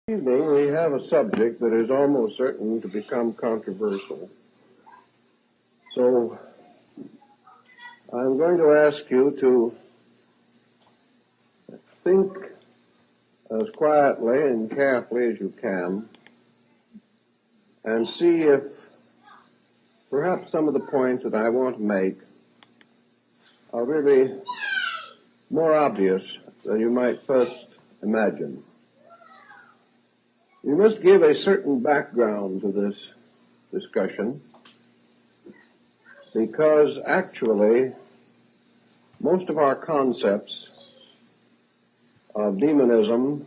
Evening, we have a subject that is almost certain to become controversial. So I'm going to ask you to think as quietly and carefully as you can and see if perhaps some of the points that I want to make are really more obvious than you might first imagine. You must give a certain background to this discussion because actually most of our concepts of demonism,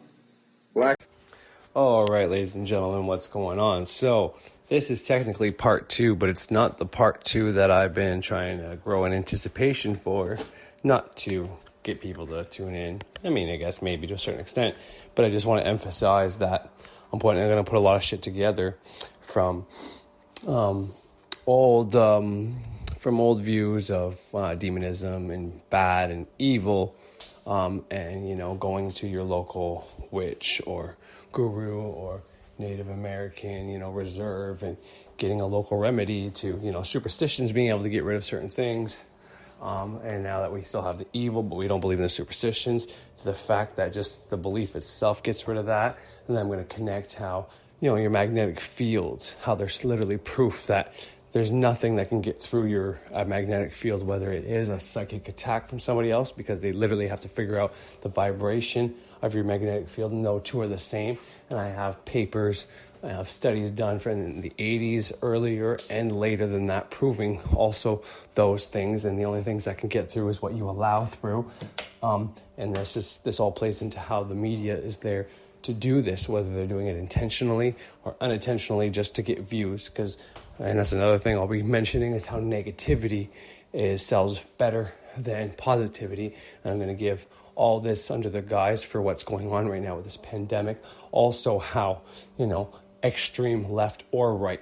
All right, ladies and gentlemen, what's going on? So this is technically part 2, but it's not the part 2 that I've been trying to grow in anticipation for, not to get people to tune in. I mean, I guess maybe to a certain extent, but I just want to emphasize that I'm going to put a lot of shit together from old views of demonism and bad and evil, and going to your local witch or guru or Native American reserve and getting a local remedy to superstitions, being able to get rid of certain things. And now that we still have the evil, but we don't believe in the superstitions, to the fact that just the belief itself gets rid of that. And then I'm going to connect how, your magnetic field, how there's literally proof that there's nothing that can get through your magnetic field, whether it is a psychic attack from somebody else, because they literally have to figure out the vibration of your magnetic field. No two are the same. And I have papers, I have studies done from the 80s, earlier and later than that, proving also those things. And the only things that can get through is what you allow through. And this all plays into how the media is there to do this, whether they're doing it intentionally or unintentionally just to get views. And that's another thing I'll be mentioning, is how negativity sells better than positivity. And I'm going to give all this under the guise for what's going on right now with this pandemic. Also how, extreme left or right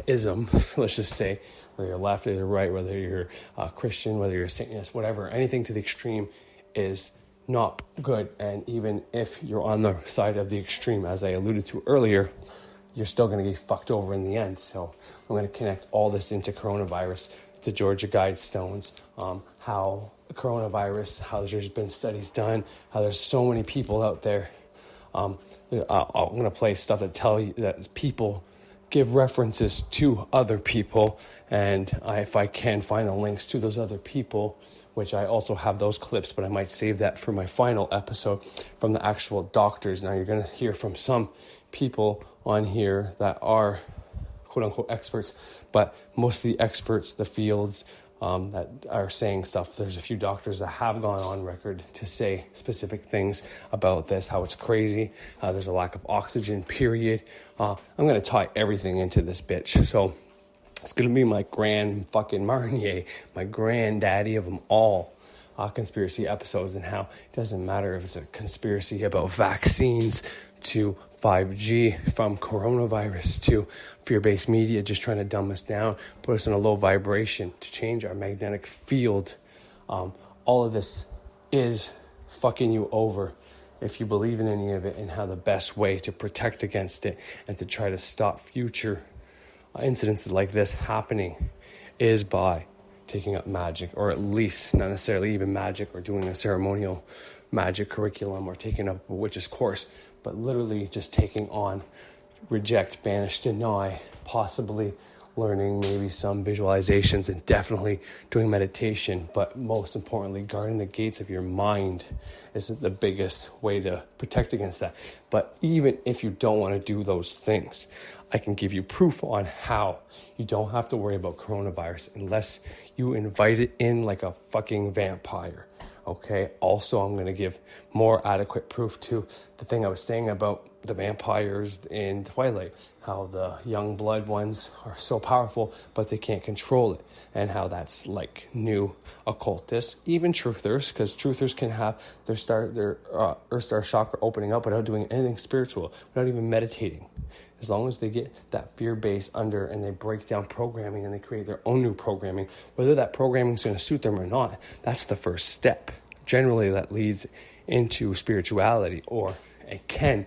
ism, let's just say, whether you're left or you're right, whether you're a Christian, whether you're a Satanist, whatever, anything to the extreme is not good. And even if you're on the side of the extreme, as I alluded to earlier, you're still going to get fucked over in the end. So I'm going to connect all this into coronavirus, the Georgia Guidestones, how coronavirus, how there's been studies done, how there's so many people out there. I'm going to play stuff that tell you that people give references to other people. And if I can find the links to those other people, which I also have those clips, but I might save that for my final episode from the actual doctors. Now you're going to hear from some people on here that are quote unquote experts, but most of the experts, the fields that are saying stuff, there's a few doctors that have gone on record to say specific things about this, how it's crazy. There's a lack of oxygen, period. I'm going to tie everything into this bitch. So it's going to be my grand fucking Marnier, my granddaddy of them all, conspiracy episodes, and how it doesn't matter if it's a conspiracy about vaccines to 5G, from coronavirus to fear-based media just trying to dumb us down, put us in a low vibration to change our magnetic field. All of this is fucking you over if you believe in any of it, and how the best way to protect against it and to try to stop future incidences like this happening is by taking up magic, or at least not necessarily even magic or doing a ceremonial magic curriculum or taking up a witch's course, but literally just taking on, reject, banish, deny, possibly learning maybe some visualizations, and definitely doing meditation. But most importantly, guarding the gates of your mind is the biggest way to protect against that. But even if you don't want to do those things, I can give you proof on how you don't have to worry about coronavirus unless you invite it in like a fucking vampire. Okay, also I'm going to give more adequate proof to the thing I was saying about the vampires in Twilight, how the young blood ones are so powerful, but they can't control it, and how that's like new occultists, even truthers, because truthers can have their Earth Star chakra opening up without doing anything spiritual, without even meditating. As long as they get that fear base under and they break down programming and they create their own new programming, whether that programming is going to suit them or not, that's the first step. Generally, that leads into spirituality or a Ken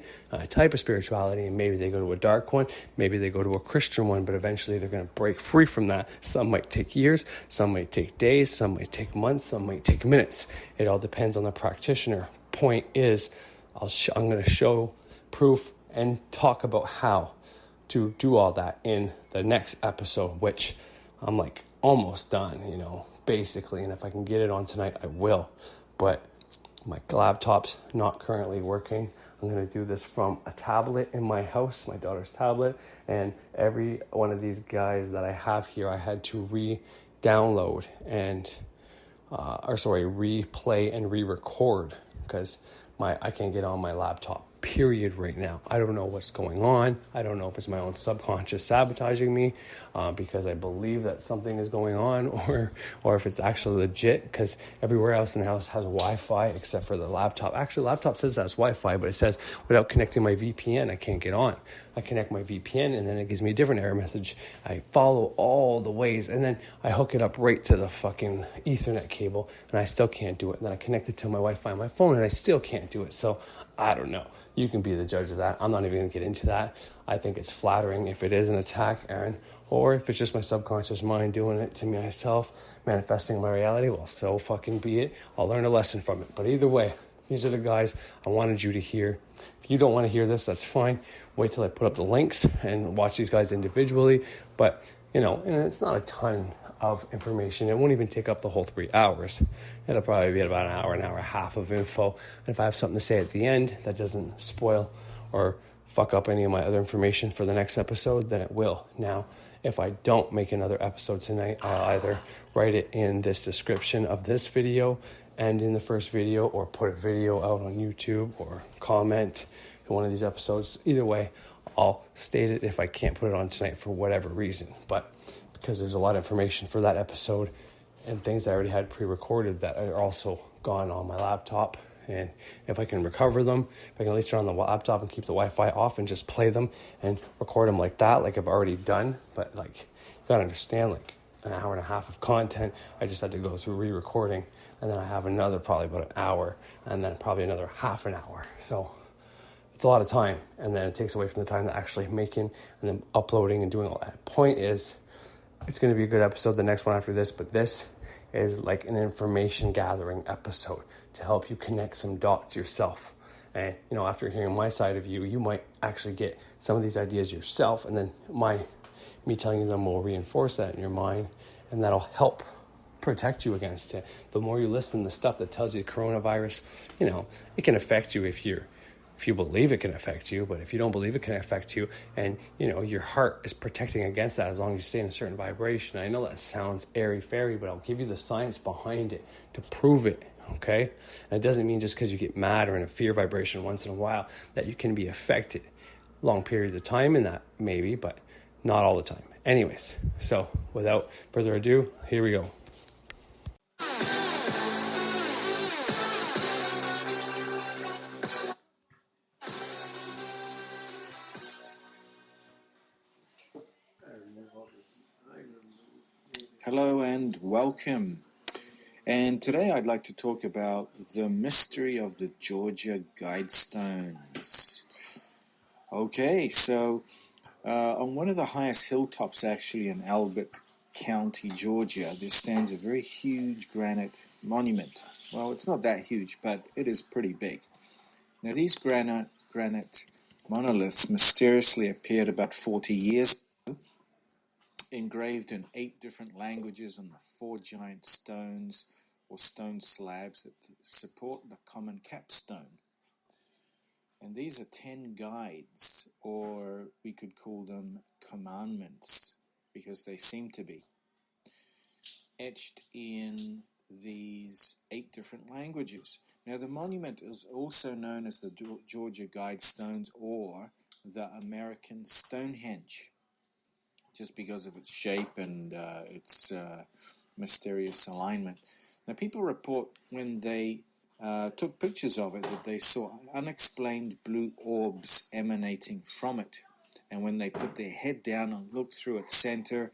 type of spirituality, and maybe they go to a dark one, maybe they go to a Christian one, but eventually they're going to break free from that. Some might take years, some might take days, some might take months, some might take minutes. It all depends on the practitioner. Point is, I'm going to show proof and talk about how to do all that in the next episode, which I'm like almost done, basically. And if I can get it on tonight, I will. But my laptop's not currently working. I'm going to do this from a tablet in my house, my daughter's tablet. And every one of these guys that I have here, I had to re-download and, replay and re-record because I can't get on my laptop, period, right now. I don't know what's going on. I don't know if it's my own subconscious sabotaging me because I believe that something is going on, or if it's actually legit, because everywhere else in the house has Wi-Fi except for the laptop. Actually, the laptop says it has Wi-Fi, but it says without connecting my VPN, I can't get on. I connect my VPN, and then it gives me a different error message. I follow all the ways, and then I hook it up right to the fucking Ethernet cable, and I still can't do it. And then I connect it to my Wi-Fi on my phone, and I still can't do it. So I don't know. You can be the judge of that. I'm not even going to get into that. I think it's flattering if it is an attack, Aaron, or if it's just my subconscious mind doing it to myself, manifesting my reality. Well, so fucking be it. I'll learn a lesson from it. But either way, these are the guys I wanted you to hear. If you don't want to hear this, that's fine. Wait till I put up the links and watch these guys individually. But, and it's not a ton of information. It won't even take up the whole 3 hours. It'll probably be about an hour and a half of info. And if I have something to say at the end that doesn't spoil or fuck up any of my other information for the next episode, then it will. Now, if I don't make another episode tonight, I'll either write it in this description of this video and in the first video, or put a video out on YouTube, or comment in one of these episodes. Either way, I'll state it if I can't put it on tonight for whatever reason. But because there's a lot of information for that episode and things I already had pre-recorded that are also gone on my laptop. And if I can recover them, if I can at least turn on the laptop and keep the Wi-Fi off and just play them and record them like that, like I've already done. But you gotta understand, an hour and a half of content, I just had to go through re-recording, and then I have another probably about an hour, and then probably another half an hour. So it's a lot of time, and then it takes away from the time to actually making and then uploading and doing all that. Point is, it's going to be a good episode, the next one after this, but this is like an information gathering episode to help you connect some dots yourself. And, after hearing my side of you, you might actually get some of these ideas yourself, and then me telling you them will reinforce that in your mind, and that'll help protect you against it. The more you listen to stuff that tells you coronavirus, it can affect you if you believe it can affect you, but if you don't believe it can affect you, and your heart is protecting against that as long as you stay in a certain vibration. I know that sounds airy-fairy, but I'll give you the science behind it to prove it, okay? And it doesn't mean just because you get mad or in a fear vibration once in a while that you can be affected long periods of time in that, maybe, but not all the time. Anyways, so without further ado, here we go. Hello and welcome. And today I'd like to talk about the mystery of the Georgia Guidestones. Okay, so on one of the highest hilltops actually in Albert County, Georgia, there stands a very huge granite monument. Well, it's not that huge, but it is pretty big. Now these granite monoliths mysteriously appeared about 40 years ago, engraved in 8 different languages on the 4 giant stones or stone slabs that support the common capstone. And these are 10 guides, or we could call them commandments, because they seem to be etched in these 8 different languages. Now the monument is also known as the Georgia Guidestones, or the American Stonehenge, just because of its shape and its mysterious alignment. Now, people report when they took pictures of it that they saw unexplained blue orbs emanating from it. And when they put their head down and looked through its center,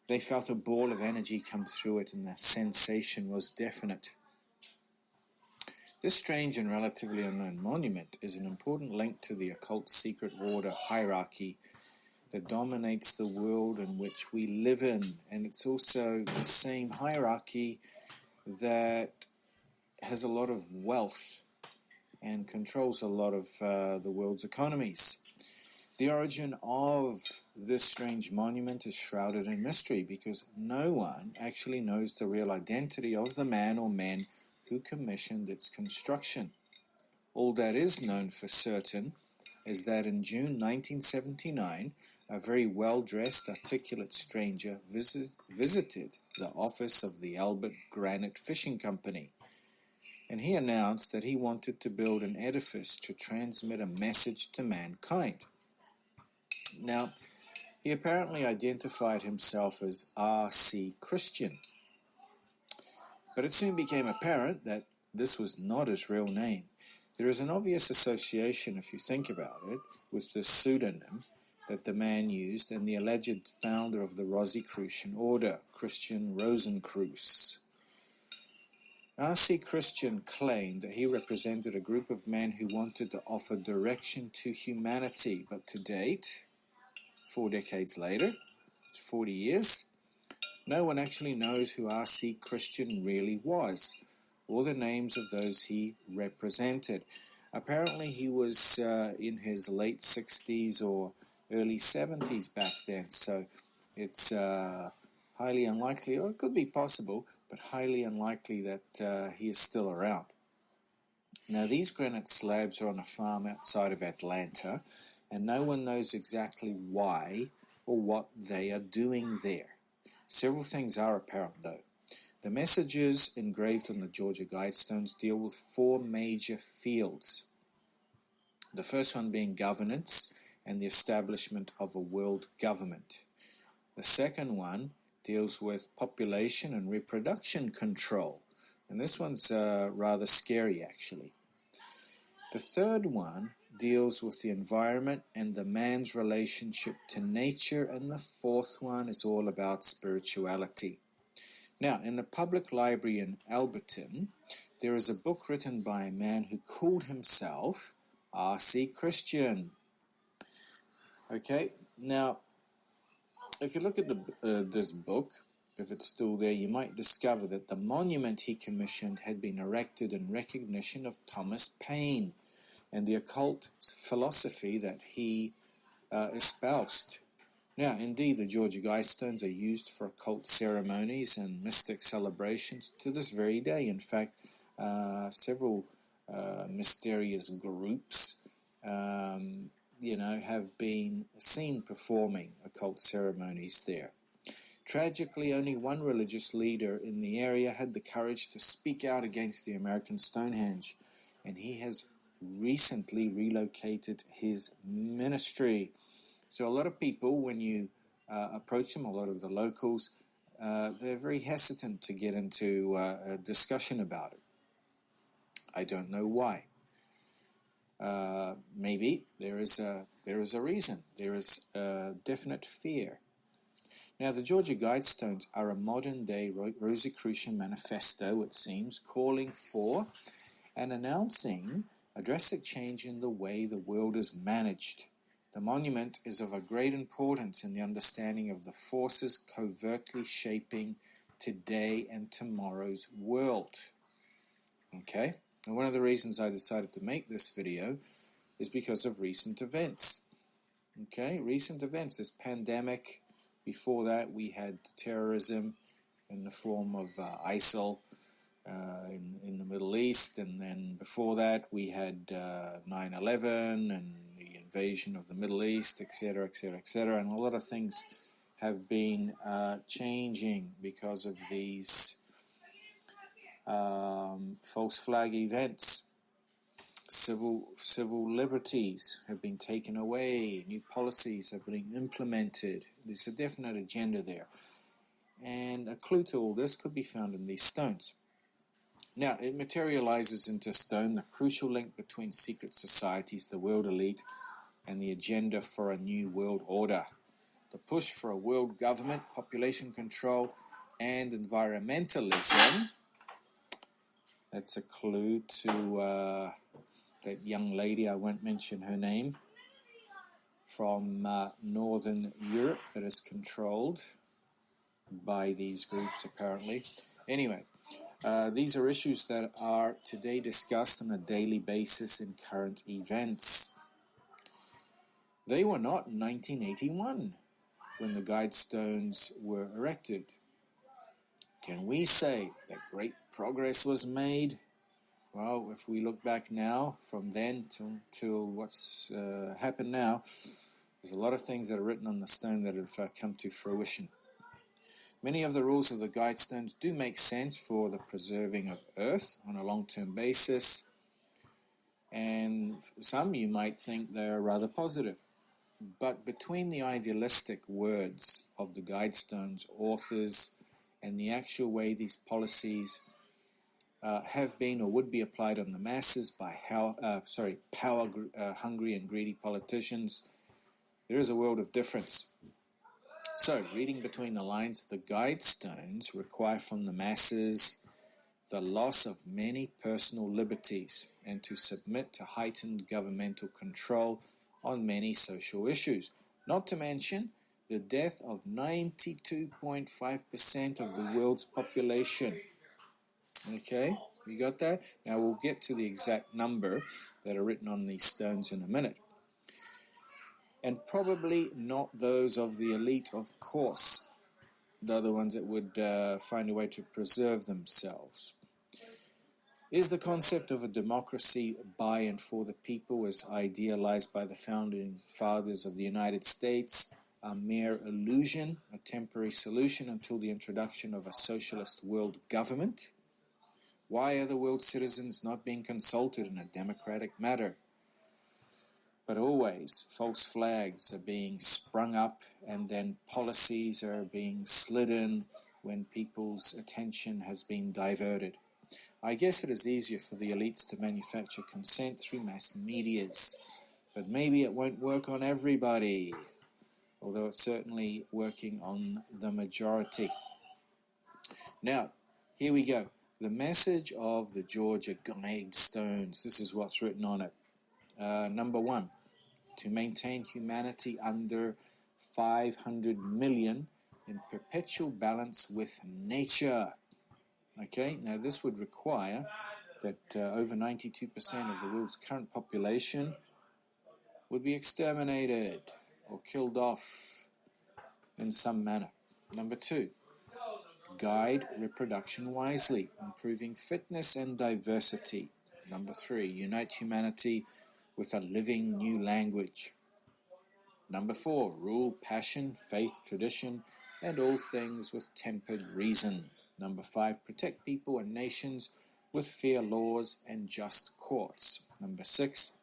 they felt a ball of energy come through it, and the sensation was definite. This strange and relatively unknown monument is an important link to the occult secret order hierarchy that dominates the world in which we live in, and it's also the same hierarchy that has a lot of wealth and controls a lot of the world's economies. The origin of this strange monument is shrouded in mystery because no one actually knows the real identity of the man or men who commissioned its construction. All that is known for certain is that in June 1979, a very well-dressed, articulate stranger visited the office of the Albert Granite Fishing Company, and he announced that he wanted to build an edifice to transmit a message to mankind. Now, he apparently identified himself as R.C. Christian, but it soon became apparent that this was not his real name. There is an obvious association, if you think about it, with the pseudonym that the man used and the alleged founder of the Rosicrucian order, Christian Rosencreutz. R.C. Christian claimed that he represented a group of men who wanted to offer direction to humanity, but to date, 4 decades later, it's 40 years, no one actually knows who R.C. Christian really was, or the names of those he represented. Apparently he was in his late 60s or early 70s back then, so it's highly unlikely, or it could be possible, but highly unlikely that he is still around. Now, these granite slabs are on a farm outside of Atlanta, and no one knows exactly why or what they are doing there. Several things are apparent, though. The messages engraved on the Georgia Guidestones deal with 4 major fields. The first one being governance and the establishment of a world government. The second one deals with population and reproduction control, and this one's rather scary, actually. The third one deals with the environment and the man's relationship to nature, and the fourth one is all about spirituality. Now, in the public library in Alberton, there is a book written by a man who called himself R.C. Christian. Okay, now, if you look at this book, if it's still there, you might discover that the monument he commissioned had been erected in recognition of Thomas Paine and the occult philosophy that he espoused. Now, indeed, the Georgia Guidestones are used for occult ceremonies and mystic celebrations to this very day. In fact, several mysterious groups, have been seen performing occult ceremonies there. Tragically, only one religious leader in the area had the courage to speak out against the American Stonehenge, and he has recently relocated his ministry. So a lot of people, when you approach them, a lot of the locals, they're very hesitant to get into a discussion about it. I don't know why. Maybe there is a reason. There is a definite fear. Now, the Georgia Guidestones are a modern-day Rosicrucian manifesto, it seems, calling for and announcing a drastic change in the way the world is managed. The monument is of a great importance in the understanding of the forces covertly shaping today and tomorrow's world. Okay? And one of the reasons I decided to make this video is because of recent events. Okay? Recent events. This pandemic. Before that, we had terrorism in the form of ISIL in the Middle East. And then before that, we had 9/11 and the invasion of the Middle East, etc., etc., etc. And a lot of things have been changing because of these false flag events. Civil liberties have been taken away. New policies have been implemented. There's a definite agenda there. And a clue to all this could be found in these stones. Now, it materializes into stone the crucial link between secret societies, the world elite, and the agenda for a new world order. The push for a world government, population control, and environmentalism That's a clue to that young lady, I won't mention her name, from Northern Europe that is controlled by these groups apparently. Anyway, these are issues that are today discussed on a daily basis in current events. They were not in 1981 when the guidestones were erected. Can we say that great progress was made? Well, if we look back now, from then till what's happened now, there's a lot of things that are written on the stone that have come to fruition. Many of the rules of the guidestones do make sense for the preserving of Earth on a long-term basis, and some you might think they are rather positive. But between the idealistic words of the guidestones authors and the actual way these policies have been or would be applied on the masses by power-hungry and greedy politicians, there is a world of difference. So, reading between the lines, the guidestones require from the masses the loss of many personal liberties and to submit to heightened governmental control on many social issues, not to mention the death of 92.5% of the world's population. Okay, you got that? Now we'll get to the exact number that are written on these stones in a minute. And probably not those of the elite, of course. They're the ones that would find a way to preserve themselves. Is the concept of a democracy by and for the people as idealized by the founding fathers of the United States a mere illusion, a temporary solution until the introduction of a socialist world government? Why are the world's citizens not being consulted in a democratic manner? But always false flags are being sprung up and then policies are being slid in when people's attention has been diverted. I guess it is easier for the elites to manufacture consent through mass medias, but maybe it won't work on everybody, although it's certainly working on the majority. Now, here we go. The message of the Georgia Guidestones. This is what's written on it. Number 1, to maintain humanity under 500 million in perpetual balance with nature. Okay, now this would require that over 92% of the world's current population would be exterminated or killed off in some manner. Number 2, guide reproduction wisely, improving fitness and diversity. Number 3, unite humanity with a living new language. Number 4, rule passion, faith, tradition, and all things with tempered reason. Number 5, protect people and nations with fair laws and just courts. Number 6,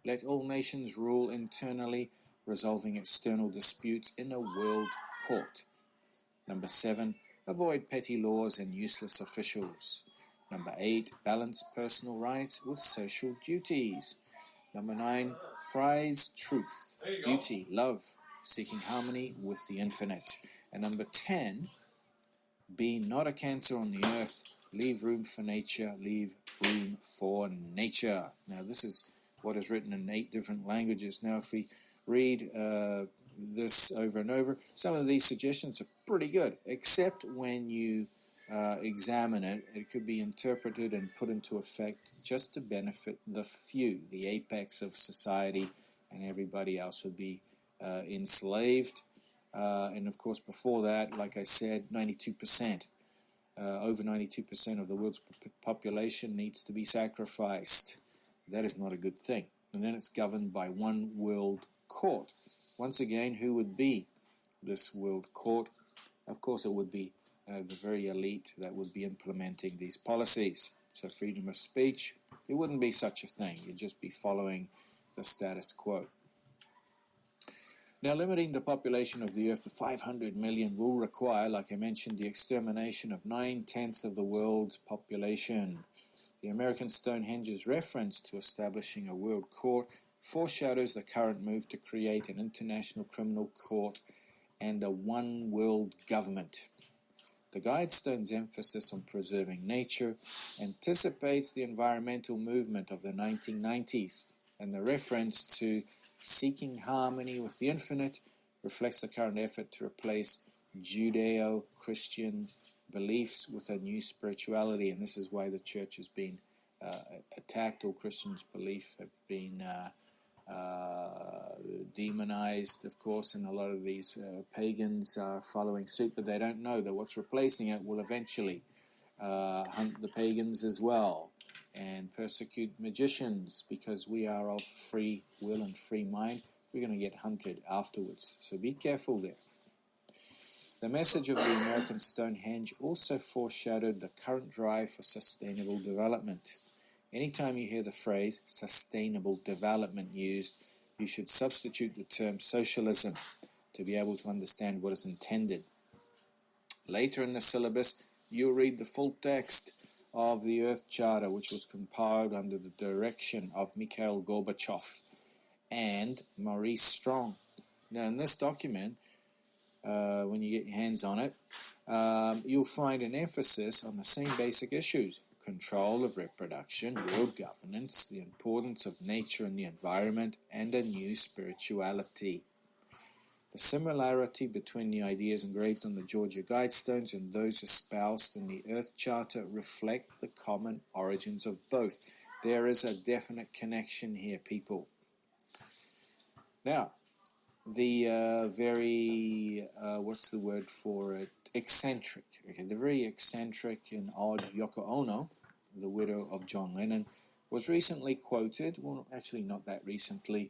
let all nations rule internally, resolving external disputes in a world court. Number 7, avoid petty laws and useless officials. Number 8, balance personal rights with social duties. Number 9, prize truth, beauty, love, seeking harmony with the infinite. And number 10, be not a cancer on the earth, leave room for nature, leave room for nature. Now this is what is written in 8 different languages. Now if we read this over and over, some of these suggestions are pretty good, except when you examine it, it could be interpreted and put into effect just to benefit the few, the apex of society, and everybody else would be enslaved. And of course before that, like I said, 92%, over 92% of the world's population needs to be sacrificed. That is not a good thing. And then it's governed by one world court. Once again, who would be this world court? Of course it would be the very elite that would be implementing these policies. So freedom of speech, it wouldn't be such a thing. You'd just be following the status quo. Now, limiting the population of the earth to 500 million will require, like I mentioned, the extermination of 9/10 of the world's population. The American Stonehenge's reference to establishing a world court foreshadows the current move to create an international criminal court and a one world government. The Guidestone's emphasis on preserving nature anticipates the environmental movement of the 1990s, and the reference to seeking harmony with the infinite reflects the current effort to replace Judeo-Christian beliefs with a new spirituality, and this is why the church has been attacked. All Christians' beliefs have been demonized, of course, and a lot of these pagans are following suit, but they don't know that what's replacing it will eventually hunt the pagans as well and persecute magicians, because we are of free will and free mind. We're going to get hunted afterwards, so be careful there. The message of the American Stonehenge also foreshadowed the current drive for sustainable development. Anytime you hear the phrase sustainable development used, you should substitute the term socialism to be able to understand what is intended. Later in the syllabus, you'll read the full text of the Earth Charter, which was compiled under the direction of Mikhail Gorbachev and Maurice Strong. Now, in this document, when you get your hands on it, you'll find an emphasis on the same basic issues: control of reproduction, world governance, the importance of nature and the environment, and a new spirituality. The similarity between the ideas engraved on the Georgia Guidestones and those espoused in the Earth Charter reflect the common origins of both. There is a definite connection here, people. Now, the very, what's the word for it, eccentric, okay, the very eccentric and odd Yoko Ono, the widow of John Lennon, was recently quoted, well, actually not that recently,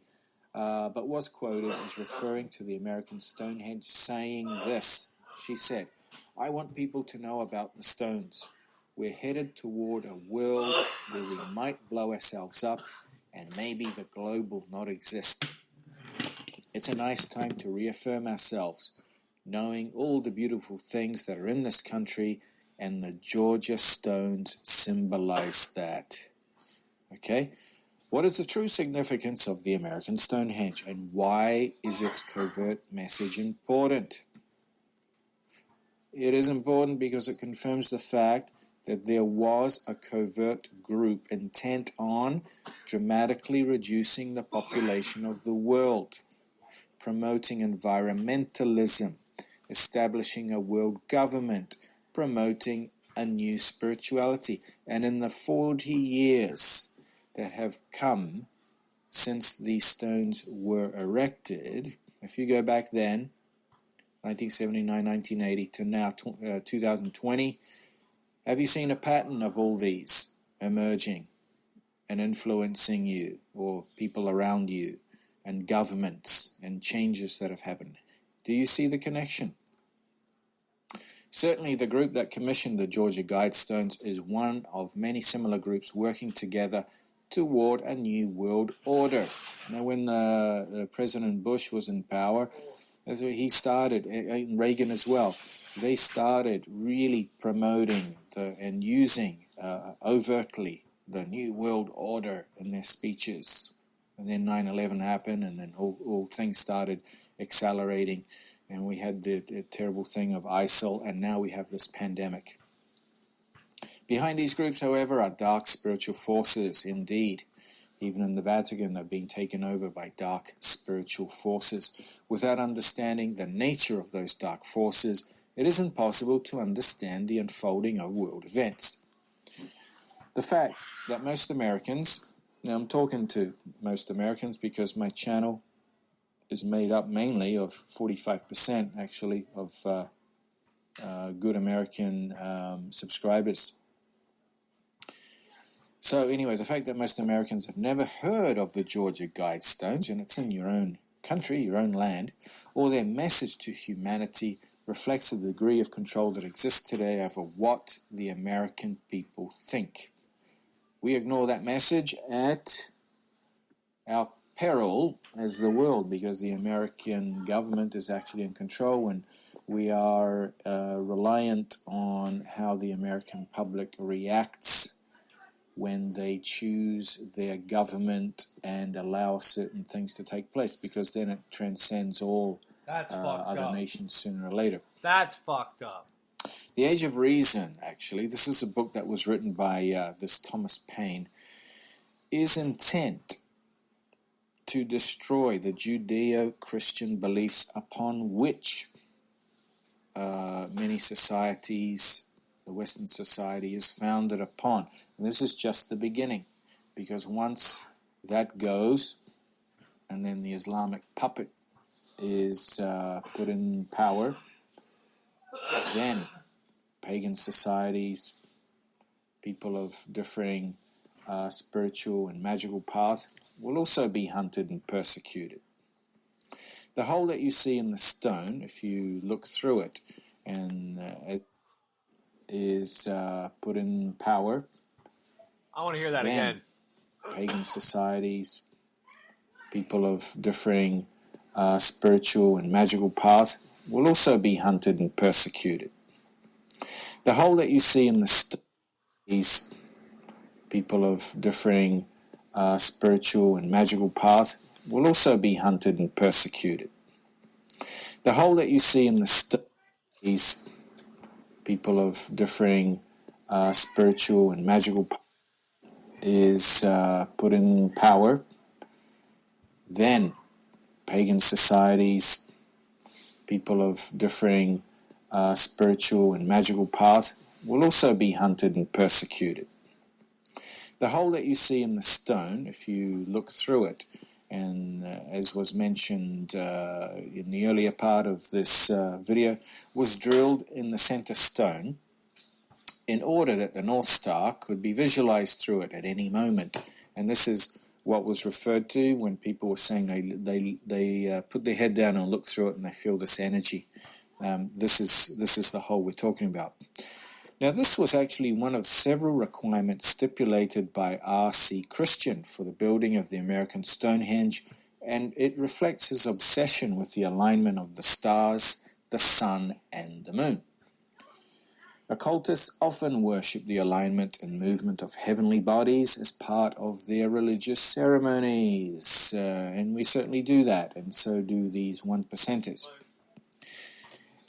but was quoted as referring to the American Stonehenge, saying this. She said, "I want people to know about the stones. We're headed toward a world where we might blow ourselves up and maybe the globe will not exist. It's a nice time to reaffirm ourselves, knowing all the beautiful things that are in this country, and the Georgia stones symbolize that." Okay? What is the true significance of the American Stonehenge, and why is its covert message important? It is important because it confirms the fact that there was a covert group intent on dramatically reducing the population of the world, promoting environmentalism, establishing a world government, promoting a new spirituality. And in the 40 years that have come since these stones were erected, if you go back then, 1979, 1980 to now 2020, have you seen a pattern of all these emerging and influencing you or people around you, and governments and changes that have happened? Do you see the connection? Certainly the group that commissioned the Georgia Guidestones is one of many similar groups working together toward a new world order. Now, when President Bush was in power, he started, and Reagan as well, they started really promoting and using overtly the new world order in their speeches. And then 9/11 happened, and then all things started accelerating, and we had the terrible thing of ISIL, and now we have this pandemic. Behind these groups, however, are dark spiritual forces, indeed. Even in the Vatican, they're being taken over by dark spiritual forces. Without understanding the nature of those dark forces, it is impossible to understand the unfolding of world events. The fact that most Americans, now I'm talking to most Americans because my channel is made up mainly of 45% actually of good American subscribers. So anyway, the fact that most Americans have never heard of the Georgia Guidestones, and it's in your own country, your own land, or their message to humanity, reflects the degree of control that exists today over what the American people think. We ignore that message at our peril as the world, because the American government is actually in control, and we are reliant on how the American public reacts when they choose their government and allow certain things to take place, because then it transcends all other nations sooner or later. That's fucked up. The Age of Reason, actually, this is a book that was written by this Thomas Paine, is intent to destroy the Judeo-Christian beliefs upon which many societies, the Western society, is founded upon. And this is just the beginning, because once that goes, and then the Islamic puppet is put in power, then pagan societies, people of differing spiritual and magical paths, will also be hunted and persecuted. The hole that you see in the stone, if you look through it, and is put in power. I want to hear that then again. Pagan societies, people of differing spiritual and magical paths, will also be hunted and persecuted. The hole that you see in the stone, these people of differing spiritual and magical paths, will also be hunted and persecuted. The hole that you see in the stone, these people of differing spiritual and magical paths, is put in power. Then pagan societies, people of differing spiritual and magical paths, will also be hunted and persecuted. The hole that you see in the stone, if you look through it, and as was mentioned in the earlier part of this video, was drilled in the center stone in order that the North Star could be visualized through it at any moment. And this is what was referred to when people were saying they put their head down and look through it and they feel this energy. This is the hole we're talking about. Now, this was actually one of several requirements stipulated by R.C. Christian for the building of the American Stonehenge, and it reflects his obsession with the alignment of the stars, the sun, and the moon. Occultists often worship the alignment and movement of heavenly bodies as part of their religious ceremonies, and we certainly do that, and so do these one-percenters.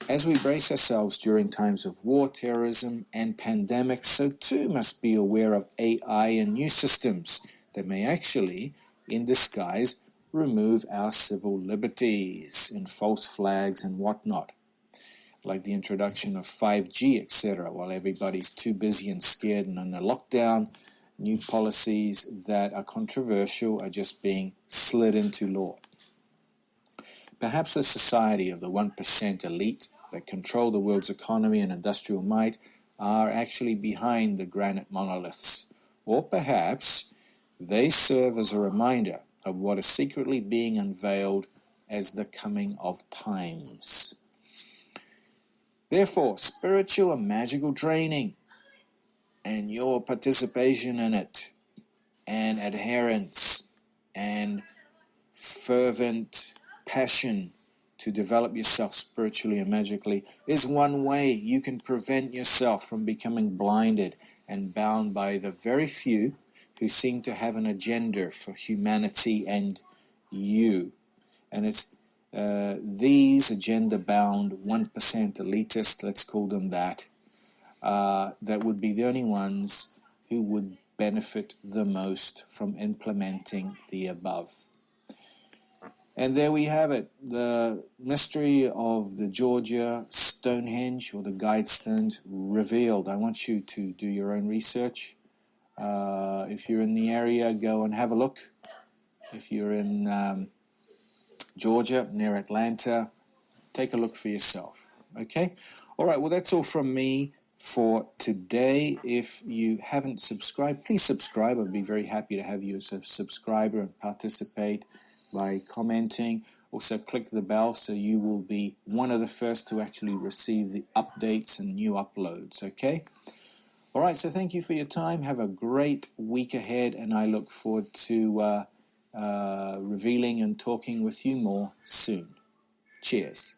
As we brace ourselves during times of war, terrorism, and pandemics, so too must be aware of AI and new systems that may actually, in disguise, remove our civil liberties and false flags and whatnot, like the introduction of 5G, etc., while everybody's too busy and scared and under lockdown. New policies that are controversial are just being slid into law. Perhaps the society of the 1% elite that control the world's economy and industrial might are actually behind the granite monoliths. Or perhaps they serve as a reminder of what is secretly being unveiled as the coming of times. Therefore, spiritual and magical training and your participation in it and adherence and fervent passion to develop yourself spiritually and magically is one way you can prevent yourself from becoming blinded and bound by the very few who seem to have an agenda for humanity and you. And it's these agenda-bound 1% elitists, let's call them that, that would be the only ones who would benefit the most from implementing the above. And there we have it, the mystery of the Georgia Stonehenge, or the guide stones, revealed. I want you to do your own research. If you're in the area, go and have a look. If you're in Georgia, near Atlanta, take a look for yourself. Okay? All right, well, that's all from me for today. If you haven't subscribed, please subscribe. I'd be very happy to have you as a subscriber and participate by commenting. Also, click the bell so you will be one of the first to actually receive the updates and new uploads, okay? All right, so thank you for your time. Have a great week ahead, and I look forward to revealing and talking with you more soon. Cheers.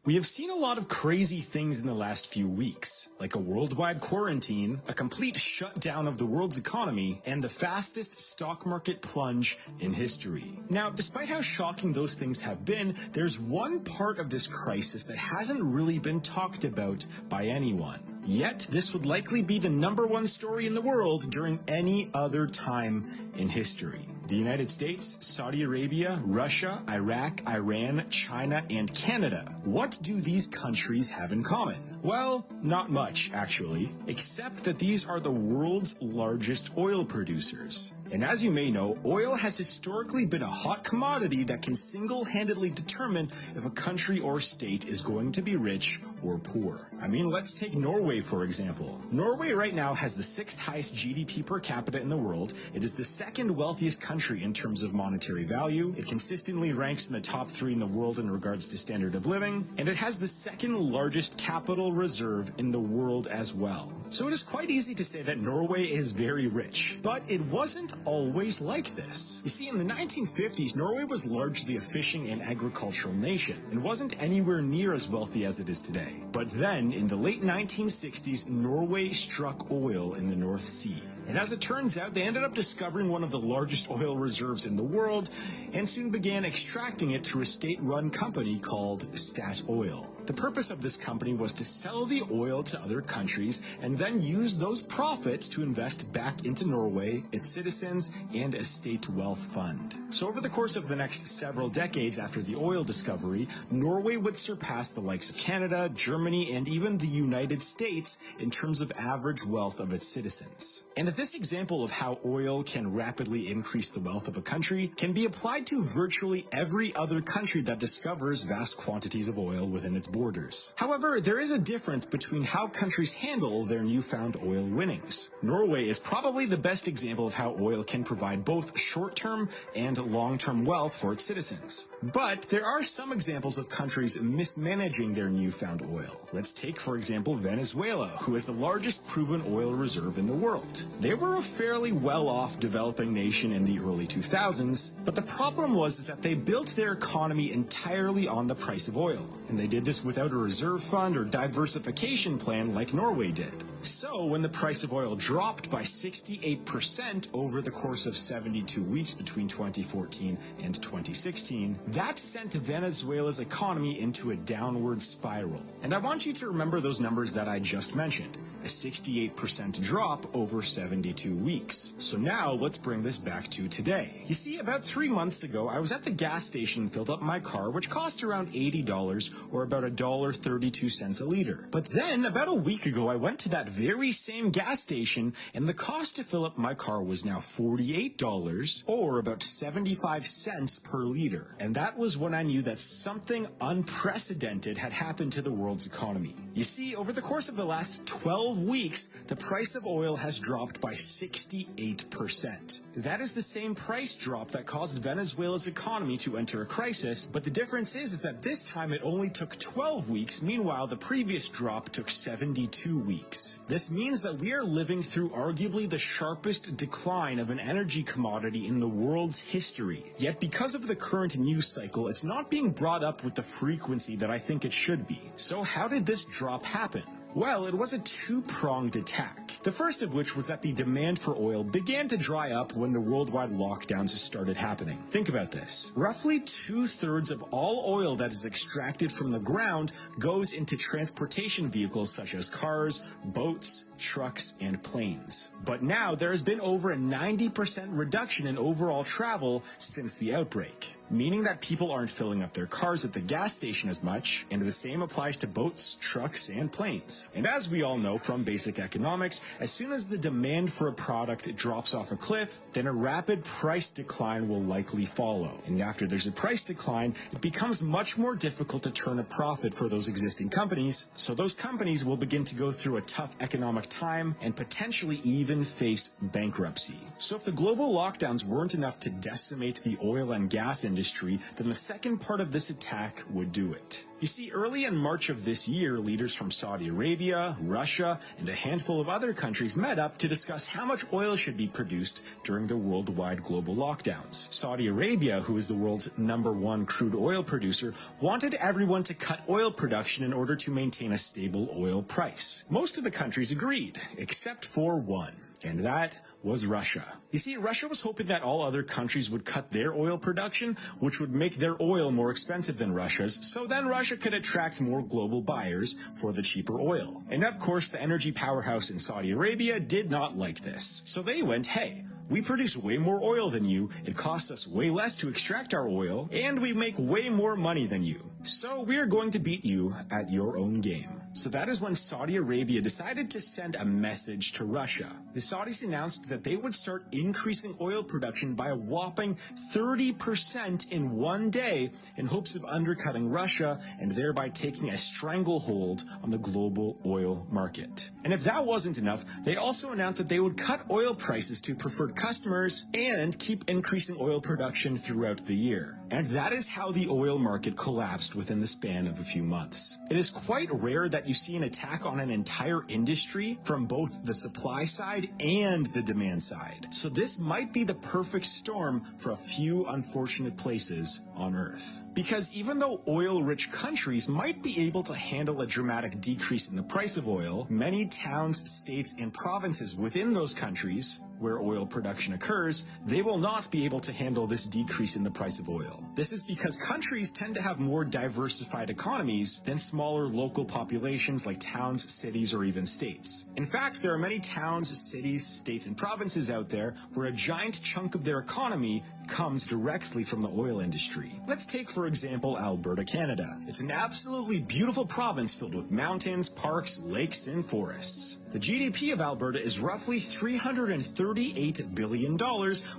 We have seen a lot of crazy things in the last few weeks, like a worldwide quarantine, a complete shutdown of the world's economy, and the fastest stock market plunge in history. Now, despite how shocking those things have been, there's one part of this crisis that hasn't really been talked about by anyone. Yet, this would likely be the #1 story in the world during any other time in history. The United States, Saudi Arabia, Russia, Iraq, Iran, China, and Canada. What do these countries have in common? Well, not much, actually, except that these are the world's largest oil producers. And as you may know, oil has historically been a hot commodity that can single-handedly determine if a country or state is going to be rich or poor. I mean, let's take Norway, for example. Norway right now has the 6th highest GDP per capita in the world. It is the 2nd wealthiest country in terms of monetary value. It consistently ranks in the top 3 in the world in regards to standard of living. And it has the 2nd largest capital reserve in the world as well. So it is quite easy to say that Norway is very rich. But it wasn't always like this. You see, in the 1950s, Norway was largely a fishing and agricultural nation and wasn't anywhere near as wealthy as it is today. But then, in the late 1960s, Norway struck oil in the North Sea. And as it turns out, they ended up discovering one of the largest oil reserves in the world and soon began extracting it through a state-run company called Statoil. The purpose of this company was to sell the oil to other countries and then use those profits to invest back into Norway, its citizens, and a state wealth fund. So over the course of the next several decades after the oil discovery, Norway would surpass the likes of Canada, Germany, and even the United States in terms of average wealth of its citizens. And this example of how oil can rapidly increase the wealth of a country can be applied to virtually every other country that discovers vast quantities of oil within its borders. However, there is a difference between how countries handle their newfound oil winnings. Norway is probably the best example of how oil can provide both short-term and long-term wealth for its citizens. But there are some examples of countries mismanaging their newfound oil. Let's take, for example, Venezuela, who has the largest proven oil reserve in the world. They were a fairly well-off developing nation in the early 2000s, but the problem was that they built their economy entirely on the price of oil, and they did this without a reserve fund or diversification plan like Norway did. So, when the price of oil dropped by 68% over the course of 72 weeks between 2014 and 2016, that sent Venezuela's economy into a downward spiral. And I want you to remember those numbers that I just mentioned. A 68% drop over 72 weeks. So now let's bring this back to today. You see, about 3 months ago, I was at the gas station and filled up my car, which cost around $80 or about $1.32 a liter. But then, about a week ago, I went to that very same gas station and the cost to fill up my car was now $48 or about 75 cents per liter. And that was when I knew that something unprecedented had happened to the world's economy. You see, over the course of the last 12 weeks, the price of oil has dropped by 68%. That is the same price drop that caused Venezuela's economy to enter a crisis, but the difference is that this time it only took 12 weeks, meanwhile the previous drop took 72 weeks. This means that we are living through arguably the sharpest decline of an energy commodity in the world's history. Yet because of the current news cycle, it's not being brought up with the frequency that I think it should be. So how did this drop happen? Well, it was a two-pronged attack. The first of which was that the demand for oil began to dry up when the worldwide lockdowns started happening. Think about this. Roughly 2/3 of all oil that is extracted from the ground goes into transportation vehicles such as cars, boats, trucks, and planes. But now there has been over a 90% reduction in overall travel since the outbreak, meaning that people aren't filling up their cars at the gas station as much, and the same applies to boats, trucks, and planes. And as we all know from basic economics, as soon as the demand for a product drops off a cliff, then a rapid price decline will likely follow. And after there's a price decline, it becomes much more difficult to turn a profit for those existing companies, so those companies will begin to go through a tough economic time and potentially even face bankruptcy. So if the global lockdowns weren't enough to decimate the oil and gas industry, then the second part of this attack would do it. You see, early in March of this year, leaders from Saudi Arabia, Russia, and a handful of other countries met up to discuss how much oil should be produced during the worldwide global lockdowns. Saudi Arabia, who is the world's #1 crude oil producer, wanted everyone to cut oil production in order to maintain a stable oil price. Most of the countries agreed, except for one, and that was Russia. You see, Russia was hoping that all other countries would cut their oil production, which would make their oil more expensive than Russia's, so then Russia could attract more global buyers for the cheaper oil. And of course, the energy powerhouse in Saudi Arabia did not like this. So they went, hey, we produce way more oil than you, it costs us way less to extract our oil, and we make way more money than you. So we're going to beat you at your own game. So that is when Saudi Arabia decided to send a message to Russia. The Saudis announced that they would start increasing oil production by a whopping 30% in one day in hopes of undercutting Russia and thereby taking a stranglehold on the global oil market. And if that wasn't enough, they also announced that they would cut oil prices to preferred customers and keep increasing oil production throughout the year. And that is how the oil market collapsed within the span of a few months. It is quite rare that you see an attack on an entire industry from both the supply side and the demand side. So this might be the perfect storm for a few unfortunate places on Earth. Because even though oil-rich countries might be able to handle a dramatic decrease in the price of oil, many towns, states, and provinces within those countries where oil production occurs, they will not be able to handle this decrease in the price of oil. This is because countries tend to have more diversified economies than smaller local populations like towns, cities, or even states. In fact, there are many towns, cities, states, and provinces out there where a giant chunk of their economy comes directly from the oil industry. Let's take, for example, Alberta, Canada. It's an absolutely beautiful province filled with mountains, parks, lakes, and forests. The GDP of Alberta is roughly $338 billion,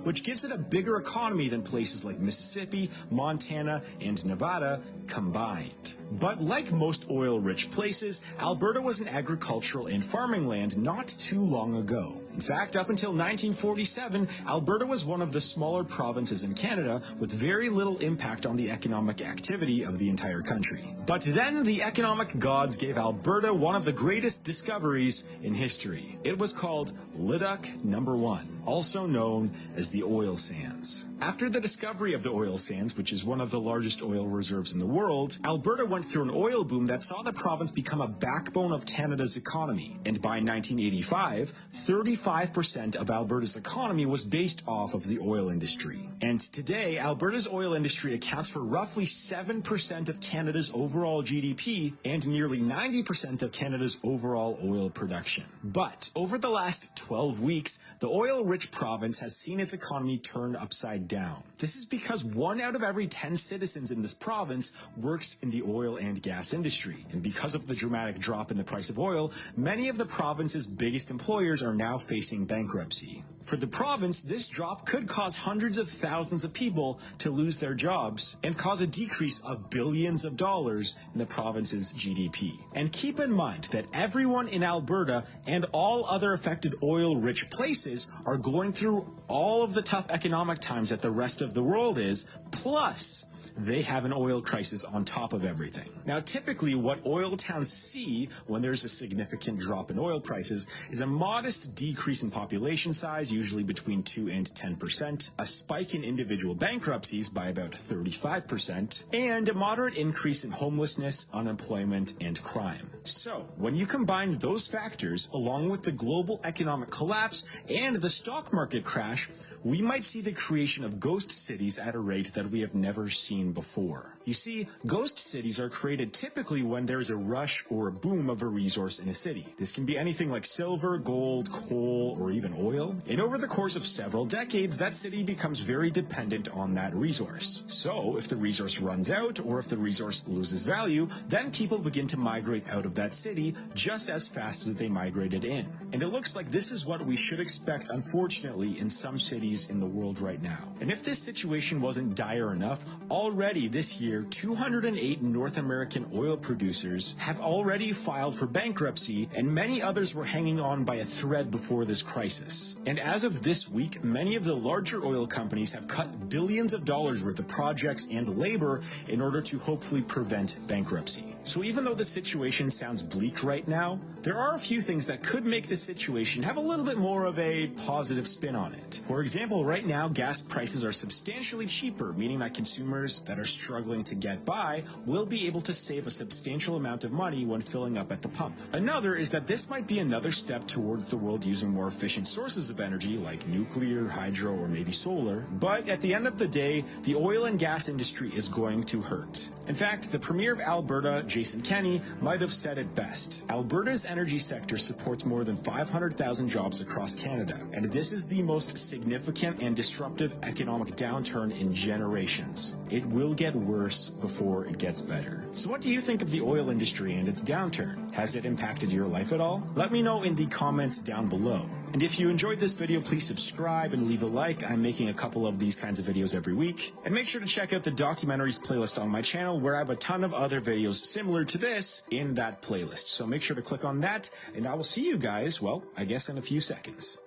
which gives it a bigger economy than places like Mississippi, Montana, and Nevada combined. But like most oil-rich places, Alberta was an agricultural and farming land not too long ago. In fact, up until 1947, Alberta was one of the smaller provinces in Canada with very little impact on the economic activity of the entire country. But then the economic gods gave Alberta one of the greatest discoveries in history. It was called Leduc #1, also known as the oil sands. After the discovery of the oil sands, which is one of the largest oil reserves in the world, Alberta went through an oil boom that saw the province become a backbone of Canada's economy. And by 1985, 35% of Alberta's economy was based off of the oil industry. And today, Alberta's oil industry accounts for roughly 7% of Canada's overall GDP and nearly 90% of Canada's overall oil production. But over the last 12 weeks, the oil-rich province has seen its economy turn upside down. This is because 1 out of every 10 citizens in this province works in the oil and gas industry. And because of the dramatic drop in the price of oil, many of the province's biggest employers are now facing bankruptcy. For the province, this drop could cause hundreds of thousands of people to lose their jobs and cause a decrease of billions of dollars in the province's GDP. And keep in mind that everyone in Alberta and all other affected oil-rich places are going through all of the tough economic times that the rest of the world is, plus they have an oil crisis on top of everything. Now, typically what oil towns see when there's a significant drop in oil prices is a modest decrease in population size, usually between 2 and 10%, a spike in individual bankruptcies by about 35%, and a moderate increase in homelessness, unemployment, and crime. So, when you combine those factors, along with the global economic collapse and the stock market crash, we might see the creation of ghost cities at a rate that we have never seen before. You see, ghost cities are created typically when there's a rush or a boom of a resource in a city. This can be anything like silver, gold, coal, or even oil. And over the course of several decades, that city becomes very dependent on that resource. So, if the resource runs out or if the resource loses value, then people begin to migrate out of that city just as fast as they migrated in. And it looks like this is what we should expect, unfortunately, in some cities disease in the world right now. And if this situation wasn't dire enough, already this year, 208 North American oil producers have already filed for bankruptcy, and many others were hanging on by a thread before this crisis. And as of this week, many of the larger oil companies have cut billions of dollars worth of projects and labor in order to hopefully prevent bankruptcy. So even though the situation sounds bleak right now, there are a few things that could make the situation have a little bit more of a positive spin on it. For example, right now, gas prices are substantially cheaper, meaning that consumers that are struggling to get by will be able to save a substantial amount of money when filling up at the pump. Another is that this might be another step towards the world using more efficient sources of energy like nuclear, hydro, or maybe solar. But at the end of the day, the oil and gas industry is going to hurt. In fact, the Premier of Alberta, Jason Kenney, might have said it best. Alberta's energy sector supports more than 500,000 jobs across Canada, and this is the most significant and disruptive economic downturn in generations. It will get worse before it gets better. So what do you think of the oil industry and its downturn? Has it impacted your life at all? Let me know in the comments down below. And if you enjoyed this video, please subscribe and leave a like. I'm making a couple of these kinds of videos every week. And make sure to check out the documentaries playlist on my channel, where I have a ton of other videos similar to this in that playlist. So make sure to click on that, and I will see you guys, well, I guess in a few seconds.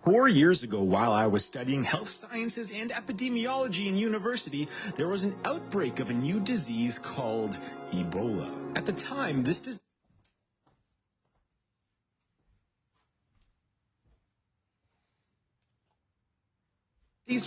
Four years ago, while I was studying health sciences and epidemiology in university, there was an outbreak of a new disease called Ebola. At the time, this disease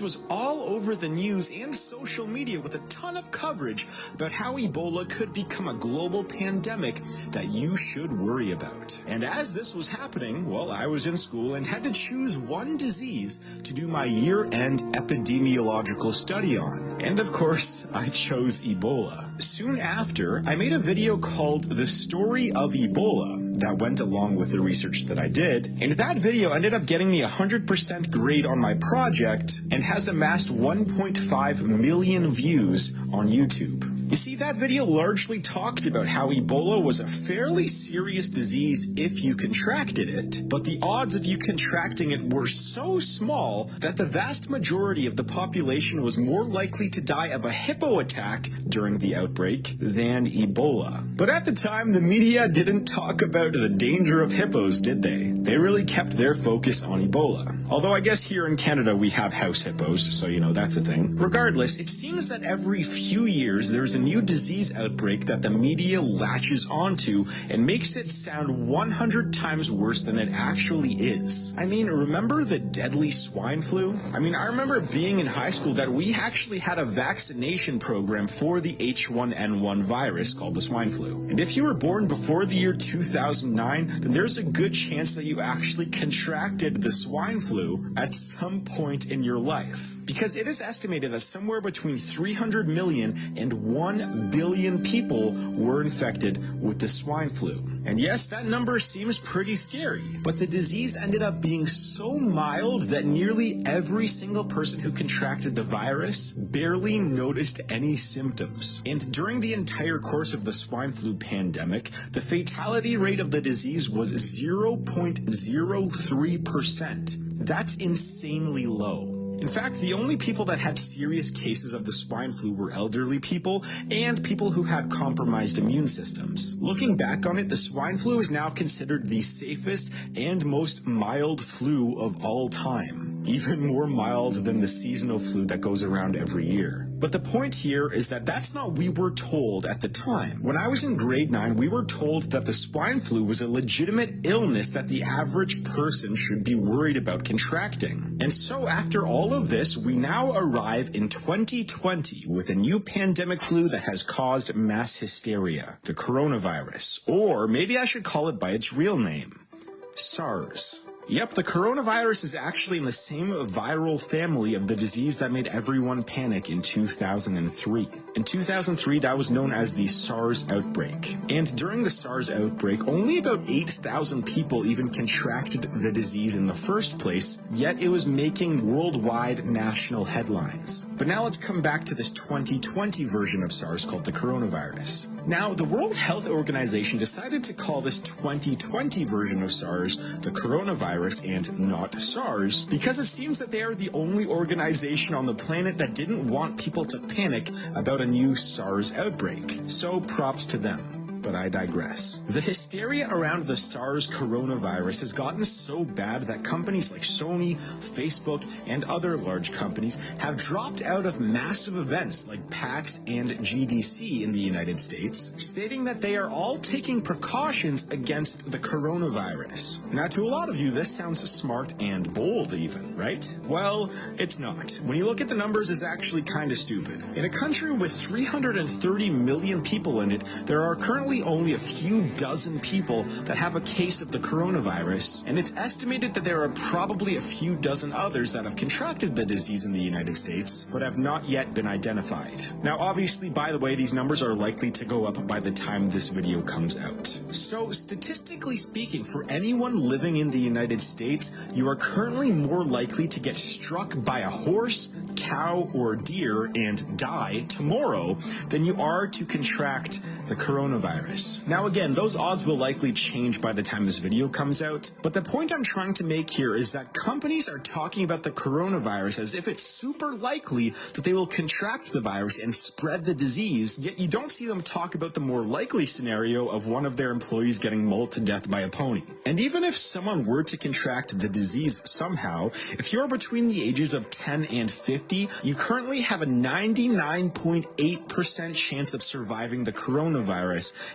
was all over the news and social media with a ton of coverage about how Ebola could become a global pandemic that you should worry about. And as this was happening, well, I was in school and had to choose one disease to do my year-end epidemiological study on. And of course, I chose Ebola. Soon after, I made a video called The Story of Ebola that went along with the research that I did. And that video ended up getting me 100% grade on my project and has amassed 1.5 million views on YouTube. You see, that video largely talked about how Ebola was a fairly serious disease if you contracted it, but the odds of you contracting it were so small that the vast majority of the population was more likely to die of a hippo attack during the outbreak than Ebola. But at the time, the media didn't talk about the danger of hippos, did they? They really kept their focus on Ebola. Although I guess here in Canada we have house hippos, so you know that's a thing. Regardless, it seems that every few years there's a new disease outbreak that the media latches onto and makes it sound 100 times worse than it actually is. I mean, remember the deadly swine flu? I mean, I remember being in high school that we actually had a vaccination program for the H1N1 virus called the swine flu. And if you were born before the year 2009, then there's a good chance that you actually contracted the swine flu at some point in your life. Because it is estimated that somewhere between 300 million and 1 billion people were infected with the swine flu. And yes, that number seems pretty scary, but the disease ended up being so mild that nearly every single person who contracted the virus barely noticed any symptoms. And during the entire course of the swine flu pandemic, the fatality rate of the disease was 0.03%. That's insanely low. In fact, the only people that had serious cases of the swine flu were elderly people and people who had compromised immune systems. Looking back on it, the swine flu is now considered the safest and most mild flu of all time, even more mild than the seasonal flu that goes around every year. But the point here is that that's not what we were told at the time. When I was in grade 9, we were told that the swine flu was a legitimate illness that the average person should be worried about contracting. And so after all of this, we now arrive in 2020 with a new pandemic flu that has caused mass hysteria, the coronavirus. Or maybe I should call it by its real name, SARS. Yep, the coronavirus is actually in the same viral family of the disease that made everyone panic in 2003. In 2003, that was known as the SARS outbreak. And during the SARS outbreak, only about 8,000 people even contracted the disease in the first place, yet it was making worldwide national headlines. But now let's come back to this 2020 version of SARS called the coronavirus. Now, the World Health Organization decided to call this 2020 version of SARS the coronavirus and not SARS because it seems that they are the only organization on the planet that didn't want people to panic about a new SARS outbreak. So props to them. But I digress. The hysteria around the SARS coronavirus has gotten so bad that companies like Sony, Facebook, and other large companies have dropped out of massive events like PAX and GDC in the United States, stating that they are all taking precautions against the coronavirus. Now, to a lot of you, this sounds smart and bold even, right? Well, it's not. When you look at the numbers, it's actually kind of stupid. In a country with 330 million people in it, there are currently only a few dozen people that have a case of the coronavirus, and it's estimated that there are probably a few dozen others that have contracted the disease in the United States, but have not yet been identified. Now, obviously, by the way, these numbers are likely to go up by the time this video comes out. So, statistically speaking, for anyone living in the United States, you are currently more likely to get struck by a horse, cow, or deer and die tomorrow than you are to contract the coronavirus. Now again, those odds will likely change by the time this video comes out, but the point I'm trying to make here is that companies are talking about the coronavirus as if it's super likely that they will contract the virus and spread the disease, yet you don't see them talk about the more likely scenario of one of their employees getting mauled to death by a pony. And even if someone were to contract the disease somehow, if you're between the ages of 10 and 50, you currently have a 99.8% chance of surviving the coronavirus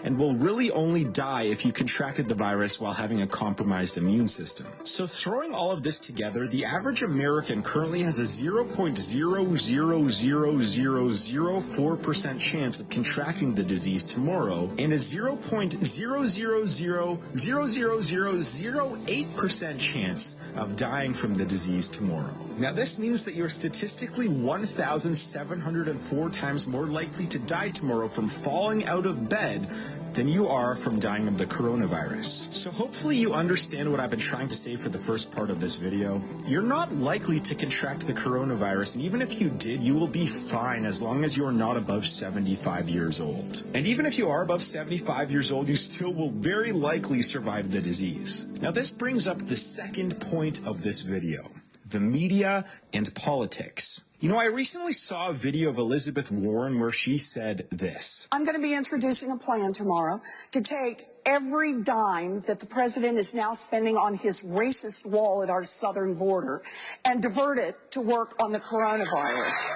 and will really only die if you contracted the virus while having a compromised immune system. So throwing all of this together, the average American currently has a 0.0000004% chance of contracting the disease tomorrow and a 0.0000008% chance of dying from the disease tomorrow. Now this means that you're statistically 1,704 times more likely to die tomorrow from falling out of bed than you are from dying of the coronavirus. So hopefully you understand what I've been trying to say for the first part of this video. You're not likely to contract the coronavirus, and even if you did, you will be fine as long as you're not above 75 years old. And even if you are above 75 years old, you still will very likely survive the disease. Now this brings up the second point of this video: the media and politics. You know, I recently saw a video of Elizabeth Warren where she said this: I'm going to be introducing a plan tomorrow to take every dime that the president is now spending on his racist wall at our southern border and divert it to work on the coronavirus.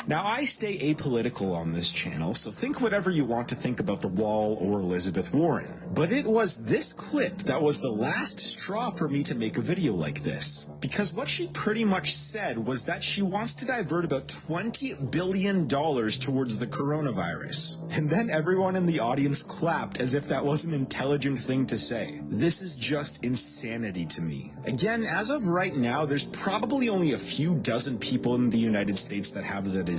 Now, I stay apolitical on this channel, so think whatever you want to think about the wall or Elizabeth Warren. But it was this clip that was the last straw for me to make a video like this. Because what she pretty much said was that she wants to divert about $20 billion towards the coronavirus. And then everyone in the audience clapped as if that was an intelligent thing to say. This is just insanity to me. Again, as of right now, there's probably only a few dozen people in the United States that have the disease,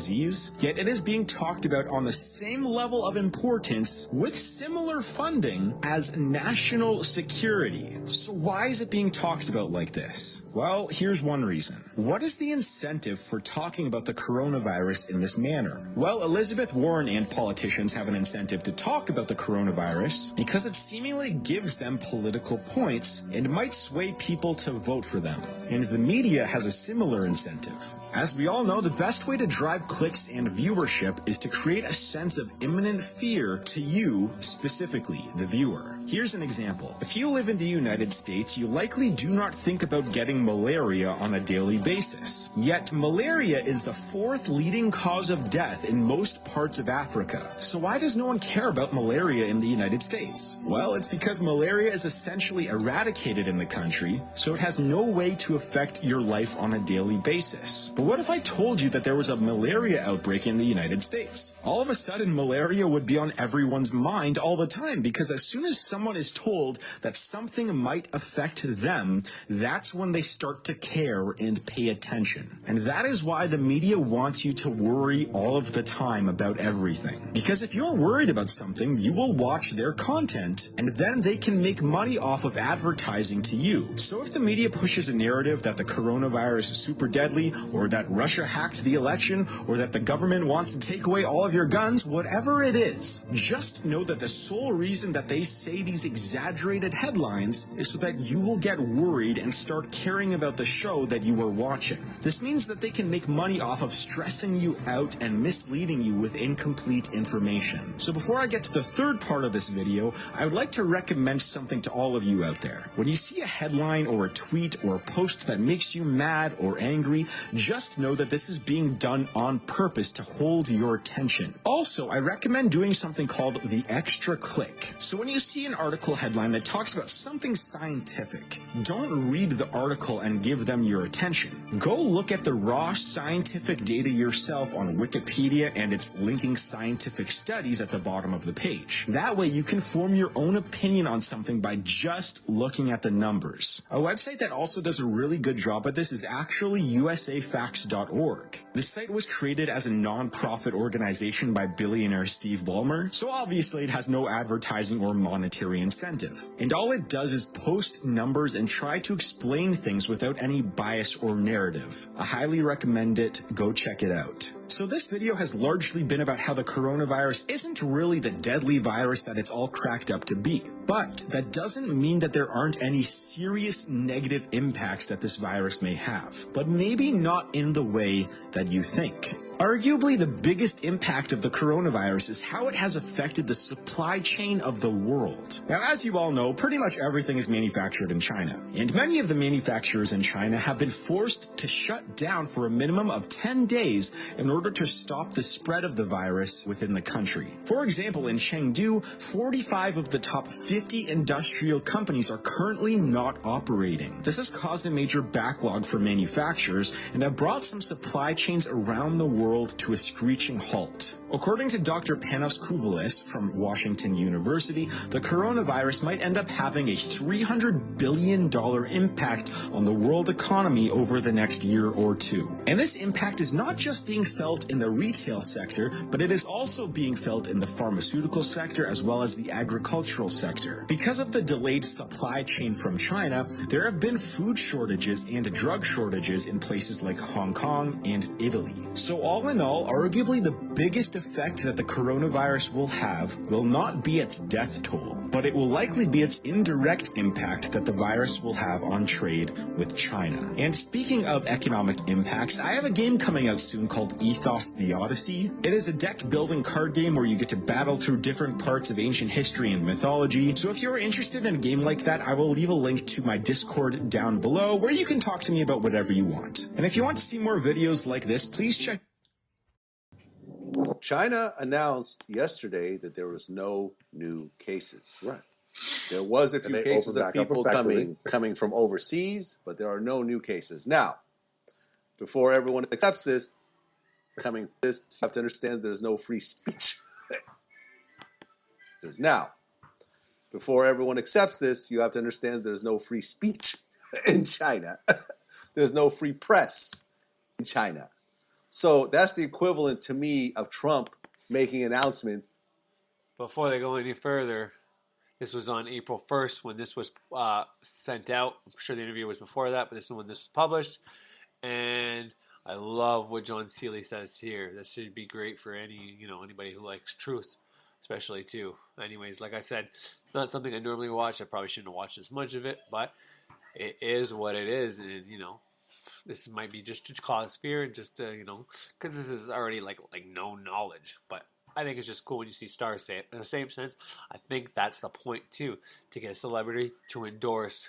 yet it is being talked about on the same level of importance with similar funding as national security. So why is it being talked about like this? Well, here's one reason. What is the incentive for talking about the coronavirus in this manner? Well, Elizabeth Warren and politicians politicians have an incentive to talk about the coronavirus because it seemingly gives them political points and might sway people to vote for them. And the media has a similar incentive. As we all know, the best way to drive clicks and viewership is to create a sense of imminent fear to you, specifically, the viewer. Here's an example. If you live in the United States, you likely do not think about getting malaria on a daily basis. Yet, malaria is the fourth leading cause of death in most parts of Africa. So why does no one care about malaria in the United States? Well, it's because malaria is essentially eradicated in the country, so it has no way to affect your life on a daily basis. But what if I told you that there was a malaria outbreak in the United States? All of a sudden, malaria would be on everyone's mind all the time, because as soon as someone is told that something might affect them, that's when they start to care and pay attention. And that is why the media wants you to worry all of the time about everything. Because if you're worried about something, you will watch their content, and then they can make money off of advertising to you. So if the media pushes a narrative that the coronavirus is super deadly, or that Russia hacked the election, or that the government wants to take away all of your guns, whatever it is, just know that the sole reason that they say these exaggerated headlines is so that you will get worried and start caring about the show that you are watching. This means that they can make money off of stressing you out and misleading you with incomplete information. So before I get to the third part of this video, I would like to recommend something to all of you out there. When you see a headline or a tweet or a post that makes you mad or angry, just know that this is being done on purpose to hold your attention. Also, I recommend doing something called the extra click. So when you see an article headline that talks about something scientific, don't read the article and give them your attention. Go look at the raw scientific data yourself on Wikipedia, and it's linking scientific studies at the bottom of the page. That way you can form your own opinion on something by just looking at the numbers. A website that also does a really good job at this is actually usafacts.org. This site was created as a non-profit organization by billionaire Steve Ballmer, so obviously it has no advertising or monetary incentive. And all it does is post numbers and try to explain things without any bias or narrative. I highly recommend it. Go check it out. So this video has largely been about how the coronavirus isn't really the deadly virus that it's all cracked up to be. But that doesn't mean that there aren't any serious negative impacts that this virus may have. But maybe not in the way that you think. Arguably, the biggest impact of the coronavirus is how it has affected the supply chain of the world. Now, as you all know, pretty much everything is manufactured in China. And many of the manufacturers in China have been forced to shut down for a minimum of 10 days in order to stop the spread of the virus within the country. For example, in Chengdu, 45 of the top 50 industrial companies are currently not operating. This has caused a major backlog for manufacturers and have brought some supply chains around the world to a screeching halt. According to Dr. Panos Kouvelis from Washington University, the coronavirus might end up having a $300 billion impact on the world economy over the next year or two. And this impact is not just being felt in the retail sector, but it is also being felt in the pharmaceutical sector as well as the agricultural sector. Because of the delayed supply chain from China, there have been food shortages and drug shortages in places like Hong Kong and Italy. So all in all, arguably the biggest effect that the coronavirus will have will not be its death toll, but it will likely be its indirect impact that the virus will have on trade with China. And speaking of economic impacts, I have a game coming out soon called Ethos the Odyssey. It is a deck-building card game where you get to battle through different parts of ancient history and mythology. So if you're interested in a game like that, I will leave a link to my Discord down below where you can talk to me about whatever you want. And if you want to see more videos like this, please check. China announced yesterday that there was no new cases. Right. There was a few cases of people effectively. coming from overseas, but there are no new cases. Now, before everyone accepts this, you have to understand there's no free speech. Now, before everyone accepts this, you have to understand there's no free speech in China. There's no free press in China. So that's the equivalent to me of Trump making an announcement. Before they go any further, this was on April 1st when this was sent out. I'm sure the interview was before that, but this is when this was published. And I love what John Seeley says here. This should be great for anybody who likes truth. especially too. Anyways, like I said, not something I normally watch. I probably shouldn't have watched as much of it, but it is what it is, and this might be just to cause fear and just to, because this is already like known knowledge. But I think it's just cool when you see stars say it. In the same sense, I think that's the point too, to get a celebrity to endorse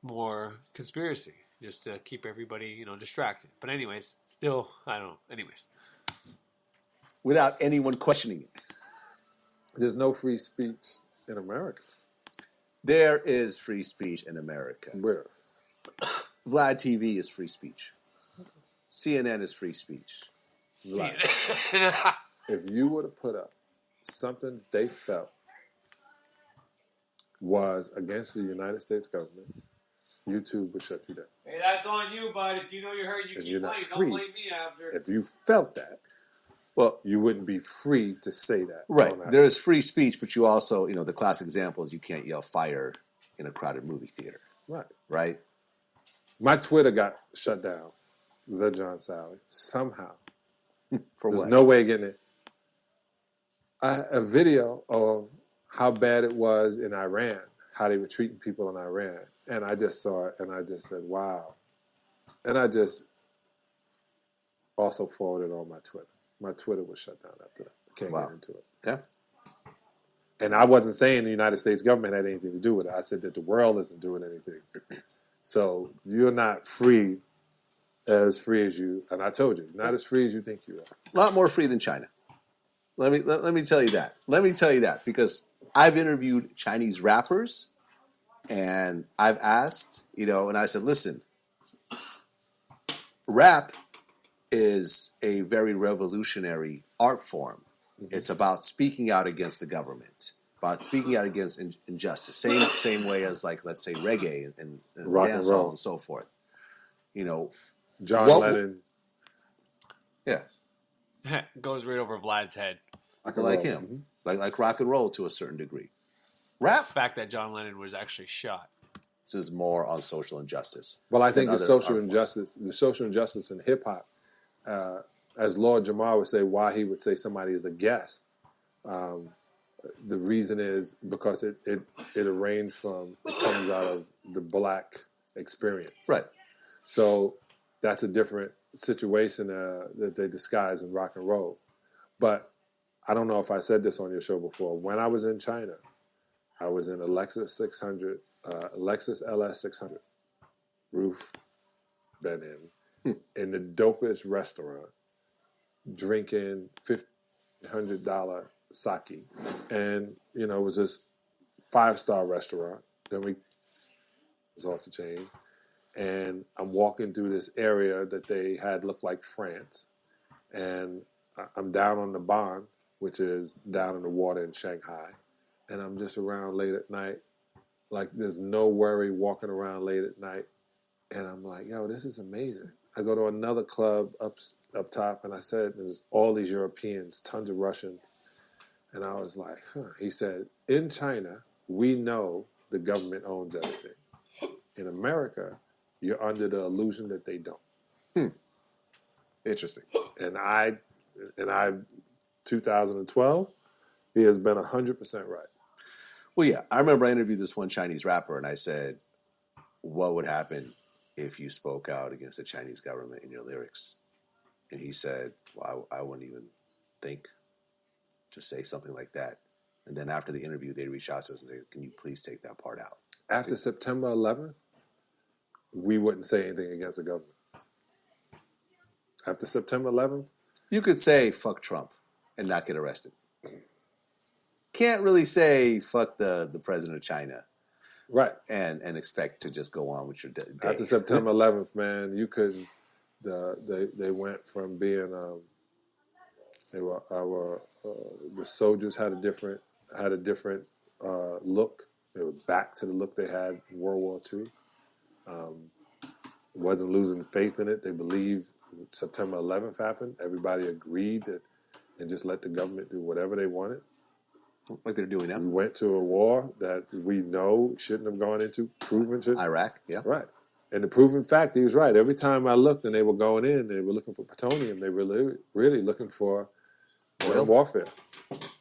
more conspiracy, just to keep everybody, distracted. But anyways, still, I don't know. Anyways. Without anyone questioning it. There's no free speech in America. There is free speech in America. Where? VLAD TV is free speech. CNN is free speech. Like, if you were to put up something that they felt was against the United States government, YouTube would shut you down. Hey, that's on you, bud. If you know you're hurt, you And keep you're not playing. free. Don't blame me after. If you felt that, well, you wouldn't be free to say that. Right. There is free speech, but you also, the classic example is you can't yell fire in a crowded movie theater. Right. Right? My Twitter got shut down. The John Sally. Somehow. For There's what? no way of getting it. A video of how bad it was in Iran, how they were treating people in Iran. And I just saw it, and I just said, wow. And I just also forwarded on my Twitter. My Twitter was shut down after that. I can't get into it. Yeah. And I wasn't saying the United States government had anything to do with it. I said that the world isn't doing anything. So you're not free as you, and I told you, not as free as you think you are. A lot more free than China. Let me tell you that. Let me tell you that, because I've interviewed Chinese rappers, and I've asked, and I said, listen, rap is a very revolutionary art form. Mm-hmm. It's about speaking out against the government, about speaking out against injustice. Same way as, like, let's say reggae and rock and dancehall roll and so forth. John Lennon. Yeah. Goes right over Vlad's head. Like him. Mm-hmm. Like rock and roll to a certain degree. Rap. The fact that John Lennon was actually shot. This is more on social injustice. Well, I think the social injustice in hip hop, as Lord Jamar would say, why he would say somebody is a guest. The reason is because it comes out of the black experience. Right. So that's a different situation that they disguise in rock and roll. But I don't know if I said this on your show before. When I was in China, I was in a Lexus LS 600 roof, been in the dopest restaurant, drinking $1,500 sake. And, it was this 5-star restaurant. Then we was off the chain. And I'm walking through this area that they had looked like France. And I'm down on the Ban, which is down in the water in Shanghai. And I'm just around late at night. Like, there's no worry walking around late at night. And I'm like, yo, this is amazing. I go to another club up top, and I said, there's all these Europeans, tons of Russians. And I was like, He said, in China, we know the government owns everything. In America, you're under the illusion that they don't. Interesting. And I 2012, he has been 100% right. Well, yeah. I remember I interviewed this one Chinese rapper, and I said, what would happen if you spoke out against the Chinese government in your lyrics? And he said, well, I wouldn't even think to say something like that. And then after the interview, they reached out to us and said, can you please take that part out? After September 11th, we wouldn't say anything against the government. After September 11th? You could say, fuck Trump, and not get arrested. Can't really say, fuck the president of China. Right. And expect to just go on with your day. After September 11th, man, you couldn't. They went from being the soldiers had a different look. They were back to the look they had in World War II. Wasn't losing faith in it. They believed September 11th happened. Everybody agreed that, and just let the government do whatever they wanted. Like they're doing now. We went to a war that we know shouldn't have gone into, proven shouldn't. Iraq, yeah. Right. And the proven fact, he was right. Every time I looked and they were going in, they were looking for plutonium. They were really looking for oil warfare.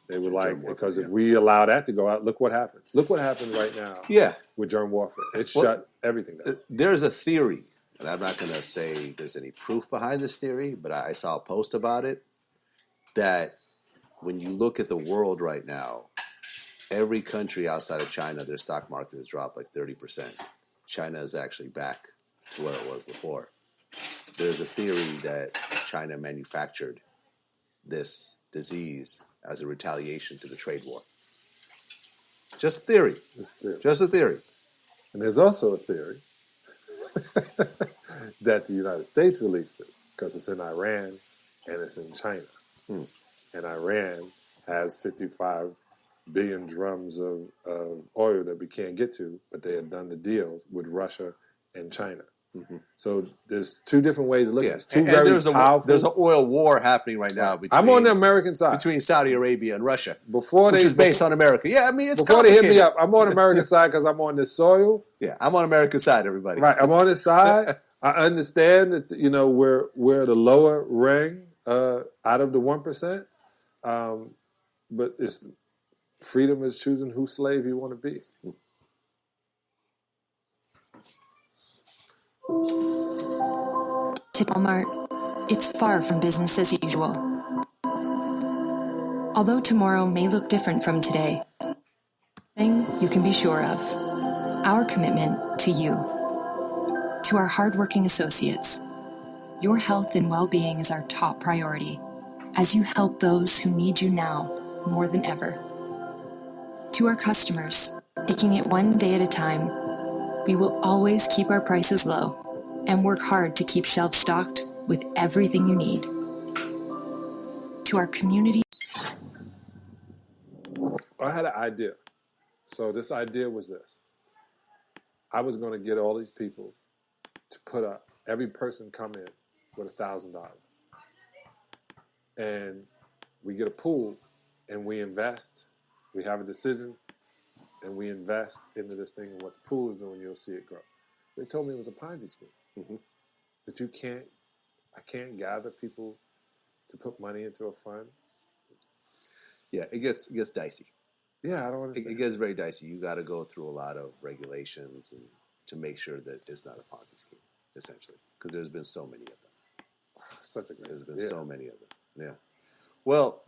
They were Germ like, warfare, because if yeah. we allow that to go out, look what happens. Look what happened right now Yeah. with germ warfare. It Well, shut everything down. There's a theory, and I'm not going to say there's any proof behind this theory, but I saw a post about it, that when you look at the world right now, every country outside of China, their stock market has dropped like 30%. China is actually back to where it was before. There's a theory that China manufactured this disease as a retaliation to the trade war. Just a theory. Just a theory. And there's also a theory that the United States released it because it's in Iran and it's in China. And Iran has 55 billion drums of oil that we can't get to, but they had done the deal with Russia and China. So there's two different ways of looking at it. Two very powerful. There's an oil war happening right now between. I'm on the American side. Between Saudi Arabia and Russia, which is based on America. Yeah, I mean, it's before they hit me complicated. up. I'm on the American side because I'm on this soil. Yeah, I'm on America's side, everybody. Right, I'm on this side. I understand that we're the lower ring out of the 1%, but it's freedom is choosing whose slave you want to be. To Walmart, it's far from business as usual. Although tomorrow may look different from today, thing you can be sure of, our commitment to you, to our hardworking associates. Your health and well-being is our top priority as you help those who need you now more than ever. To our customers, taking it one day at a time, we will always keep our prices low and work hard to keep shelves stocked with everything you need. To our community. I had an idea. So this idea was this. I was going to get all these people to put up, every person come in with $1,000. And we get a pool and we invest. We have a decision and we invest into this thing, and what the pool is doing, you'll see it grow. They told me it was a Ponzi scheme. That I can't gather people to put money into a fund. Yeah, it gets dicey. Yeah, I don't understand. It gets very dicey. You got to go through a lot of regulations and to make sure that it's not a Ponzi scheme, essentially, because there's been so many of them. Such a great There's been idea. so many of them. Yeah. Well,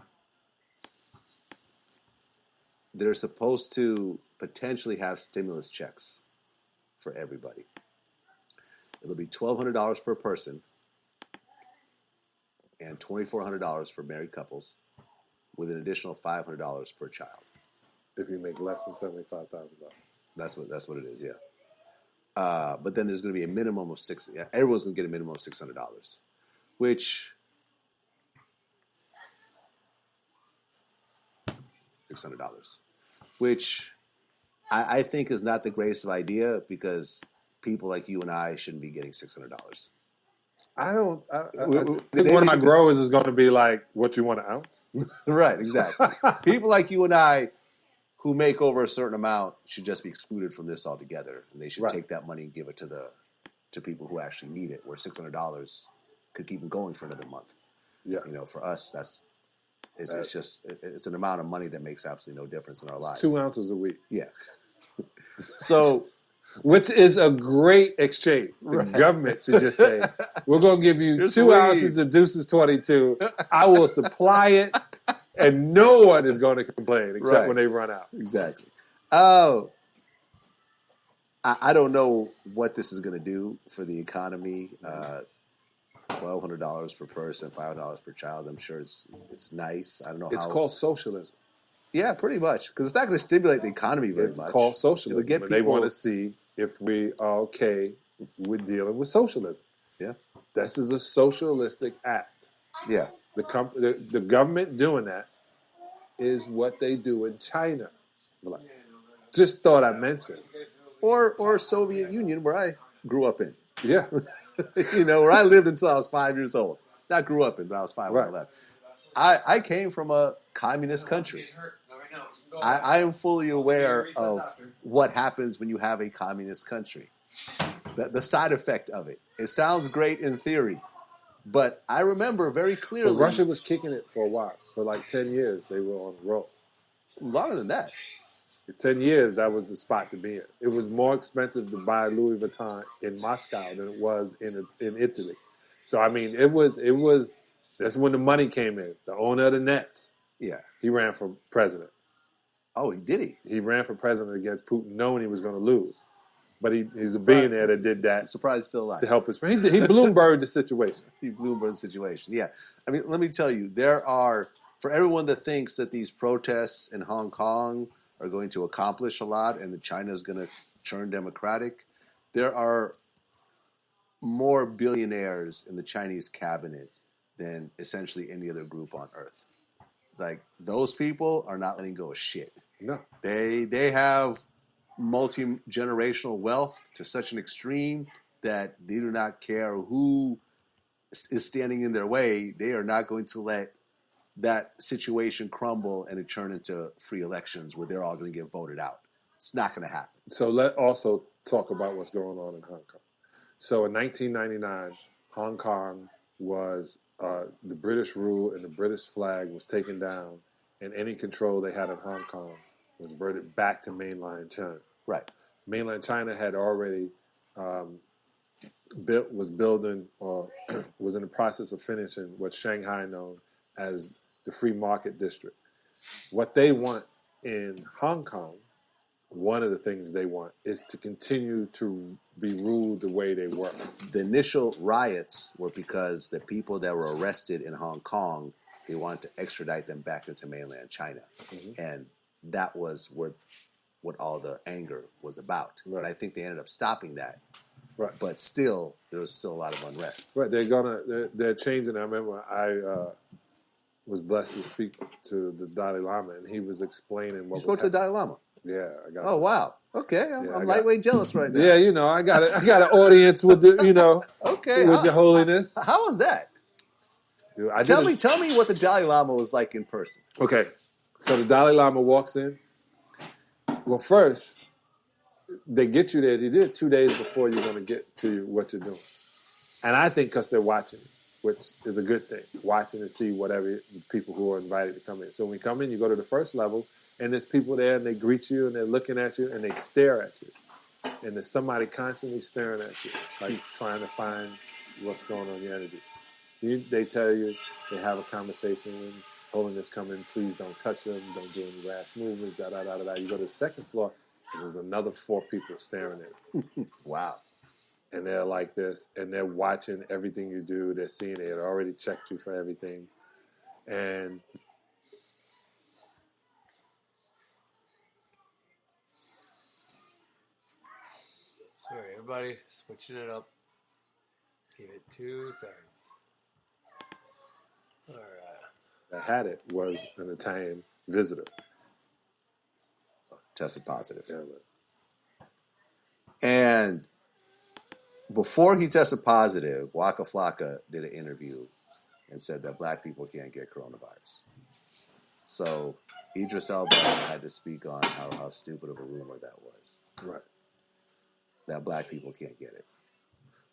they're supposed to potentially have stimulus checks for everybody. It'll be $1,200 per person and $2,400 for married couples, with an additional $500 per child. If you make less than $75,000. That's what it is, yeah. But then there's going to be a minimum of everyone's going to get a minimum of $600, which I think is not the greatest of idea, because people like you and I shouldn't be getting $600. I think one of my growers is going to be like, what, you want an ounce? Right, exactly. People like you and I who make over a certain amount should just be excluded from this altogether, and they should take that money and give it to people who actually need it, where $600 could keep them going for another month. Yeah. For us, it's an amount of money that makes absolutely no difference in our lives. 2 ounces a week. Yeah. So, which is a great exchange. The government should just say, we're going to give you 2 ounces of Deuces 22. I will supply it, and no one is going to complain except when they run out. Exactly. Oh, I don't know what this is going to do for the economy. $1,200 per person, $500 per child. I'm sure it's nice. I don't know how. It's called socialism. Yeah, pretty much. Because it's not going to stimulate the economy very much. It's called socialism. It'll get people, they want to see if we are okay with dealing with socialism. Yeah. This is a socialistic act. Yeah. The government doing that is what they do in China. Just thought I'd mention. Or Soviet Union, where I grew up in. Yeah. Where I lived until I was 5 years old. Not grew up in, but I was 5 when I left. I came from a communist country. I am fully aware of what happens when you have a communist country. The side effect of it. It sounds great in theory, But I remember very But clearly. Russia was kicking it for a while. For like 10 years, they were on the roll. Longer than that. For 10 years, that was the spot to be in. It was more expensive to buy Louis Vuitton in Moscow than it was in Italy. So, I mean, it was, that's when the money came in. The owner of the Nets, Yeah. he ran for president. Oh, he? He ran for president against Putin knowing he was going to lose. But he's a billionaire that did that. Surprised he's still alive. To help his friend. He Bloomberg'd the situation. He Bloomberg'd the situation, yeah. I mean, let me tell you, there are, for everyone that thinks that these protests in Hong Kong are going to accomplish a lot and that China is going to turn democratic, there are more billionaires in the Chinese cabinet than essentially any other group on earth. Like, those people are not letting go of shit. No. They have multi-generational wealth to such an extreme that they do not care who is standing in their way. They are not going to let that situation crumble and it turn into free elections where they're all going to get voted out. It's not going to happen. So let's also talk about what's going on in Hong Kong. So in 1999, Hong Kong was the British rule and the British flag was taken down, and any control they had in Hong Kong was reverted back to mainland China. Right. Mainland China had already was building or was in the process of finishing what Shanghai known as the free market district. What they want in Hong Kong, one of the things they want is to continue to be ruled the way they were. The initial riots were because the people that were arrested in Hong Kong, they wanted to extradite them back into mainland China. Mm-hmm. And that was what all the anger was about. Right. And I think they ended up stopping that. Right. But still, there was still a lot of unrest. Right. They're changing. I remember I was blessed to speak to the Dalai Lama, and he was explaining what you spoke to the Dalai Lama? Yeah, I got. Oh, wow. Okay, I'm lightweight jealous right now. Yeah, I got an audience with the, okay, with Your Holiness. How was that? Dude, tell me what the Dalai Lama was like in person. Okay, so the Dalai Lama walks in. Well, first, they get you there. You did 2 days before you're going to get to what you're doing. And I think because they're watching, which is a good thing, watching and see whatever people who are invited to come in. So when you come in, you go to the first level, and there's people there, and they greet you, and they're looking at you, and they stare at you. And there's somebody constantly staring at you, like trying to find what's going on in your energy. They tell you, they have a conversation, and Holiness come in, please don't touch them, don't do any rash movements, da-da-da-da-da. You go to the second floor, and there's another 4 people staring at you. Wow. And they're like this, and they're watching everything you do. They're seeing it. They had already checked you for everything. And sorry, everybody, switching it up. Give it 2 seconds. All right. that had it was an Italian visitor. Tested positive. Yeah, man. And before he tested positive, Waka Flocka did an interview and said that black people can't get coronavirus. So Idris Elba had to speak on how stupid of a rumor that was. Right. That black people can't get it.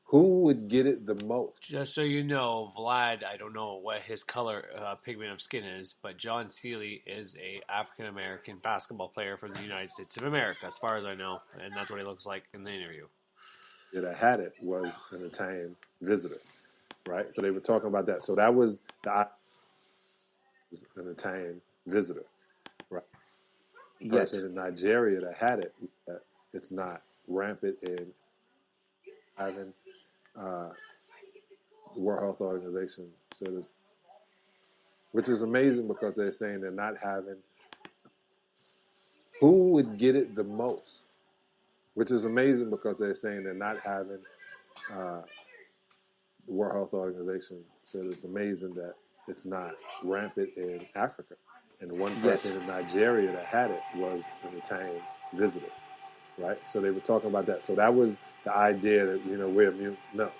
Who would get it the most? Just so you know, Vlad, I don't know what his color, pigment of skin is, but John Seeley is a African-American basketball player from the United States of America, as far as I know, and that's what he looks like in the interview. Yeah, that had it was an Italian visitor, right? So they were talking about that. So that was an Italian visitor, right? The person in Nigeria that had it, it's not rampant in having. The World Health Organization said this, which is amazing because they're saying they're not having. Who would get it the most? Which is amazing because they're saying they're not having. The World Health Organization said it's amazing that it's not rampant in Africa. And the one person in Nigeria that had it was an Italian visitor, right? So they were talking about that. So that was the idea that, we're immune. No.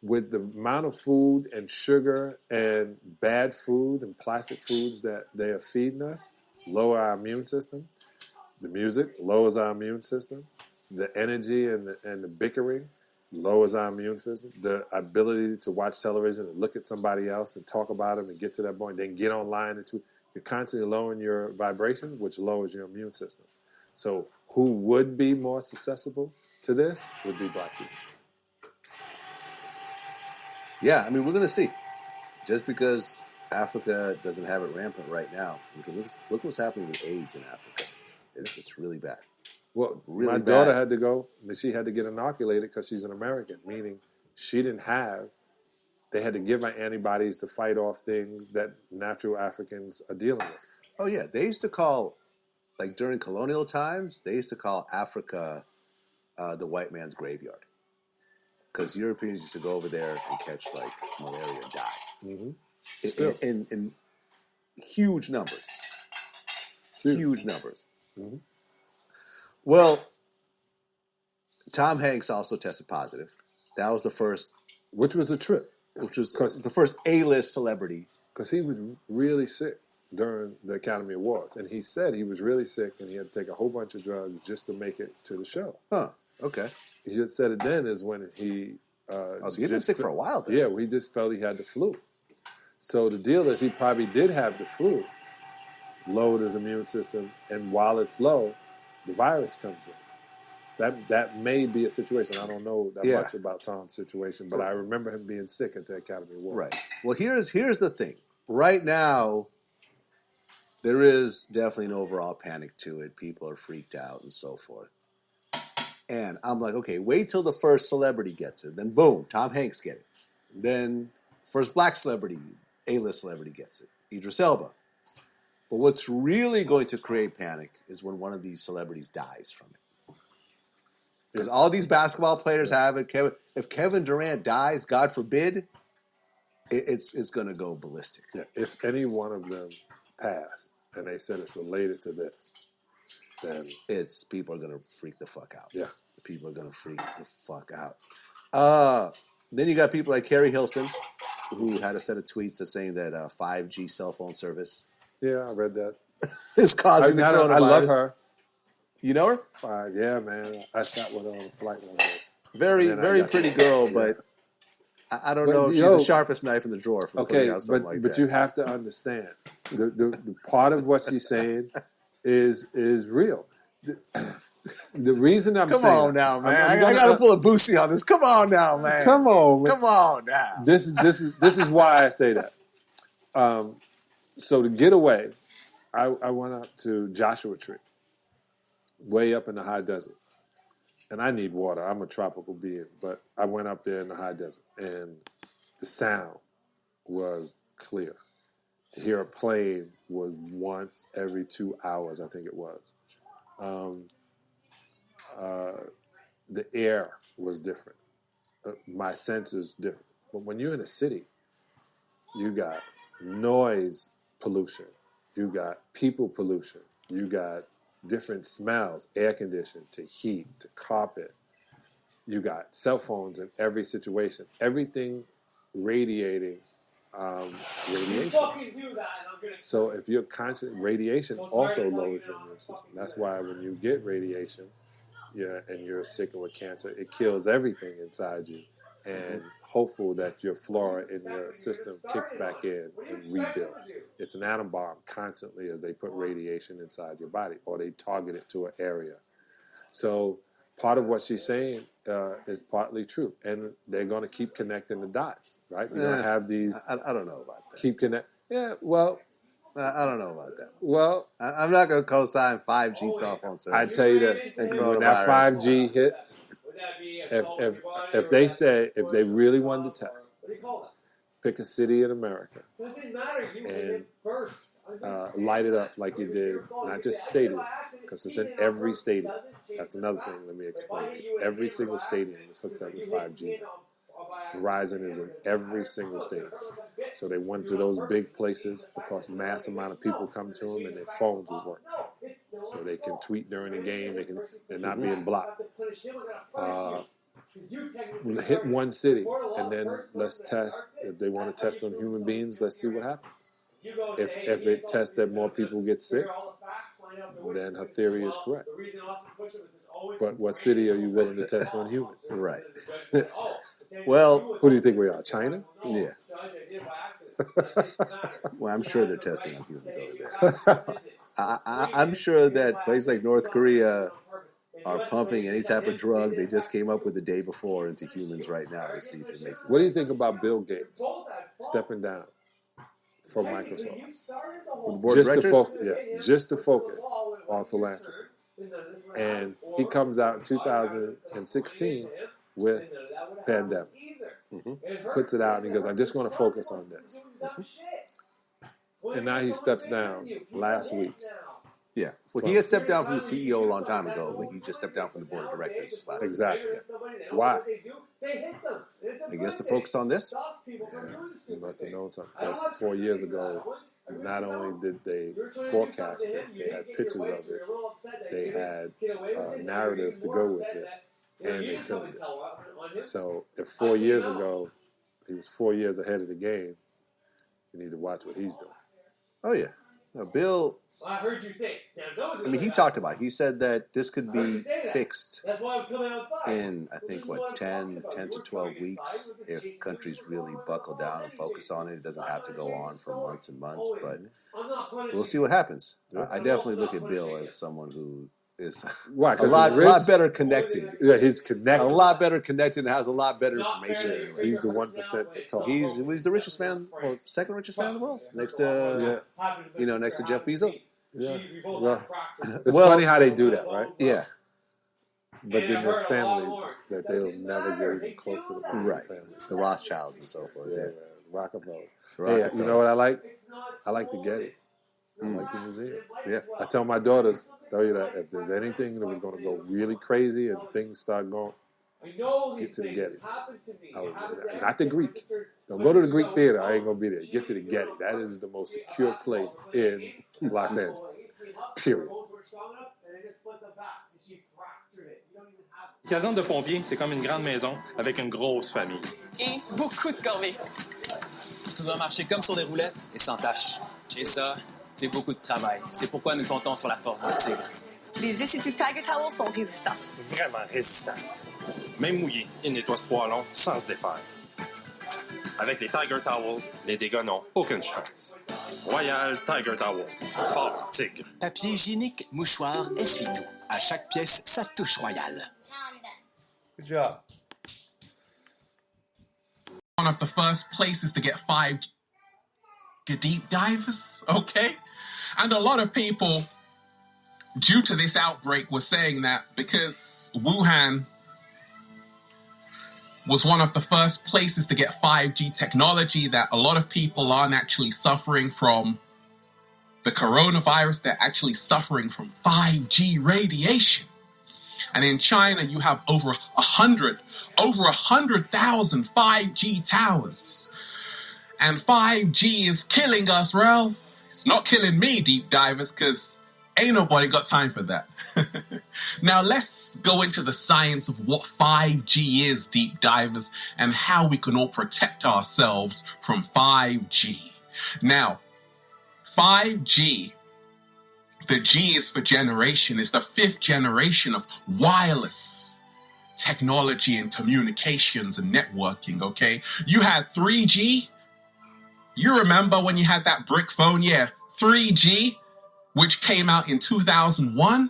With the amount of food and sugar and bad food and plastic foods that they are feeding us, lower our immune system. The music lowers our immune system. The energy and the bickering lowers our immune system. The ability to watch television and look at somebody else and talk about them and get to that point, then get online and you're constantly lowering your vibration, which lowers your immune system. So who would be more susceptible to this would be black people. Yeah, I mean, we're going to see. Just because Africa doesn't have it rampant right now, because look what's happening with AIDS in Africa. It's really bad. Well, really my bad. daughter had to go, but she had to get inoculated because she's an American, meaning she didn't have, they had to give her antibodies to fight off things that natural Africans are dealing with. Oh, yeah. They used to call, like during colonial times, they used to call Africa the white man's graveyard. Because Europeans used to go over there and catch, like, malaria and die. Mm-hmm. In huge numbers. Huge numbers. Mm-hmm. Well, Tom Hanks also tested positive. That was the first. Which was a trip. Which was the first A-list celebrity. Because he was really sick during the Academy Awards. And he said he was really sick and he had to take a whole bunch of drugs just to make it to the show. Huh. Okay. He just said it then is when he... so he's been sick for a while then. Yeah, he just felt he had the flu. So the deal is he probably did have the flu, lowered his immune system, and while it's low, the virus comes in. That may be a situation. I don't know that much about Tom's situation, but I remember him being sick at the Academy Awards. Right. Well, here's the thing. Right now, there is definitely an overall panic to it. People are freaked out and so forth. And I'm like, okay, wait till the first celebrity gets it. Then boom, Tom Hanks get it. Then first black celebrity, A-list celebrity gets it. Idris Elba. But what's really going to create panic is when one of these celebrities dies from it. Because all these basketball players have it. If Kevin Durant dies, God forbid, it's going to go ballistic. Yeah, if any one of them passed and they said it's related to this, then people are going to freak the fuck out. Yeah. People are going to freak the fuck out. Then you got people like Carrie Hilson, who had a set of tweets that saying that 5G cell phone service. Yeah, I read that. is causing the coronavirus. I love her. You know her? Fine. Yeah, man. I sat with her on a flight one day. Very pretty girl, but I don't know if she's the sharpest knife in the drawer for putting out something like that. But you have to understand, the part of what she's saying is real. The reason I'm saying... Come on now, man. I got to pull a Boosie on this. Come on now, man. Come on. Come on now. This is why I say that. So to get away, I went up to Joshua Tree, way up in the high desert. And I need water. I'm a tropical being. But I went up there in the high desert, and the sound was clear. To hear a plane was once every 2 hours, I think it was. The air was different. My senses different. But when you're in a city, you got noise pollution. You got people pollution. You got different smells, air conditioning to heat to carpet. You got cell phones in every situation. Everything radiating radiation. So if you're constant, radiation also lowers your immune system. That's why when you get radiation, and you're sick with cancer, it kills everything inside you. And hopeful that your flora in your system kicks back in and rebuilds. It's an atom bomb constantly as they put radiation inside your body, or they target it to an area. So part of what she's saying is partly true, and they're going to keep connecting the dots, right? They're going to have these. I don't know about that. Keep connect. Yeah, well. I don't know about that. Well, I'm not going to co-sign 5G cell phone service. I'd tell you this: when that 5G hits, if they really wanted to test, pick a city in America and light it up like you did, not just stadiums, because it's in every stadium. That's another thing. Let me explain. Every single stadium is hooked up with 5G. Verizon is in every single stadium. So they went to those big places because mass amount of people come to them and their phones will work. So they can tweet during the game. They're not being blocked. Hit one city and then let's test. If they want to test on human beings, let's see what happens. If it tests that more people get sick, then her theory is correct. But what city are you willing to test on humans? Right. Well, who do you think we are? China? Yeah. Well, I'm sure they're testing on humans over there. I'm sure that places like North Korea are pumping any type of drug they just came up with the day before into humans right now to see if it makes it. What do you think about Bill Gates stepping down from Microsoft? With the board of directors? Just to focus on philanthropy. And he comes out in 2016 with Pandemic. Puts it out and he goes, I'm just going to focus on this. And now he steps down last week. Yeah. Well, he had stepped down from the CEO a long time ago, but he just stepped down from the board of directors last week. Exactly. Why? I guess to focus on this? Yeah, he must have known something. Because 4 years ago, not only did they forecast it, they had pictures of it, they had a narrative to go with it, and they filmed it. So if 4 years ago, he was 4 years ahead of the game, you need to watch what he's doing. Oh, yeah. No, Bill... I heard you say. I mean, he talked about it. He said that this could be fixed in, I think, 10 to 12 weeks if countries really buckle down and focus on it. It doesn't have to go on for months and months, but we'll see what happens. I definitely look at Bill as someone who is a lot better connected. Yeah, he's connected. A lot better connected and has a lot better information. He's the 1% that talks. He's the richest man, well, second richest man in the world, next to next to Jeff Bezos. Yeah. Well, it's funny how they do that, right? Yeah. But then there's families that they'll never get even close to the right. families. The Rothschilds and so forth. Yeah. Rockefeller. Hey, you know what I like? I like the Gettys. I like the museum. Yeah. I tell my daughters, tell you that if there's anything that was going to go really crazy and things start going, get to the Getty. Not the Greek. Don't go to the Greek theater. I ain't going to be there. Get to the Getty. That is the most secure place in Los Angeles. Period. Caserne de pompiers, c'est comme une grande maison avec une grosse famille. Et beaucoup de corvées. Tout doit marcher comme sur des roulettes et sans tâche. Et ça, c'est beaucoup de travail. C'est pourquoi nous comptons sur la force du tigre. Les instituts Tiger Towel sont résistants. Vraiment résistants. Même mouillés, ils nettoient ce poêlon sans se défaire. Avec les Tiger Towel, les dégâts n'ont aucune chance. Royal Tiger Towel. Fort tigre. Papier hygiénique, mouchoir, essuie-tout. À chaque pièce, sa touche royale. Good job. One of the first places to get 5G deep divers, okay? And a lot of people, due to this outbreak, were saying that because Wuhan was one of the first places to get 5G technology, that a lot of people aren't actually suffering from the coronavirus, they're actually suffering from 5G radiation. And in China, you have over 100,000 5G towers. And 5G is killing us, Ralph. It's not killing me, deep divers, because ain't nobody got time for that. Now, let's go into the science of what 5G is, deep divers, and how we can all protect ourselves from 5G. Now, 5G, the G is for generation, is the 5th generation of wireless technology and communications and networking, okay? You had 3G. You remember when you had that brick phone? Yeah, 3G, which came out in 2001.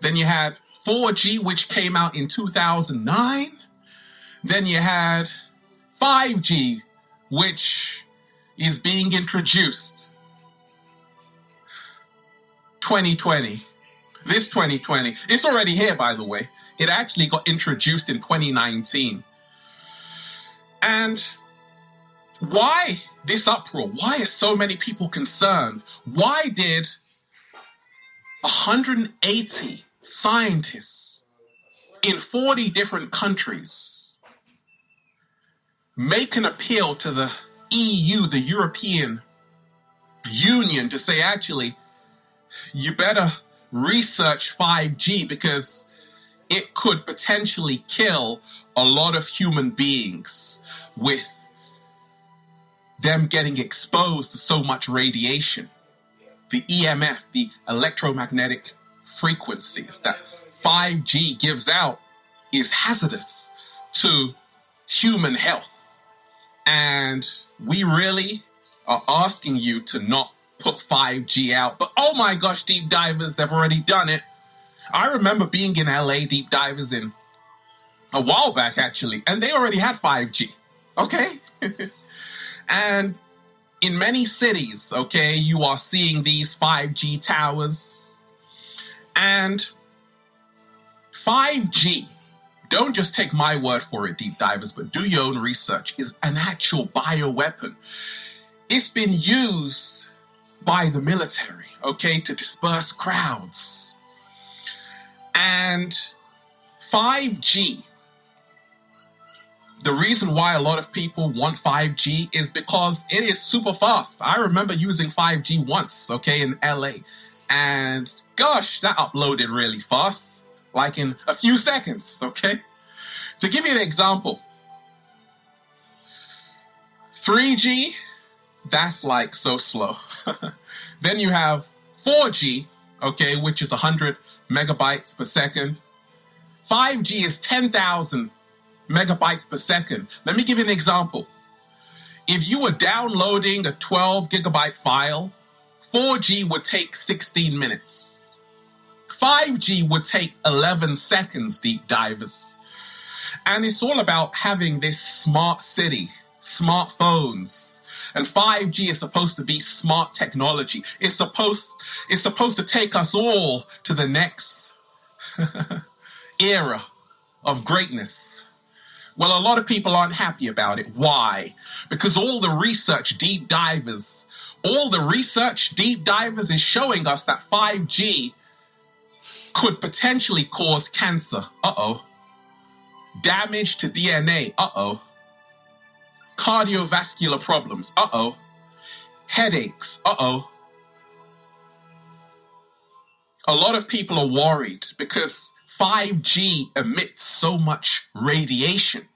Then you had 4G, which came out in 2009. Then you had 5G, which is being introduced 2020. This 2020. It's already here, by the way. It actually got introduced in 2019. And why this uproar? Why are so many people concerned? Why did 180 scientists in 40 different countries make an appeal to the EU, the European Union, to say, actually, you better research 5G because it could potentially kill a lot of human beings with them getting exposed to so much radiation? the EMF, the electromagnetic frequencies that 5G gives out is hazardous to human health. And we really are asking you to not put 5G out. But oh my gosh, deep divers, they've already done it. I remember being in LA, deep divers, in a while back actually, and they already had 5G. Okay? And in many cities, okay, you are seeing these 5G towers. And 5G, don't just take my word for it, deep divers, but do your own research, is an actual bioweapon. It's been used by the military, okay, to disperse crowds. And 5G, the reason why a lot of people want 5G is because it is super fast. I remember using 5G once, okay, in LA. And gosh, that uploaded really fast, like in a few seconds, okay? To give you an example, 3G, that's like so slow. Then you have 4G, okay, which is 100 megabytes per second. 5G is 10,000 megabytes per second. Let me give you an example. If you were downloading a 12 gigabyte file, 4G would take 16 minutes. 5G would take 11 seconds, deep divers. And it's all about having this smart city, smartphones. And 5G is supposed to be smart technology. It's supposed to take us all to the next era of greatness. Well, a lot of people aren't happy about it. Why? Because all the research deep divers is showing us that 5G could potentially cause cancer. Uh-oh. Damage to DNA. Uh-oh. Cardiovascular problems. Uh-oh. Headaches. Uh-oh. A lot of people are worried because 5G emits so much radiation,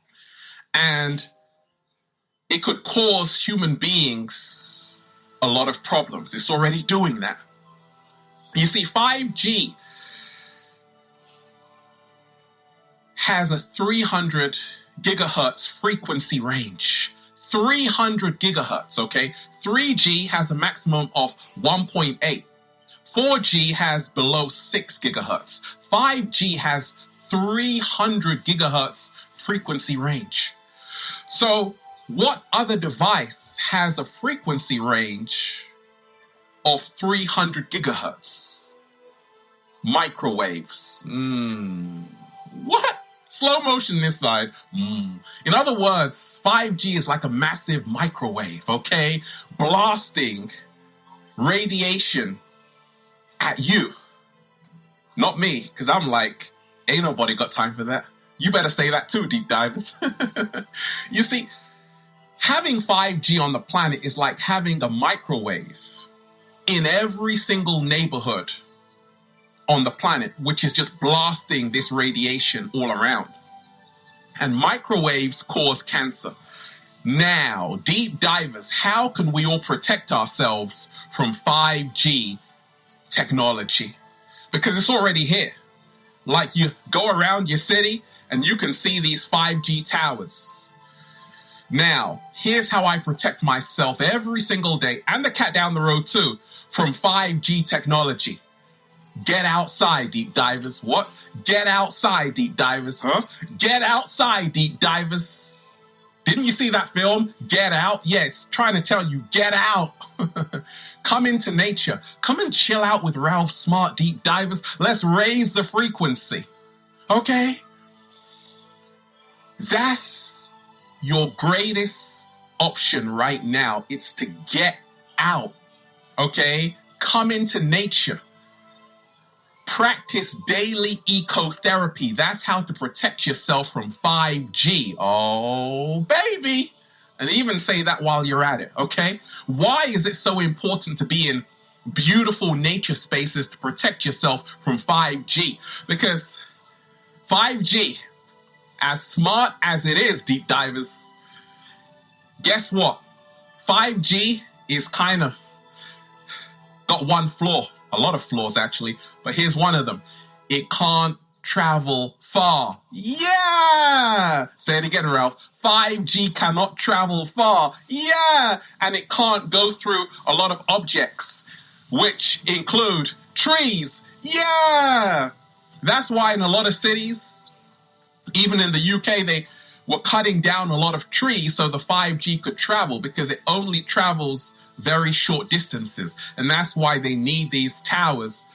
and it could cause human beings a lot of problems. It's already doing that. You see, 5G has a 300 gigahertz frequency range. 300 gigahertz, okay? 3G has a maximum of 1.8. 4G has below 6 gigahertz. 5G has 300 gigahertz frequency range. So what other device has a frequency range of 300 gigahertz? Microwaves. What? Slow motion this side. In other words, 5G is like a massive microwave, okay? Blasting radiation at you. Not me, because I'm like, ain't nobody got time for that. You better say that too, deep divers. You see, having 5G on the planet is like having a microwave in every single neighborhood on the planet, which is just blasting this radiation all around. And microwaves cause cancer. Now, deep divers, how can we all protect ourselves from 5G technology? Because it's already here. Like, you go around your city and you can see these 5G towers. Now, here's how I protect myself every single day, and the cat down the road too, from 5G technology. Get outside, deep divers. What? Get outside, deep divers, huh? Get outside, deep divers. Didn't you see that film, Get Out? Yeah, it's trying to tell you, get out. Come into nature. Come and chill out with Ralph Smart, deep divers. Let's raise the frequency. Okay? That's your greatest option right now. It's to get out. Okay? Come into nature. Practice daily ecotherapy. That's how to protect yourself from 5G. Oh, baby. And even say that while you're at it, okay? Why is it so important to be in beautiful nature spaces to protect yourself from 5G? Because 5G, as smart as it is, deep divers, guess what? 5G is kind of got one flaw, a lot of flaws actually, but here's one of them. It can't travel far. Yeah! Say it again, Ralph. 5G cannot travel far. Yeah! And it can't go through a lot of objects, which include trees. Yeah! That's why in a lot of cities, even in the UK, they were cutting down a lot of trees so the 5G could travel, because it only travels very short distances. And that's why they need these towers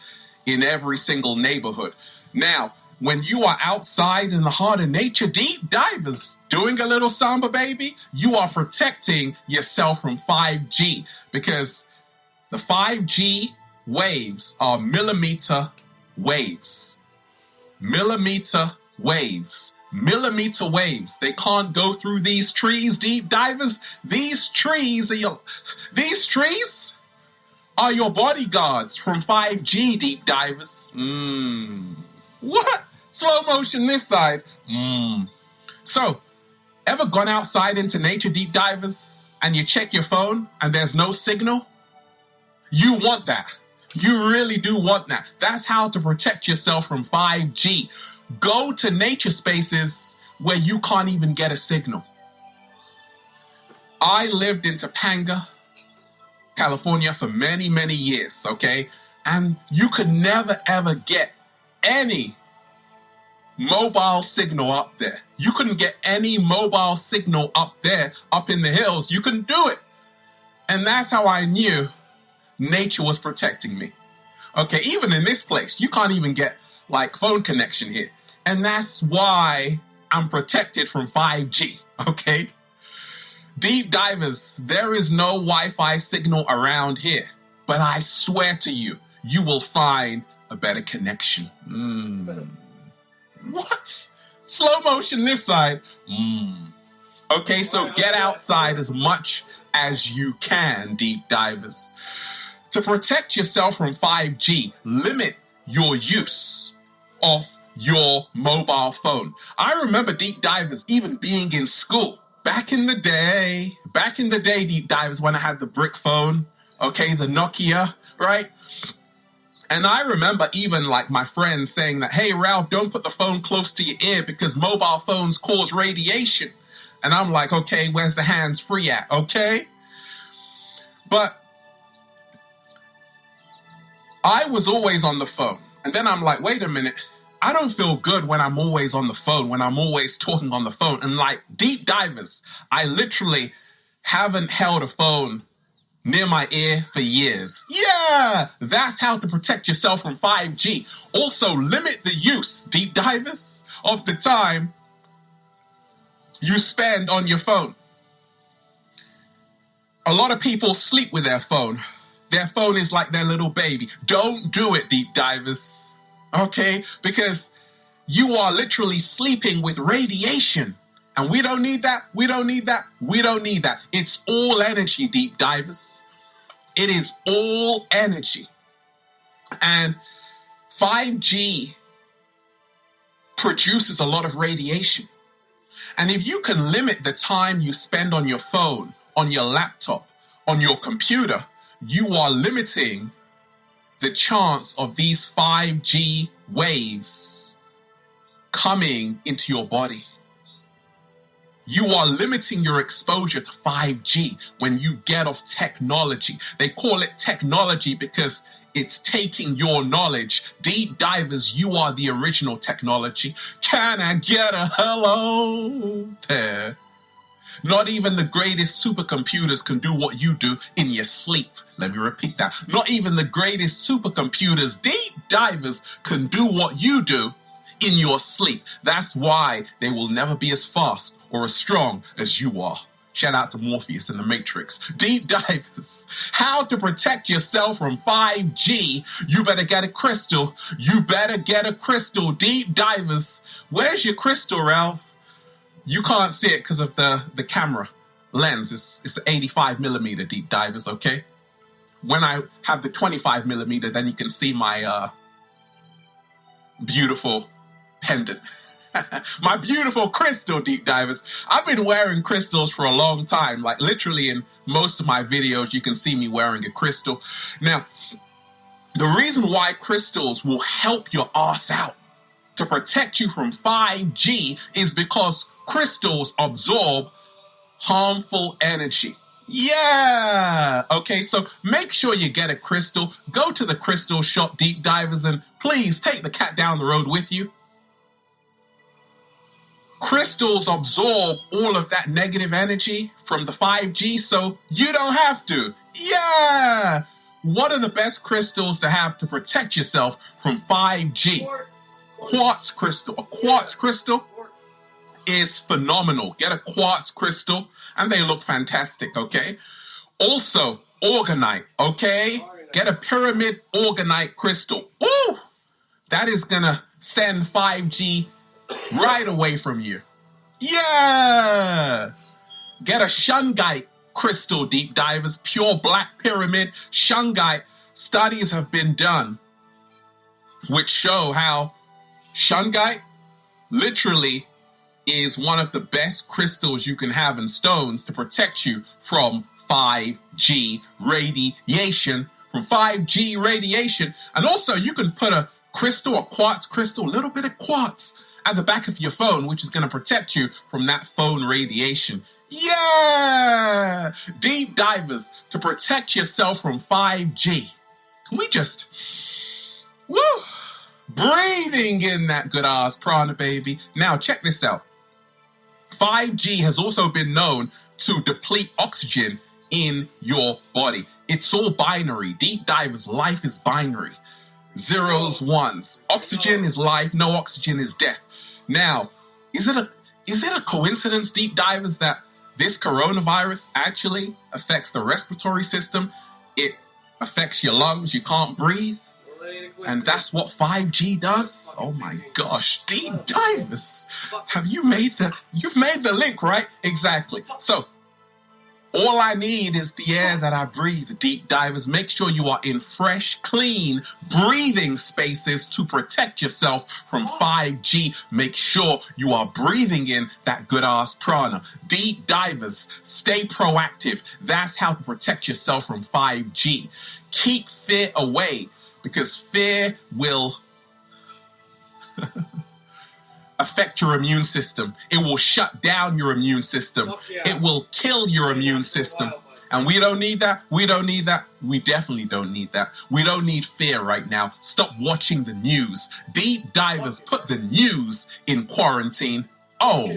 in every single neighborhood. Now, when you are outside in the heart of nature, deep divers, doing a little samba, baby, you are protecting yourself from 5G, because the 5G waves are millimeter waves. Millimeter waves. Millimeter waves. They can't go through these trees, deep divers. These trees are your bodyguards from 5G, deep divers. What? Slow motion this side. So, ever gone outside into nature, deep divers, and you check your phone and there's no signal? You want that. You really do want that. That's how to protect yourself from 5G. Go to nature spaces where you can't even get a signal. I lived in Topanga, California for many, many years, okay? And you could never, ever get any mobile signal up there. You couldn't get any mobile signal up there, up in the hills. You couldn't do it. And that's how I knew nature was protecting me. Okay, even in this place, you can't even get like phone connection here. And that's why I'm protected from 5G, okay? Deep divers, there is no Wi-Fi signal around here, but I swear to you, you will find a better connection. What? Slow motion this side. Okay, so get outside as much as you can, deep divers. To protect yourself from 5G, limit your use of your mobile phone. I remember, deep divers, even being in school. Back in the day, deep divers, when I had the brick phone, okay, the Nokia, right? And I remember even like my friends saying that, hey, Ralph, don't put the phone close to your ear because mobile phones cause radiation. And I'm like, okay, where's the hands free at, okay? But I was always on the phone. And then I'm like, wait a minute. I don't feel good when I'm always on the phone, when I'm always talking on the phone. And like deep divers, I literally haven't held a phone near my ear for years. Yeah, that's how to protect yourself from 5G. Also, limit the use, deep divers, of the time you spend on your phone. A lot of people sleep with their phone. Their phone is like their little baby. Don't do it, deep divers. Okay? Because you are literally sleeping with radiation. And we don't need that. We don't need that. We don't need that. It's all energy, deep divers. It is all energy. And 5G produces a lot of radiation. And if you can limit the time you spend on your phone, on your laptop, on your computer, you are limiting the chance of these 5G waves coming into your body. You are limiting your exposure to 5G when you get off technology. They call it technology because it's taking your knowledge. Deep divers, you are the original technology. Can I get a hello there? Not even the greatest supercomputers can do what you do in your sleep. Let me repeat that. Not even the greatest supercomputers, deep divers, can do what you do in your sleep. That's why they will never be as fast or as strong as you are. Shout out to Morpheus and the Matrix. Deep divers, how to protect yourself from 5G. You better get a crystal. You better get a crystal. Deep divers, where's your crystal, Ralph? You can't see it because of the camera lens. It's 85 millimeter, deep divers, okay? When I have the 25 millimeter, then you can see my beautiful pendant. My beautiful crystal deep divers. I've been wearing crystals for a long time. Like literally in most of my videos, you can see me wearing a crystal. Now, the reason why crystals will help your ass out to protect you from 5G is because crystals absorb harmful energy. Yeah! Okay, so make sure you get a crystal. Go to the crystal shop, deep divers, and please take the cat down the road with you. Crystals absorb all of that negative energy from the 5G, so you don't have to. Yeah! What are the best crystals to have to protect yourself from 5G? Quartz crystal. A quartz crystal is phenomenal. Get a quartz crystal and they look fantastic, okay? Also, organite, okay? Get a pyramid organite crystal. Ooh! That is gonna send 5G right away from you. Yeah! Get a shungite crystal, deep divers, pure black pyramid shungite. Studies have been done which show how shungite literally is one of the best crystals you can have in stones to protect you from 5G radiation. And also you can put a crystal, a quartz crystal, a little bit of quartz at the back of your phone, which is going to protect you from that phone radiation. Yeah! Deep divers, to protect yourself from 5G. Can we just... Woo! Breathing in that good ass prana, baby. Now, check this out. 5G has also been known to deplete oxygen in your body. It's all binary. Deep divers, life is binary. Zeros, ones. Oxygen is life, no oxygen is death. Now, is it a coincidence, deep divers, that this coronavirus actually affects the respiratory system? It affects your lungs, you can't breathe. And that's what 5G does? Oh my gosh, deep divers. You've made the link, right? Exactly. So, all I need is the air that I breathe, deep divers. Make sure you are in fresh, clean, breathing spaces to protect yourself from 5G. Make sure you are breathing in that good ass prana. Deep divers, stay proactive. That's how to protect yourself from 5G. Keep fear away, because fear will affect your immune system. It will shut down your immune system. It will kill your immune system. And we don't need that. We don't need that. We definitely don't need that. We don't need fear right now. Stop watching the news. Deep divers, put the news in quarantine. Oh,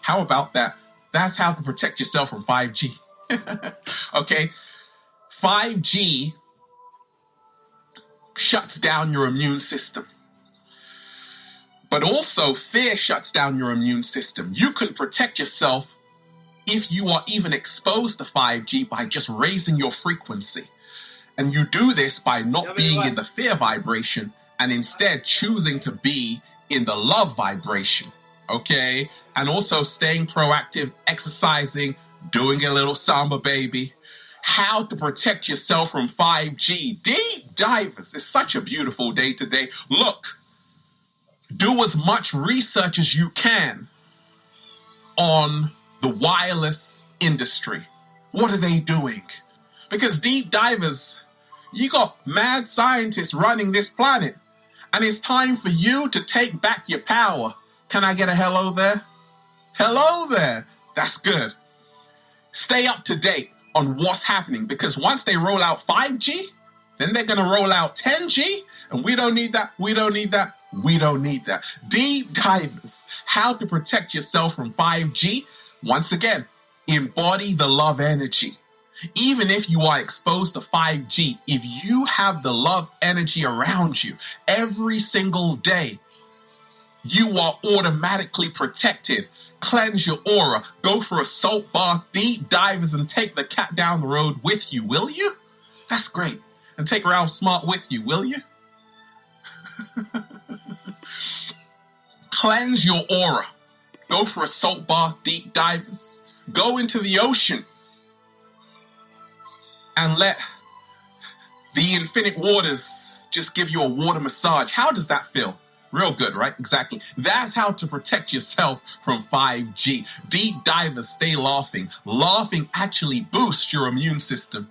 how about that? That's how to protect yourself from 5G. Okay? 5G shuts down your immune system. But also, fear shuts down your immune system. You can protect yourself if you are even exposed to 5G by just raising your frequency. And you do this by not being in the fear vibration and instead choosing to be in the love vibration. Okay? And also staying proactive, exercising, doing a little samba, baby. How to protect yourself from 5G. Deep divers. It's such a beautiful day today. Look. Do as much research as you can on the wireless industry. What are they doing? Because deep divers, you got mad scientists running this planet, and it's time for you to take back your power. Can I get a hello there? Hello there. That's good. Stay up to date on what's happening, because once they roll out 5G, then they're going to roll out 10G, and we don't need that. We don't need that. We don't need that. Deep divers, how to protect yourself from 5G? Once again, embody the love energy. Even if you are exposed to 5G, if you have the love energy around you every single day, you are automatically protected. Cleanse your aura. Go for a salt bath, deep divers, and take the cat down the road with you, will you? That's great. And take Ralph Smart with you, will you? Cleanse your aura. Go for a salt bath, deep divers. Go into the ocean and let the infinite waters just give you a water massage. How does that feel? Real good, right? Exactly. That's how to protect yourself from 5G. Deep divers stay laughing. Laughing actually boosts your immune system.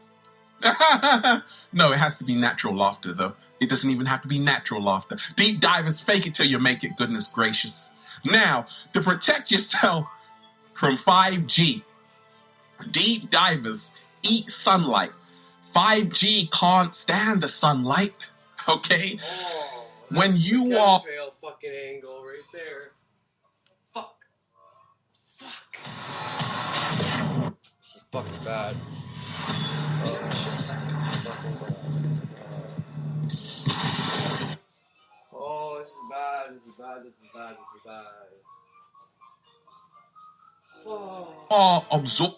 No, it has to be natural laughter, though. It doesn't even have to be natural laughter. Deep divers fake it till you make it, goodness gracious. Now, to protect yourself from 5G, deep divers eat sunlight. 5G can't stand the sunlight, okay? Oh, when you are... fucking angle right there. Fuck. This is fucking bad. Oh, this is fucking bad. Oh, this is bad. This is bad. This is bad. This is bad. Oh. Absorbing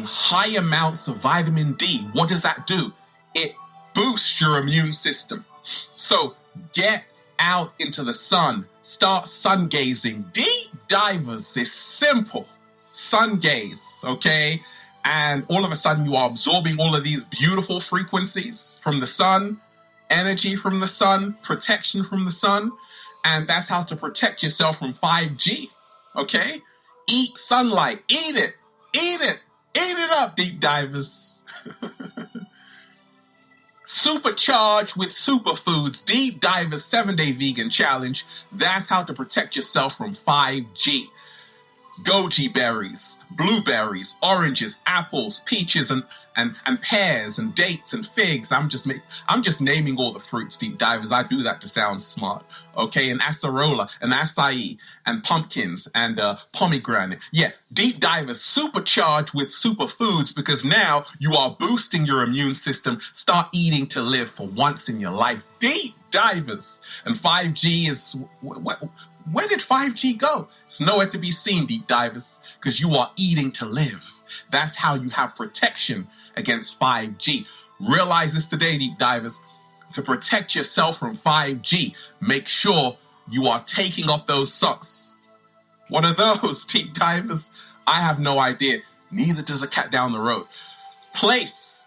high amounts of vitamin D. What does that do? It boosts your immune system. So get out into the sun. Start sun gazing. Deep divers is simple. Sun gaze, okay? And all of a sudden you are absorbing all of these beautiful frequencies from the sun, energy from the sun, protection from the sun. And that's how to protect yourself from 5G, okay? Eat sunlight. Eat it. Eat it. Eat it up, deep divers. Supercharged with superfoods. Deep divers 7-day vegan challenge. That's how to protect yourself from 5G. Goji berries, blueberries, oranges, apples, peaches, and pears, and dates, and figs. I'm just naming all the fruits, deep divers. I do that to sound smart, okay? And acerola, and acai, and pumpkins, and pomegranate. Yeah, deep divers supercharged with superfoods because now you are boosting your immune system. Start eating to live for once in your life. Deep divers. And 5G is... Where did 5G go? It's nowhere to be seen, deep divers, because you are eating to live. That's how you have protection against 5G. Realize this today, deep divers. To protect yourself from 5G, make sure you are taking off those socks. What are those, deep divers? I have no idea. Neither does a cat down the road. Place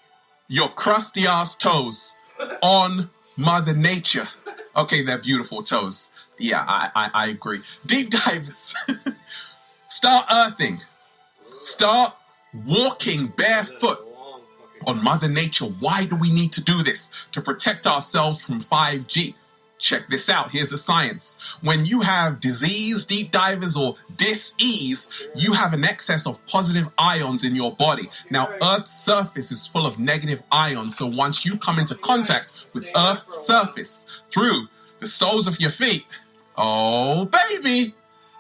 your crusty ass toes on Mother Nature. Okay, they're beautiful toes. Yeah, I agree. Deep divers, start earthing. Start walking barefoot on Mother Nature. Why do we need to do this? To protect ourselves from 5G. Check this out. Here's the science. When you have disease, deep divers, or dis-ease, you have an excess of positive ions in your body. Now, Earth's surface is full of negative ions. So once you come into contact with Earth's surface through the soles of your feet, oh, baby,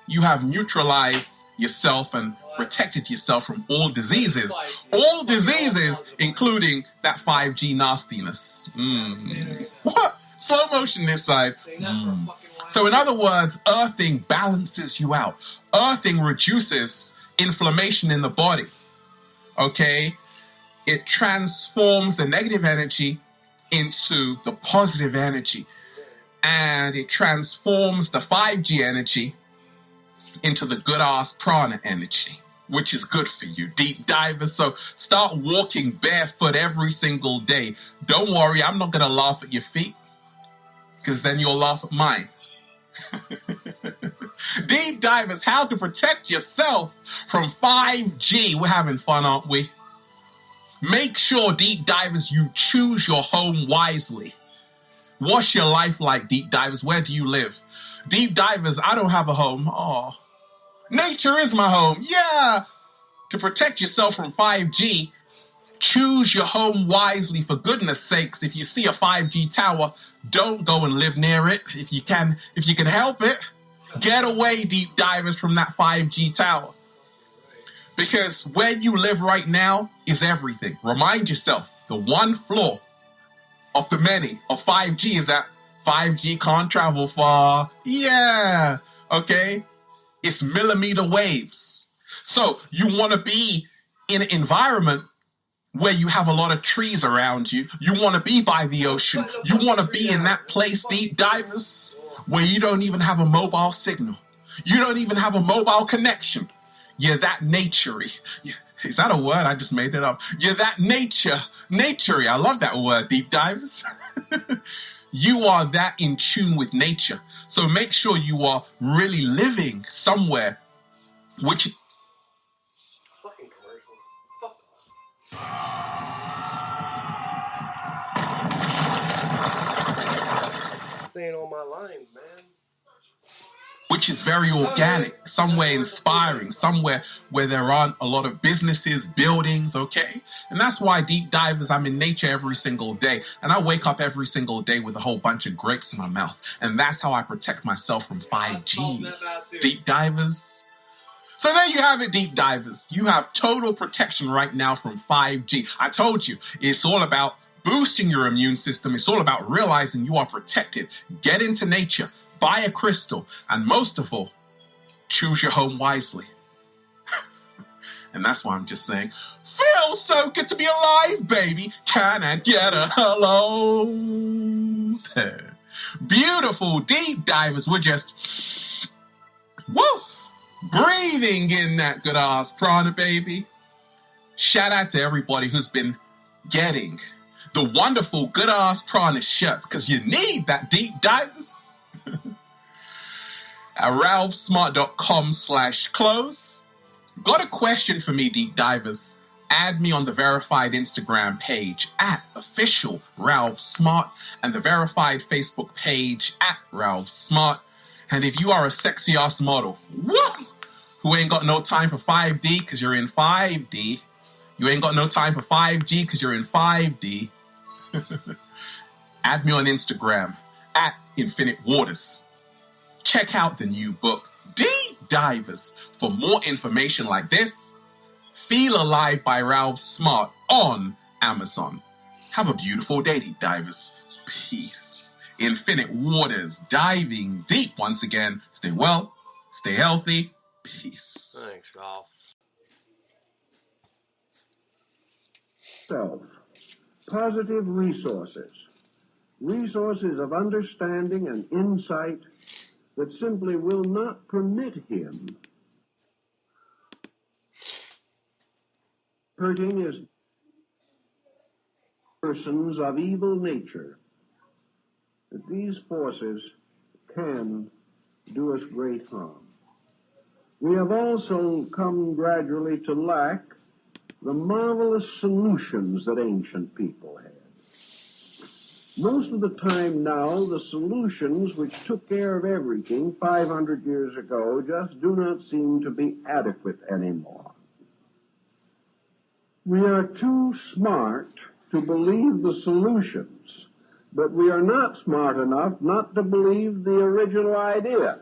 you have neutralized yourself and protected yourself from all diseases. All diseases, including that 5G nastiness. What? Slow motion this side. So in other words, earthing balances you out. Earthing reduces inflammation in the body. Okay? It transforms the negative energy into the positive energy. And it transforms the 5G energy into the good-ass prana energy, which is good for you, deep divers. So start walking barefoot every single day. Don't worry, I'm not going to laugh at your feet, because then you'll laugh at mine. Deep divers, how to protect yourself from 5G. We're having fun, aren't we? Make sure, deep divers, you choose your home wisely. What's your life like, deep divers? Where do you live? Deep divers, I don't have a home. Oh, nature is my home. Yeah. To protect yourself from 5G, choose your home wisely. For goodness sakes, if you see a 5G tower, don't go and live near it. If you can help it, get away, deep divers, from that 5G tower. Because where you live right now is everything. Remind yourself, the one flaw of the many of 5G is that 5G can't travel far. Yeah, okay? It's millimeter waves. So you want to be in an environment where you have a lot of trees around you. You want to be by the ocean. You want to be in that place, deep divers, where you don't even have a mobile signal. You don't even have a mobile connection. You're that naturey. Is that a word? I just made it up. You're that naturey. I love that word, deep divers. You are that in tune with nature. So make sure you are really living somewhere which... Fucking commercials. Fuck. Saying all my lines, man. Which is very organic, somewhere inspiring, somewhere where there aren't a lot of businesses, buildings, okay? And that's why Deep Divers, I'm in nature every single day. And I wake up every single day with a whole bunch of grapes in my mouth. And that's how I protect myself from 5G. Deep Divers. So there you have it, Deep Divers. You have total protection right now from 5G. I told you, it's all about boosting your immune system. It's all about realizing you are protected. Get into nature. Buy a crystal, and most of all, choose your home wisely. And that's why I'm just saying, feels so good to be alive, baby. Can I get a hello? Beautiful Deep Divers. We're just, woo, breathing in that good ass prana, baby. Shout out to everybody who's been getting the wonderful good ass prana shirts, because you need that, Deep Divers. At ralphsmart.com/close. Got a question for me, Deep Divers? Add me on the verified Instagram page at official Ralph Smart and the verified Facebook page at Ralph Smart. And if you are a sexy ass model, woo, who ain't got no time for 5D because you're in 5D, you ain't got no time for 5G because you're in 5D, add me on Instagram at Infinite Waters. Check out the new book, Deep Divers, for more information like this. Feel Alive by Ralph Smart on Amazon. Have a beautiful day, Deep Divers. Peace. Infinite Waters, diving deep once again. Stay well, stay healthy. Peace. Thanks, Ralph. Self. Positive resources. Resources of understanding and insight that simply will not permit him hurting his persons of evil nature. That these forces can do us great harm. We have also come gradually to lack the marvelous solutions that ancient people had. Most of the time now, the solutions which took care of everything 500 years ago just do not seem to be adequate anymore. We are too smart to believe the solutions, but we are not smart enough not to believe the original idea.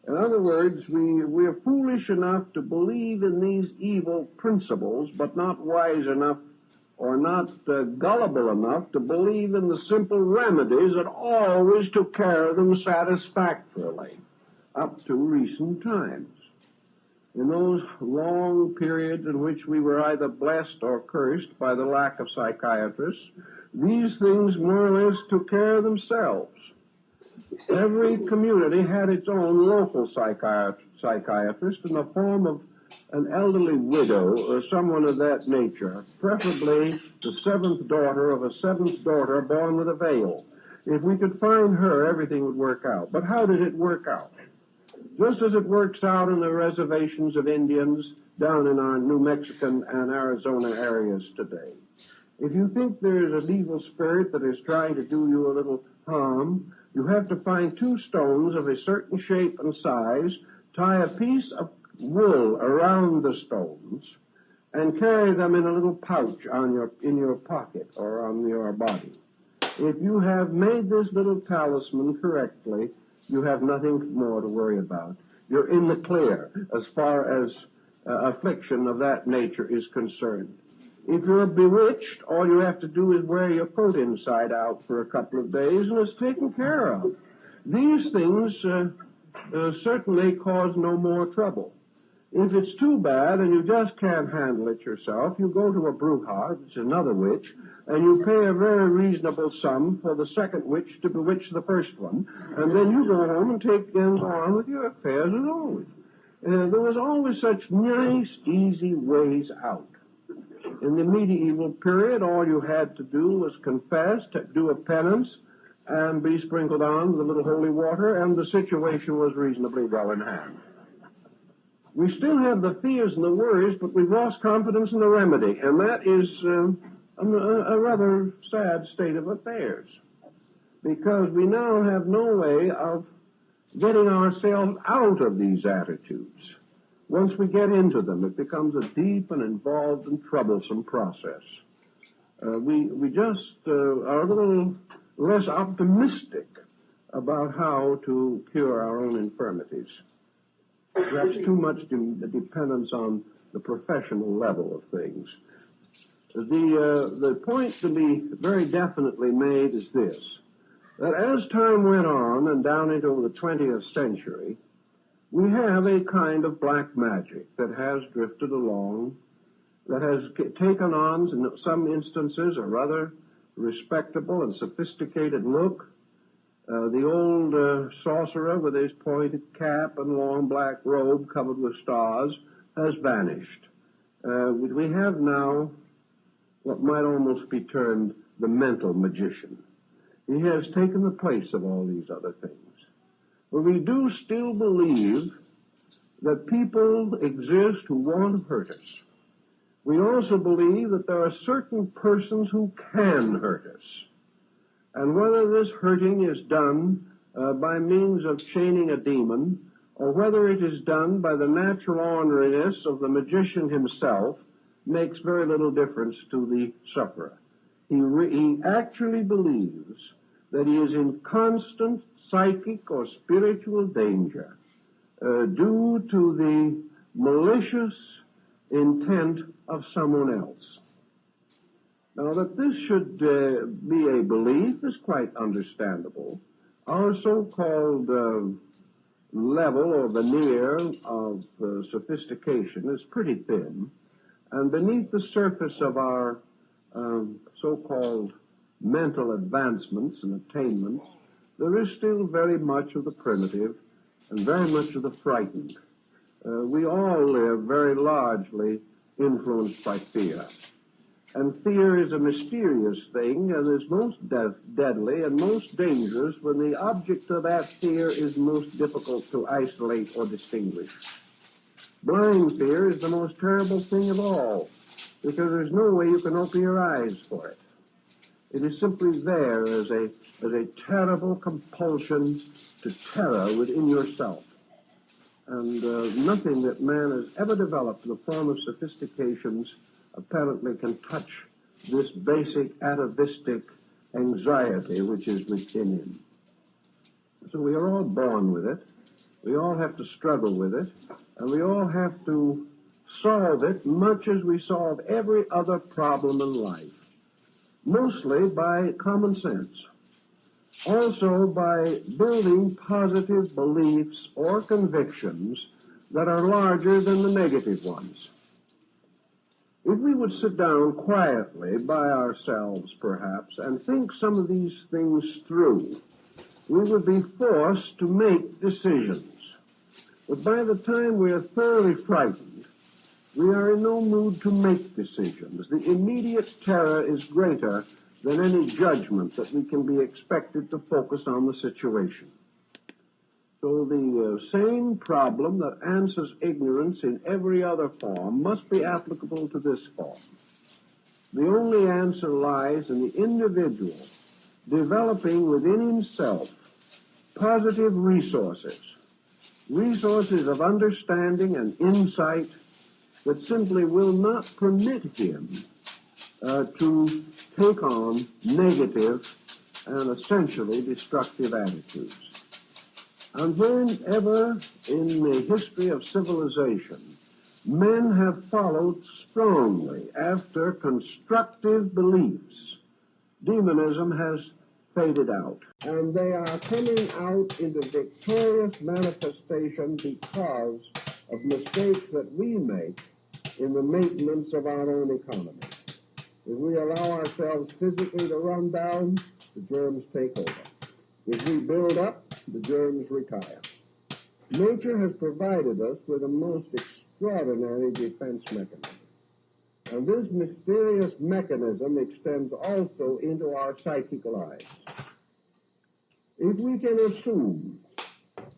In other words, we are foolish enough to believe in these evil principles, but not wise enough or not gullible enough to believe in the simple remedies that always took care of them satisfactorily up to recent times. In those long periods in which we were either blessed or cursed by the lack of psychiatrists, these things more or less took care of themselves. Every community had its own local psychiatrist in the form of an elderly widow or someone of that nature, preferably the seventh daughter of a seventh daughter born with a veil. If we could find her, everything would work out. But how did it work out? Just as it works out in the reservations of Indians down in our New Mexican and Arizona areas today. If you think there is an evil spirit that is trying to do you a little harm, you have to find two stones of a certain shape and size, tie a piece of wool around the stones, and carry them in a little pouch in your pocket or on your body. If you have made this little talisman correctly, you have nothing more to worry about. You're in the clear as far as affliction of that nature is concerned. If you're bewitched, all you have to do is wear your coat inside out for a couple of days and it's taken care of. These things certainly cause no more trouble. If it's too bad and you just can't handle it yourself, you go to a bruja, which is another witch, and you pay a very reasonable sum for the second witch to bewitch the first one, and then you go home and take ends on with your affairs as always. There was always such nice, easy ways out. In the medieval period, all you had to do was confess, do a penance, and be sprinkled on with a little holy water, and the situation was reasonably well in hand. We still have the fears and the worries, but we've lost confidence in the remedy, and that is a rather sad state of affairs, because we now have no way of getting ourselves out of these attitudes. Once we get into them, it becomes a deep and involved and troublesome process. We just are a little less optimistic about how to cure our own infirmities. Perhaps too much dependence on the professional level of things. The point to be very definitely made is this, that as time went on and down into the 20th century, we have a kind of black magic that has drifted along, that has taken on, in some instances, a rather respectable and sophisticated look. The old sorcerer with his pointed cap and long black robe covered with stars has vanished. We have now what might almost be termed the mental magician. He has taken the place of all these other things. But we do still believe that people exist who want to hurt us. We also believe that there are certain persons who can hurt us. And whether this hurting is done by means of chaining a demon, or whether it is done by the natural orneriness of the magician himself, makes very little difference to the sufferer. He actually believes that he is in constant psychic or spiritual danger due to the malicious intent of someone else. Now, that this should be a belief is quite understandable. Our so-called level or veneer of sophistication is pretty thin, and beneath the surface of our so-called mental advancements and attainments, there is still very much of the primitive and very much of the frightened. We all live very largely influenced by fear. And fear is a mysterious thing and is most deadly and most dangerous when the object of that fear is most difficult to isolate or distinguish. Blind fear is the most terrible thing of all, because there's no way you can open your eyes for it. It is simply there as a terrible compulsion to terror within yourself. And nothing that man has ever developed in the form of sophistications apparently can touch this basic atavistic anxiety which is within him. So we are all born with it. We all have to struggle with it. And we all have to solve it much as we solve every other problem in life. Mostly by common sense. Also by building positive beliefs or convictions that are larger than the negative ones. If we would sit down quietly by ourselves, perhaps, and think some of these things through, we would be forced to make decisions. But by the time we are thoroughly frightened, we are in no mood to make decisions. The immediate terror is greater than any judgment that we can be expected to focus on the situation. So the same problem that answers ignorance in every other form must be applicable to this form. The only answer lies in the individual developing within himself positive resources of understanding and insight that simply will not permit him to take on negative and essentially destructive attitudes. And whenever in the history of civilization men have followed strongly after constructive beliefs, demonism has faded out. And they are coming out into victorious manifestation because of mistakes that we make in the maintenance of our own economy. If we allow ourselves physically to run down, the germs take over. If we build up, the germs retire. Nature has provided us with a most extraordinary defense mechanism. And this mysterious mechanism extends also into our psychic lives. If we can assume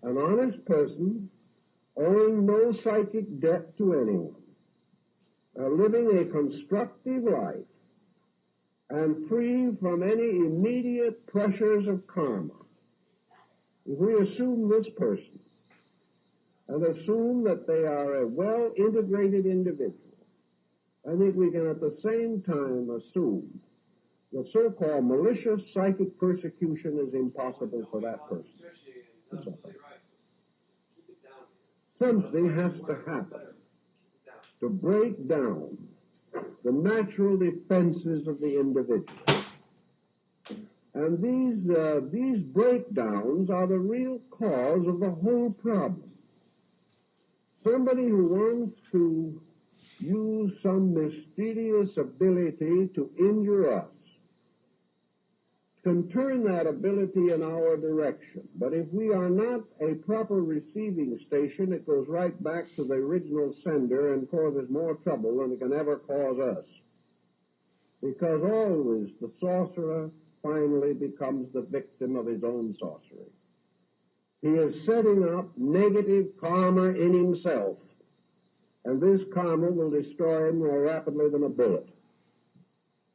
an honest person owing no psychic debt to anyone, living a constructive life, and free from any immediate pressures of karma, if we assume this person and assume that they are a well-integrated individual, I think we can at the same time assume that so-called malicious psychic persecution is impossible for that person to suffer. Something has to happen to break down the natural defenses of the individual. And these breakdowns are the real cause of the whole problem. Somebody who wants to use some mysterious ability to injure us can turn that ability in our direction. But if we are not a proper receiving station, it goes right back to the original sender and causes more trouble than it can ever cause us. Because always the sorcerer finally becomes the victim of his own sorcery. He is setting up negative karma in himself, and this karma will destroy him more rapidly than a bullet.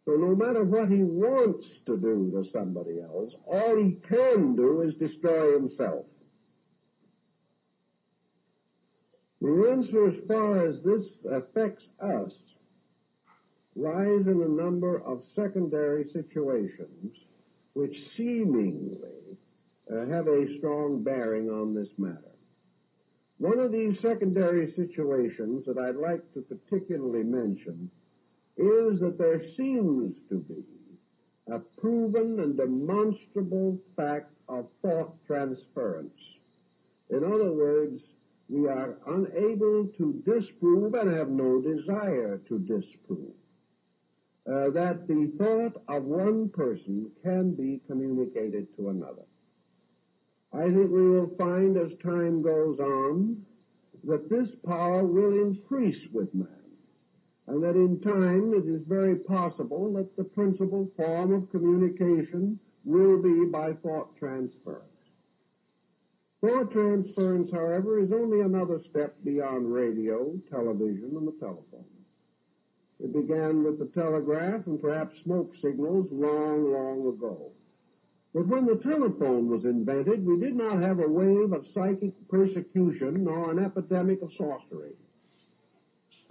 So no matter what he wants to do to somebody else, all he can do is destroy himself. The answer as far as this affects us lies in a number of secondary situations which seemingly have a strong bearing on this matter. One of these secondary situations that I'd like to particularly mention is that there seems to be a proven and demonstrable fact of thought transference. In other words, we are unable to disprove and have no desire to disprove that the thought of one person can be communicated to another. I think we will find as time goes on that this power will increase with man, and that in time it is very possible that the principal form of communication will be by thought transference. Thought transference, however, is only another step beyond radio, television, and the telephone. It began with the telegraph and perhaps smoke signals long, long ago. But when the telephone was invented, we did not have a wave of psychic persecution nor an epidemic of sorcery.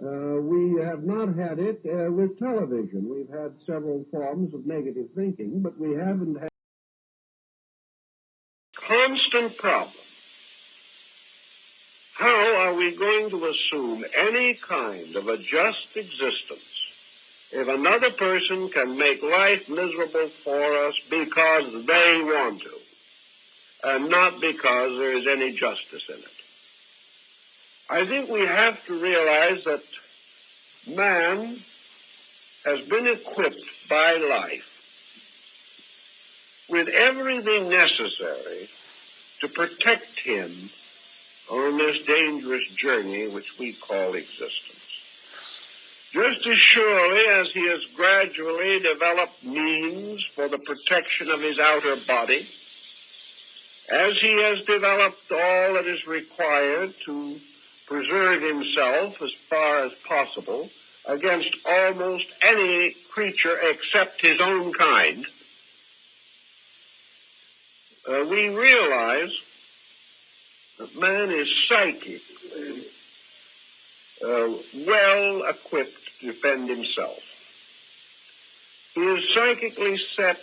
We have not had it with television. We've had several forms of negative thinking, but we haven't had constant problem. How are we going to assume any kind of a just existence if another person can make life miserable for us because they want to, and not because there is any justice in it? I think we have to realize that man has been equipped by life with everything necessary to protect him on this dangerous journey which we call existence. Just as surely as he has gradually developed means for the protection of his outer body, as he has developed all that is required to preserve himself as far as possible against almost any creature except his own kind, we realize that man is psychically well equipped to defend himself. He is psychically set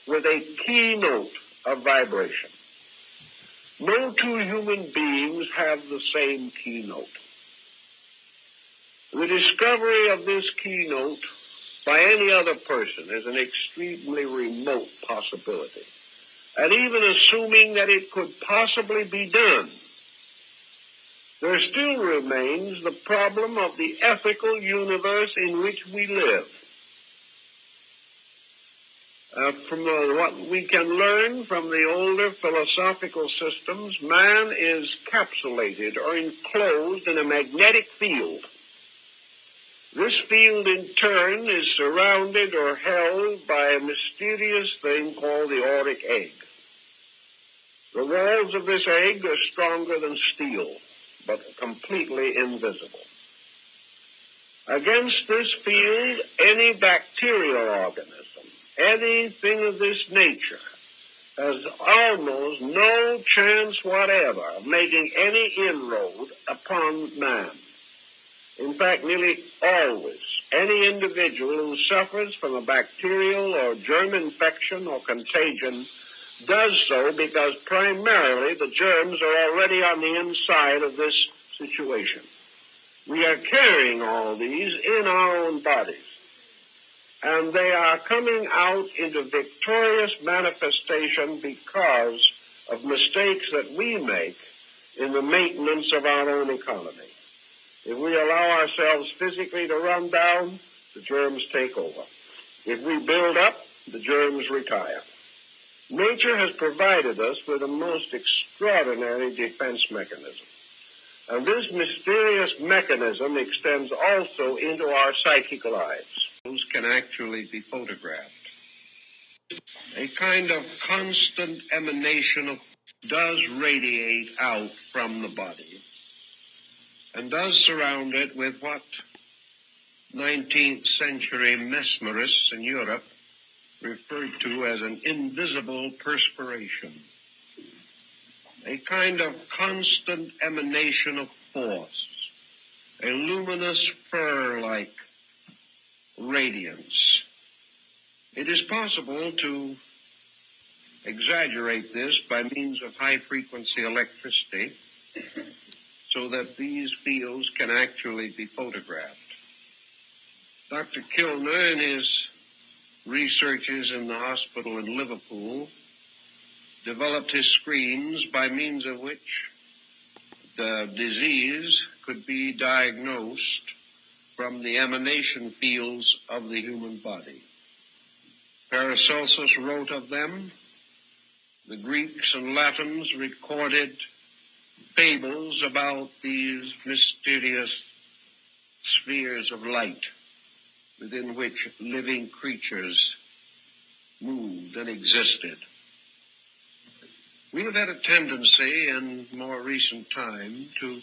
with a keynote of vibration. No two human beings have the same keynote. The discovery of this keynote by any other person is an extremely remote possibility. And even assuming that it could possibly be done, there still remains the problem of the ethical universe in which we live. From what we can learn from the older philosophical systems, man is capsulated or enclosed in a magnetic field. This field, in turn, is surrounded or held by a mysterious thing called the auric egg. The walls of this egg are stronger than steel, but completely invisible. Against this field, any bacterial organism, anything of this nature, has almost no chance whatever of making any inroad upon man. In fact, nearly always, any individual who suffers from a bacterial or germ infection or contagion does so because primarily the germs are already on the inside of this situation. We are carrying all these in our own bodies, and they are coming out into victorious manifestation because of mistakes that we make in the maintenance of our own economy. If we allow ourselves physically to run down, the germs take over. If we build up, the germs retire. Nature has provided us with a most extraordinary defense mechanism. And this mysterious mechanism extends also into our psychic lives. Those can actually be photographed. A kind of constant emanation does radiate out from the body and does surround it with what 19th century mesmerists in Europe referred to as an invisible perspiration. A kind of constant emanation of force, a luminous fur-like radiance. It is possible to exaggerate this by means of high-frequency electricity so that these fields can actually be photographed. Dr. Kilner, in his researches in the hospital in Liverpool, developed his screens by means of which the disease could be diagnosed from the emanation fields of the human body. Paracelsus wrote of them. The Greeks and Latins recorded fables about these mysterious spheres of light within which living creatures moved and existed. We have had a tendency in more recent time to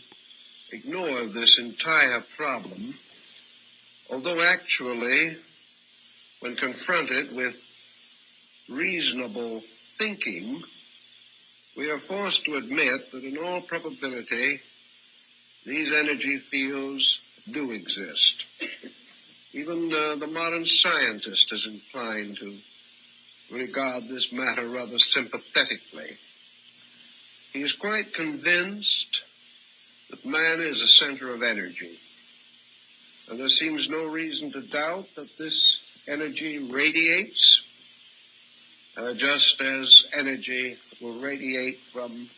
ignore this entire problem, although actually, when confronted with reasonable thinking, we are forced to admit that in all probability, these energy fields do exist. Even the modern scientist is inclined to regard this matter rather sympathetically. He is quite convinced that man is a center of energy, and there seems no reason to doubt that this energy radiates just as energy will radiate from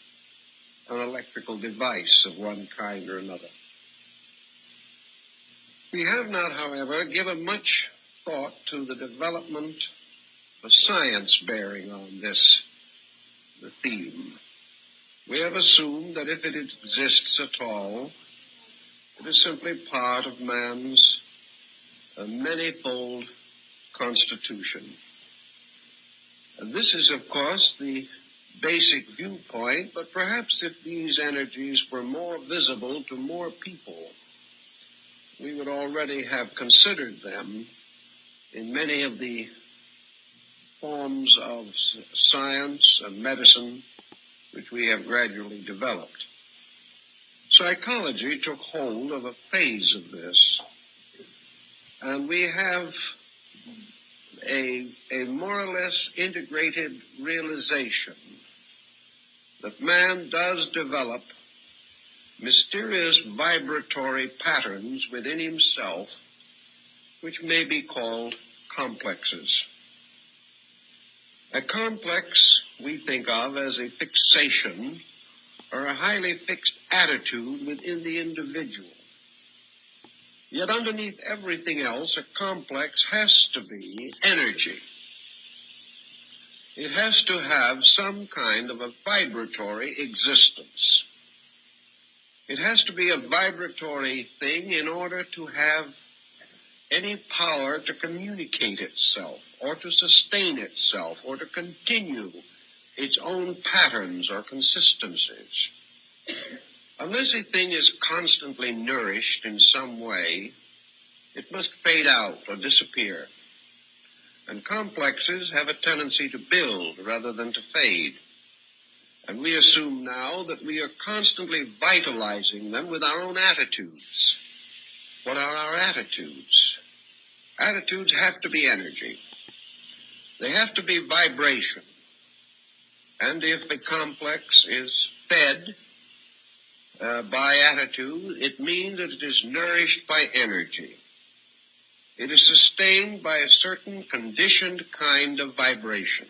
an electrical device of one kind or another. We have not, however, given much thought to the development of science bearing on the theme. We have assumed that if it exists at all, it is simply part of man's many-fold constitution. And this is, of course, the basic viewpoint, but perhaps if these energies were more visible to more people, we would already have considered them in many of the forms of science and medicine which we have gradually developed. Psychology took hold of a phase of this, and we have a more or less integrated realization that man does develop mysterious vibratory patterns within himself which may be called complexes. A complex we think of as a fixation or a highly fixed attitude within the individual. Yet underneath everything else, a complex has to be energy. It has to have some kind of a vibratory existence. It has to be a vibratory thing in order to have any power to communicate itself or to sustain itself or to continue its own patterns or consistencies. Unless a thing is constantly nourished in some way, it must fade out or disappear. And complexes have a tendency to build rather than to fade. And we assume now that we are constantly vitalizing them with our own attitudes. What are our attitudes? Attitudes have to be energy. They have to be vibration. And if a complex is fed by attitude, it means that it is nourished by energy. It is sustained by a certain conditioned kind of vibration.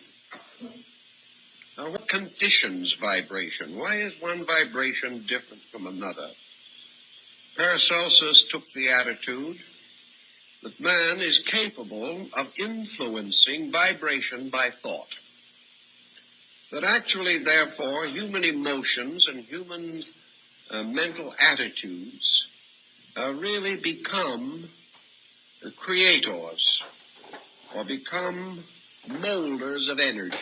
Now, what conditions vibration? Why is one vibration different from another? Paracelsus took the attitude that man is capable of influencing vibration by thought. That actually, therefore, human emotions and human mental attitudes really become creators or become molders of energy.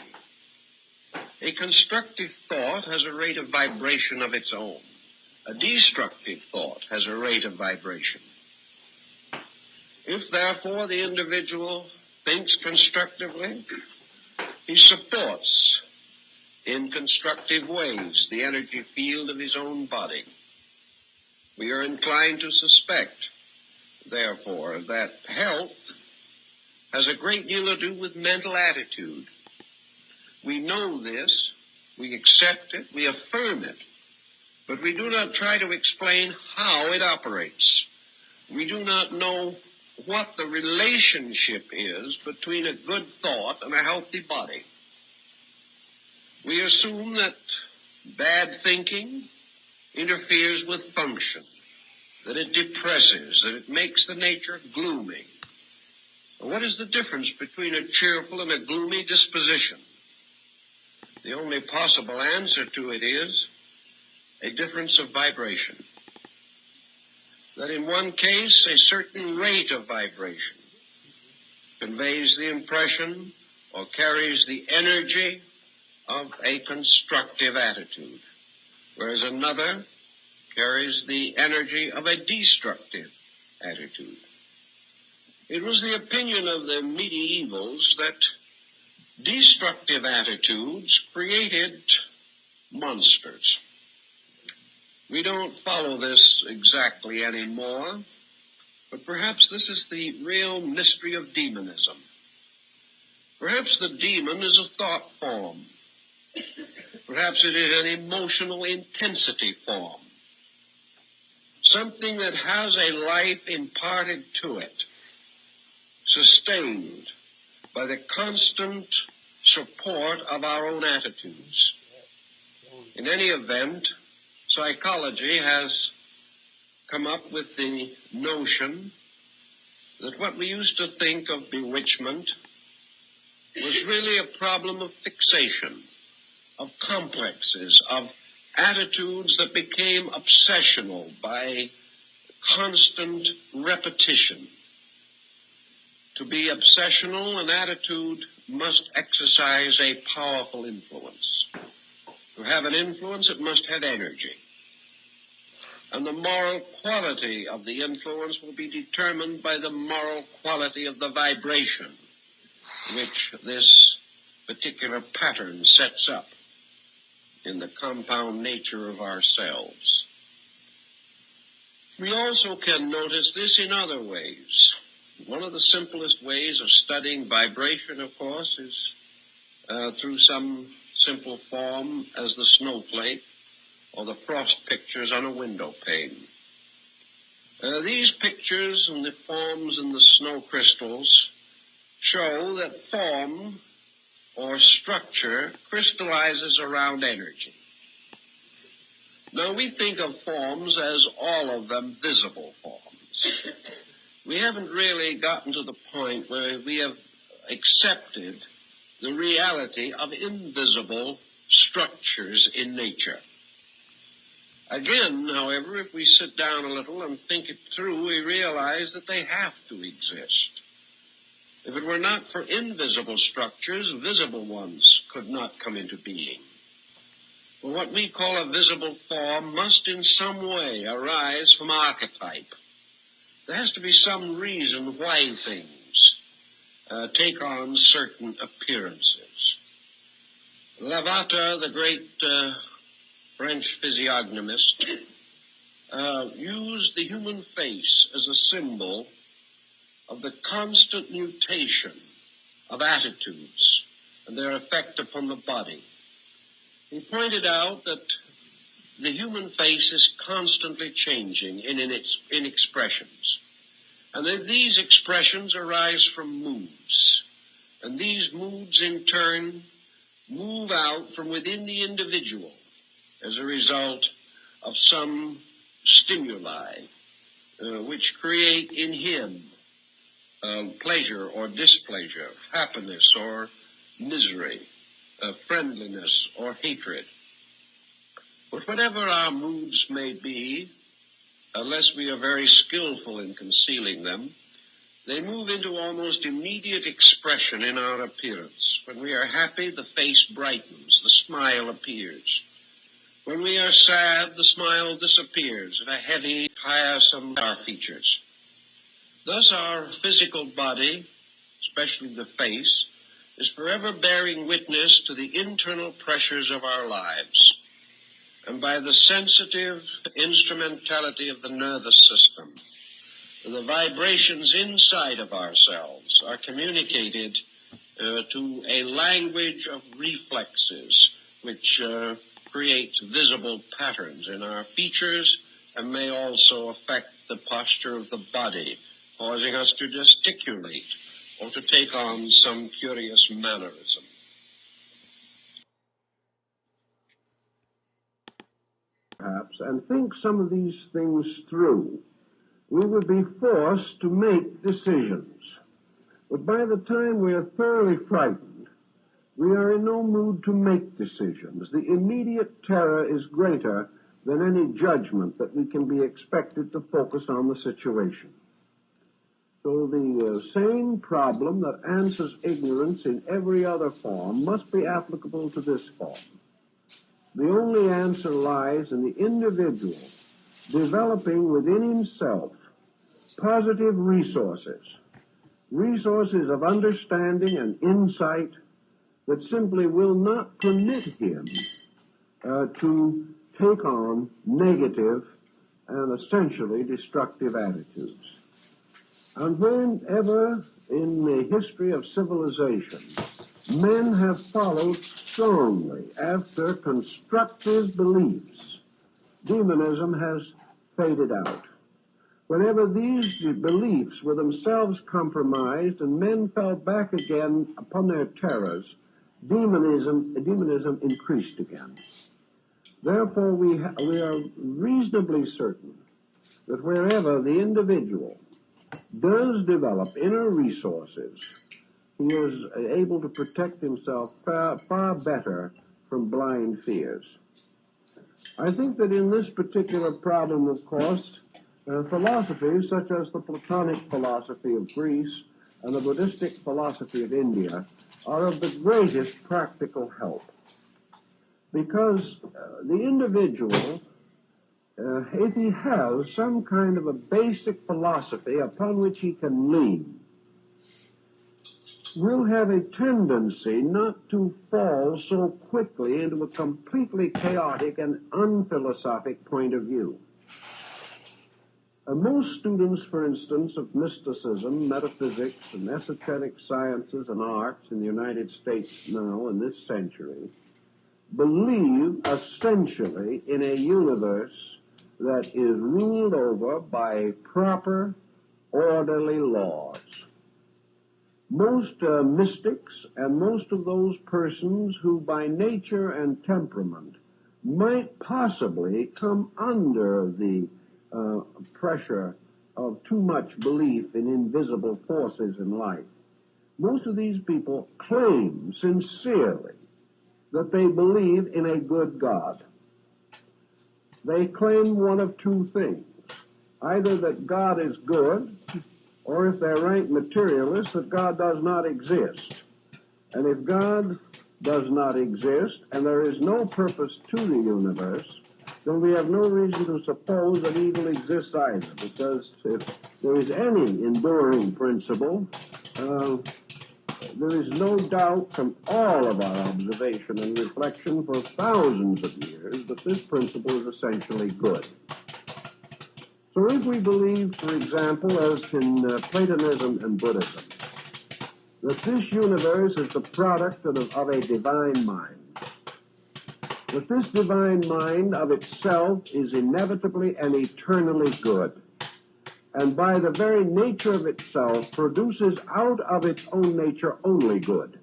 A constructive thought has a rate of vibration of its own. A destructive thought has a rate of vibration. If, therefore, the individual thinks constructively, he supports in constructive ways the energy field of his own body. We are inclined to suspect, therefore, that health has a great deal to do with mental attitude. We know this, we accept it, we affirm it, but we do not try to explain how it operates. We do not know what the relationship is between a good thought and a healthy body. We assume that bad thinking interferes with function, that it depresses, that it makes the nature gloomy. What is the difference between a cheerful and a gloomy disposition? The only possible answer to it is a difference of vibration. That in one case, a certain rate of vibration conveys the impression or carries the energy of a constructive attitude, whereas another carries the energy of a destructive attitude. It was the opinion of the medievals that destructive attitudes created monsters. We don't follow this exactly anymore, but perhaps this is the real mystery of demonism. Perhaps the demon is a thought form. Perhaps it is an emotional intensity form. Something that has a life imparted to it, sustained by the constant support of our own attitudes. In any event, psychology has come up with the notion that what we used to think of bewitchment was really a problem of fixation, of complexes, of attitudes that became obsessional by constant repetition. To be obsessional, an attitude must exercise a powerful influence. To have an influence, it must have energy. And the moral quality of the influence will be determined by the moral quality of the vibration which this particular pattern sets up in the compound nature of ourselves. We also can notice this in other ways. One of the simplest ways of studying vibration, of course, is through some simple form as the snowflake or the frost pictures on a window pane. These pictures and the forms in the snow crystals show that form or structure crystallizes around energy. Now, we think of forms as all of them visible forms. We haven't really gotten to the point where we have accepted the reality of invisible structures in nature. Again, however, if we sit down a little and think it through, we realize that they have to exist. If it were not for invisible structures, visible ones could not come into being. For what we call a visible form must in some way arise from archetype. There has to be some reason why things take on certain appearances. Lavater, the great French physiognomist, used the human face as a symbol of the constant mutation of attitudes and their effect upon the body. He pointed out that the human face is constantly changing in expressions, and that these expressions arise from moods, and these moods in turn move out from within the individual as a result of some stimuli which create in him pleasure or displeasure, happiness or misery, friendliness or hatred. But whatever our moods may be, unless we are very skillful in concealing them, they move into almost immediate expression in our appearance. When we are happy, the face brightens, the smile appears. When we are sad, the smile disappears, and a heavy, tiresome our features. Thus our physical body, especially the face, is forever bearing witness to the internal pressures of our lives. And by the sensitive instrumentality of the nervous system, the vibrations inside of ourselves are communicated to a language of reflexes, which create visible patterns in our features and may also affect the posture of the body, causing us to gesticulate or to take on some curious mannerism. Perhaps, and think some of these things through, we would be forced to make decisions. But by the time we are thoroughly frightened, we are in no mood to make decisions. The immediate terror is greater than any judgment that we can be expected to focus on the situation. So the same problem that answers ignorance in every other form must be applicable to this form. The only answer lies in the individual developing within himself positive resources of understanding and insight that simply will not permit him to take on negative and essentially destructive attitudes. And whenever in the history of civilization men have followed strongly after constructive beliefs, demonism has faded out. Whenever these beliefs were themselves compromised and men fell back again upon their terrors, demonism increased again. Therefore, we are reasonably certain that wherever the individual does develop inner resources, he is able to protect himself far better from blind fears. I think that in this particular problem, of course, philosophies such as the Platonic philosophy of Greece and the Buddhistic philosophy of India are of the greatest practical help. Because the individual, if he has some kind of a basic philosophy upon which he can lean, will have a tendency not to fall so quickly into a completely chaotic and unphilosophic point of view. Most students, for instance, of mysticism, metaphysics, and esoteric sciences and arts in the United States now in this century believe essentially in a universe that is ruled over by proper, orderly laws. Most mystics and most of those persons who by nature and temperament might possibly come under the pressure of too much belief in invisible forces in life, most of these people claim sincerely that they believe in a good God. they claim one of two things. Either that God is good, or if they're rank materialists, that God does not exist. And if God does not exist, and there is no purpose to the universe, then we have no reason to suppose that evil exists either, because if there is any enduring principle, there is no doubt from all of our observation and reflection for thousands of years that this principle is essentially good. So if we believe, for example, as in Platonism and Buddhism, that this universe is the product of a divine mind, that this divine mind of itself is inevitably and eternally good, and by the very nature of itself produces out of its own nature only good.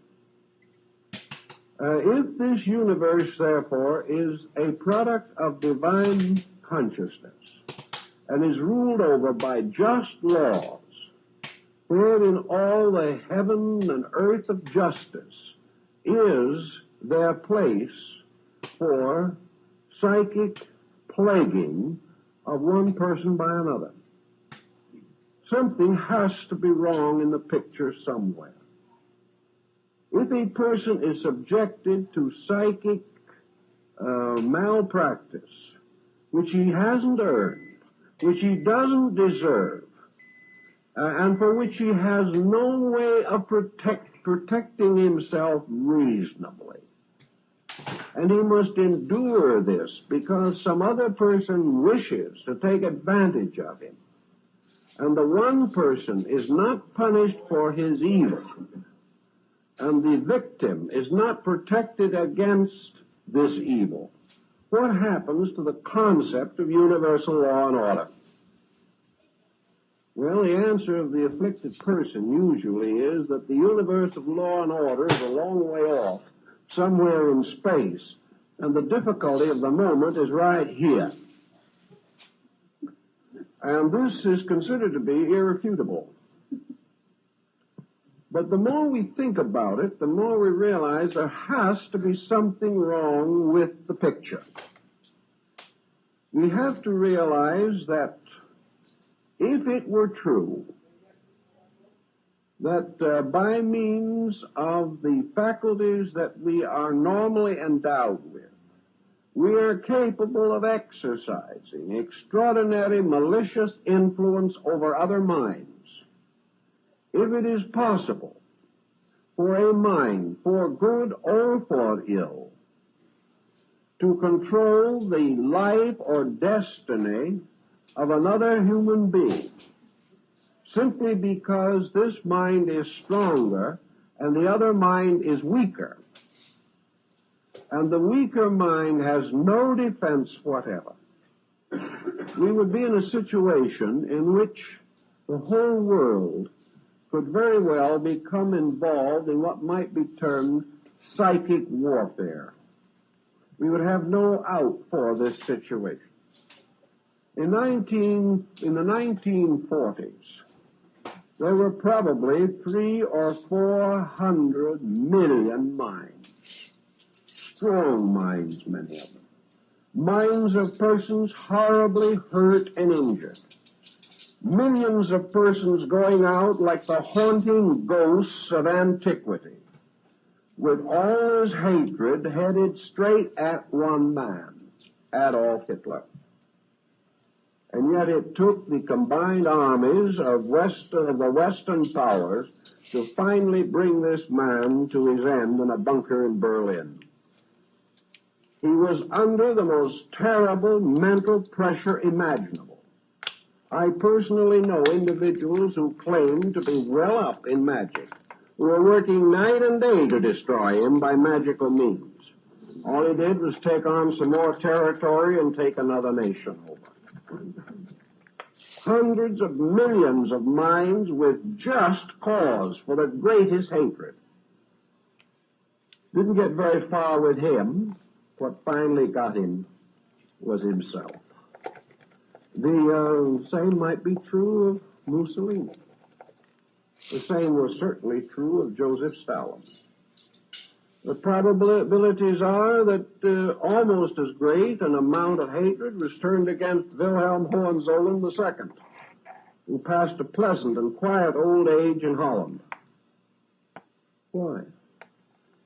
If this universe, therefore, is a product of divine consciousness and is ruled over by just laws, wherein all the heaven and earth of justice is their place for psychic plaguing of one person by another, something has to be wrong in the picture somewhere. If a person is subjected to psychic malpractice, which he hasn't earned, which he doesn't deserve, and for which he has no way of protecting himself reasonably, and he must endure this because some other person wishes to take advantage of him, and the one person is not punished for his evil, and the victim is not protected against this evil, what happens to the concept of universal law and order? Well, the answer of the afflicted person usually is that the universe of law and order is a long way off, somewhere in space, and the difficulty of the moment is right here. And this is considered to be irrefutable. But the more we think about it, the more we realize there has to be something wrong with the picture. We have to realize that if it were true that by means of the faculties that we are normally endowed with, we are capable of exercising extraordinary malicious influence over other minds, if it is possible for a mind, for good or for ill, to control the life or destiny of another human being, simply because this mind is stronger and the other mind is weaker, and the weaker mind has no defense whatever, we would be in a situation in which the whole world could very well become involved in what might be termed psychic warfare. We would have no out for this situation. In the 1940s, there were probably 300 or 400 million minds, strong minds, many of them, minds of persons horribly hurt and injured, millions of persons going out like the haunting ghosts of antiquity, with all his hatred headed straight at one man, Adolf Hitler. And yet it took the combined armies of the Western powers to finally bring this man to his end in a bunker in Berlin. He was under the most terrible mental pressure imaginable. I personally know individuals who claim to be well up in magic, who were working night and day to destroy him by magical means. All he did was take on some more territory and take another nation over. Hundreds of millions of minds with just cause for the greatest hatred. Didn't get very far with him. What finally got him was himself. The same might be true of Mussolini. The same was certainly true of Joseph Stalin. The probabilities are that almost as great an amount of hatred was turned against Wilhelm Hohenzollern II, who passed a pleasant and quiet old age in Holland. Why?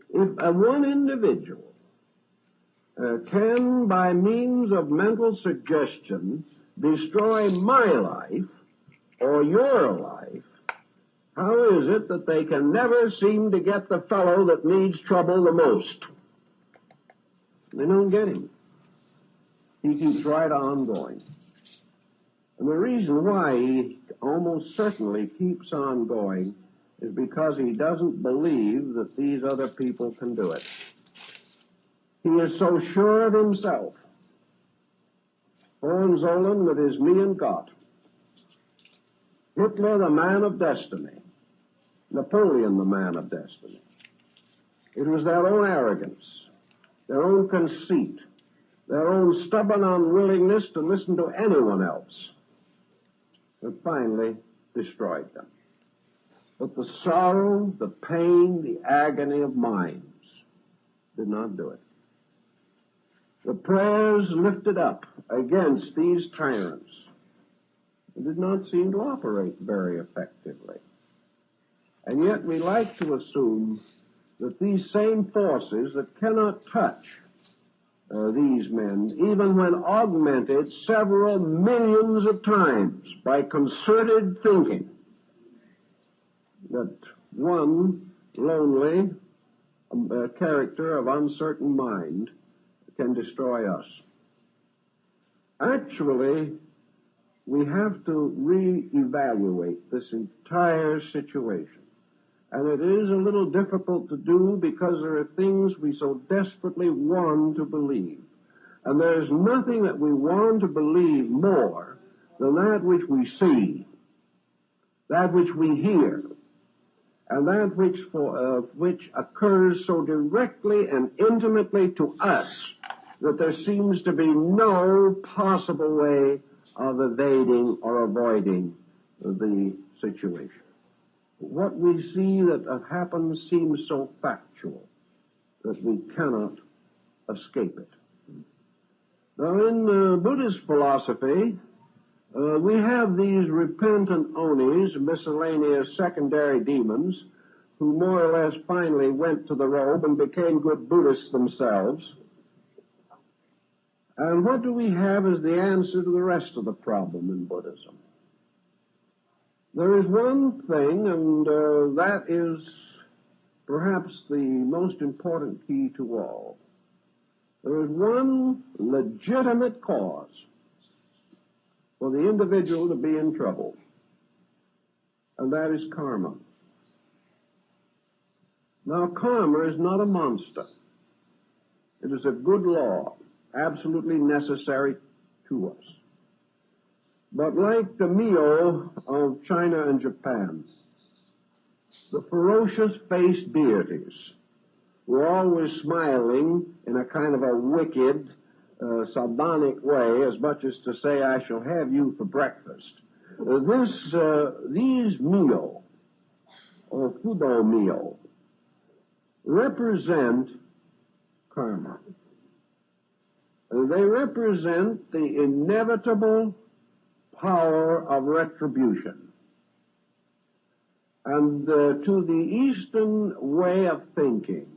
If one individual can, by means of mental suggestion, destroy my life or your life, how is it that they can never seem to get the fellow that needs trouble the most? They don't get him. He keeps right on going. And the reason why he almost certainly keeps on going is because he doesn't believe that these other people can do it. He is so sure of himself. Hohenzollern with his me and Gott. Hitler, the man of destiny. Napoleon, the man of destiny. It was their own arrogance, their own conceit, their own stubborn unwillingness to listen to anyone else that finally destroyed them. But the sorrow, the pain, the agony of minds did not do it. The prayers lifted up against these tyrants did not seem to operate very effectively. And yet we like to assume that these same forces that cannot touch these men, even when augmented several millions of times by concerted thinking, that one lonely character of uncertain mind can destroy us. Actually, we have to re-evaluate this entire situation. And it is a little difficult to do because there are things we so desperately want to believe. And there's nothing that we want to believe more than that which we see, that which we hear, and that which occurs so directly and intimately to us that there seems to be no possible way of evading or avoiding the situation. What we see that happens seems so factual that we cannot escape it. Now, in Buddhist philosophy, we have these repentant onis, miscellaneous secondary demons, who more or less finally went to the robe and became good Buddhists themselves. And what do we have as the answer to the rest of the problem in Buddhism? There is one thing, and that is perhaps the most important key to all. There is one legitimate cause for the individual to be in trouble, and that is karma. Now, karma is not a monster. It is a good law, absolutely necessary to us. But like the Mio of China and Japan, the ferocious-faced deities were always smiling in a kind of a wicked, sardonic way, as much as to say, I shall have you for breakfast. These Mio, or Fudo Mio, represent karma. They represent the inevitable power of retribution. And to the Eastern way of thinking,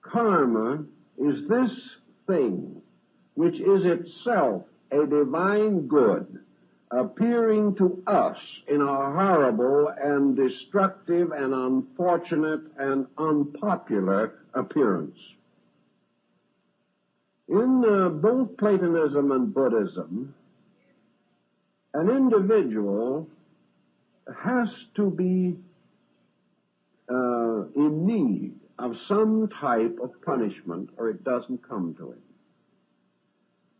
karma is this thing which is itself a divine good appearing to us in a horrible and destructive and unfortunate and unpopular appearance. In both Platonism and Buddhism, an individual has to be in need of some type of punishment or it doesn't come to him.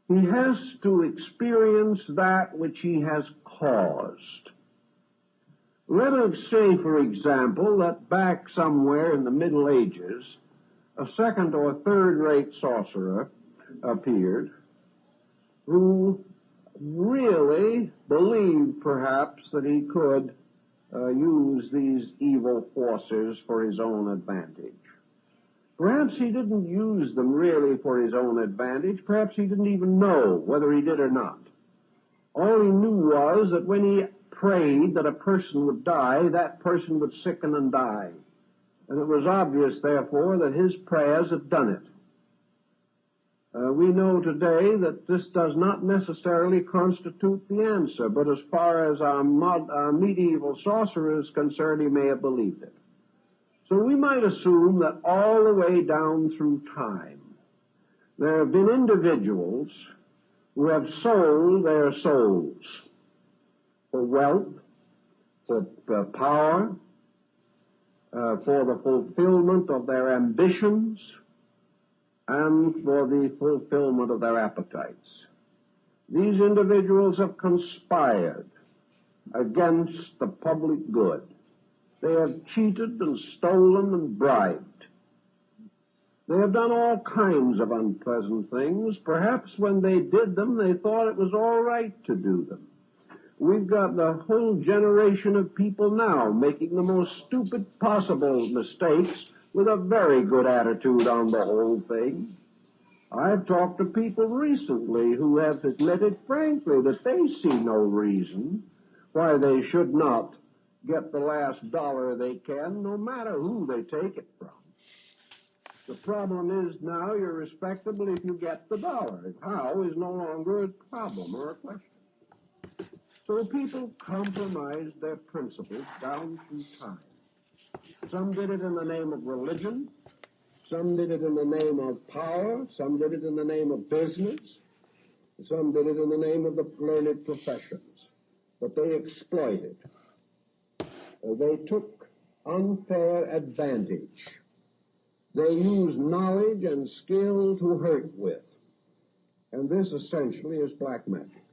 He has to experience that which he has caused. Let us say, for example, that back somewhere in the Middle Ages, a second or third-rate sorcerer appeared who really believed, perhaps, that he could use these evil forces for his own advantage. Perhaps he didn't use them really for his own advantage. Perhaps he didn't even know whether he did or not. All he knew was that when he prayed that a person would die, that person would sicken and die. And it was obvious, therefore, that his prayers had done it. We know today that this does not necessarily constitute the answer, but as far as our medieval sorcerer is concerned, he may have believed it. So we might assume that all the way down through time, there have been individuals who have sold their souls for wealth, for power, for the fulfillment of their ambitions, and for the fulfillment of their appetites. These individuals have conspired against the public good. They have cheated and stolen and bribed. They have done all kinds of unpleasant things. Perhaps when they did them, they thought it was all right to do them. We've got the whole generation of people now making the most stupid possible mistakes with a very good attitude on the whole thing. I've talked to people recently who have admitted frankly that they see no reason why they should not get the last dollar they can, no matter who they take it from. The problem is now you're respectable if you get the dollar. How is no longer a problem or a question. So people compromised their principles down through time. Some did it in the name of religion. Some did it in the name of power. Some did it in the name of business. Some did it in the name of the learned professions. But they exploited. They took unfair advantage. They used knowledge and skill to hurt with. And this essentially is black magic.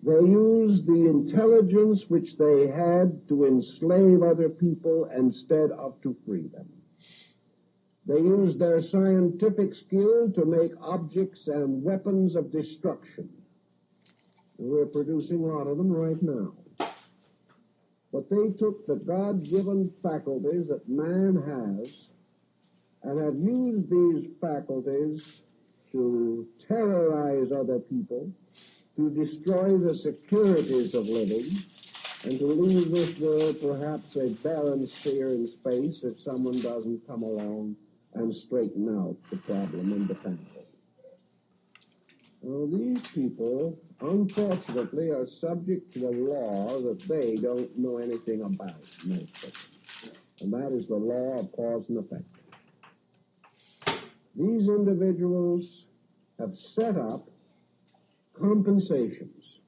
They used the intelligence which they had to enslave other people instead of to free them. They used their scientific skill to make objects and weapons of destruction. And we're producing a lot of them right now. But they took the God-given faculties that man has and have used these faculties to terrorize other people, to destroy the securities of living, and to leave this world perhaps a barren sphere in space if someone doesn't come along and straighten out the problem independently. Well, these people, unfortunately, are subject to a law that they don't know anything about, most of them. And that is the law of cause and effect. These individuals have set up compensations.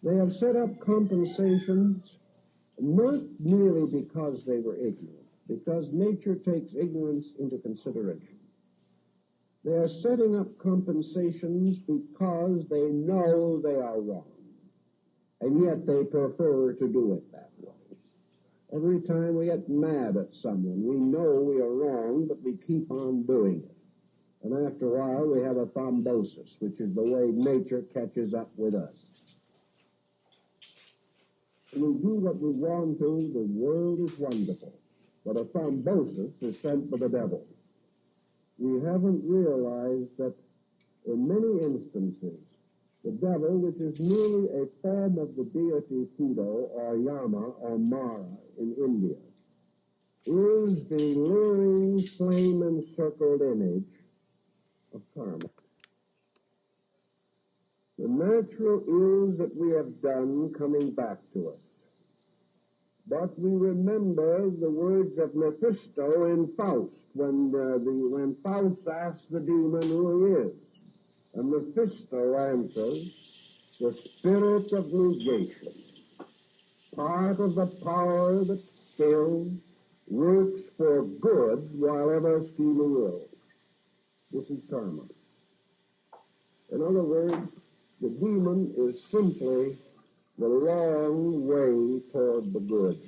They have set up compensations not merely because they were ignorant, because nature takes ignorance into consideration. They are setting up compensations because they know they are wrong, and yet they prefer to do it that way. Every time we get mad at someone, we know we are wrong, but we keep on doing it. And after a while, we have a thrombosis, which is the way nature catches up with us. When we do what we want to, the world is wonderful. But a thrombosis is sent by the devil. We haven't realized that in many instances, the devil, which is merely a form of the deity Fudo or Yama or Mara in India, is the luring, flame-encircled image of karma. The natural ills that we have done coming back to us. But we remember the words of Mephisto in Faust, when Faust asks the demon who he is. And Mephisto answers, the spirit of negation, part of the power that still works for good while ever scheming ill. This is karma. In other words, the demon is simply the long way toward the good,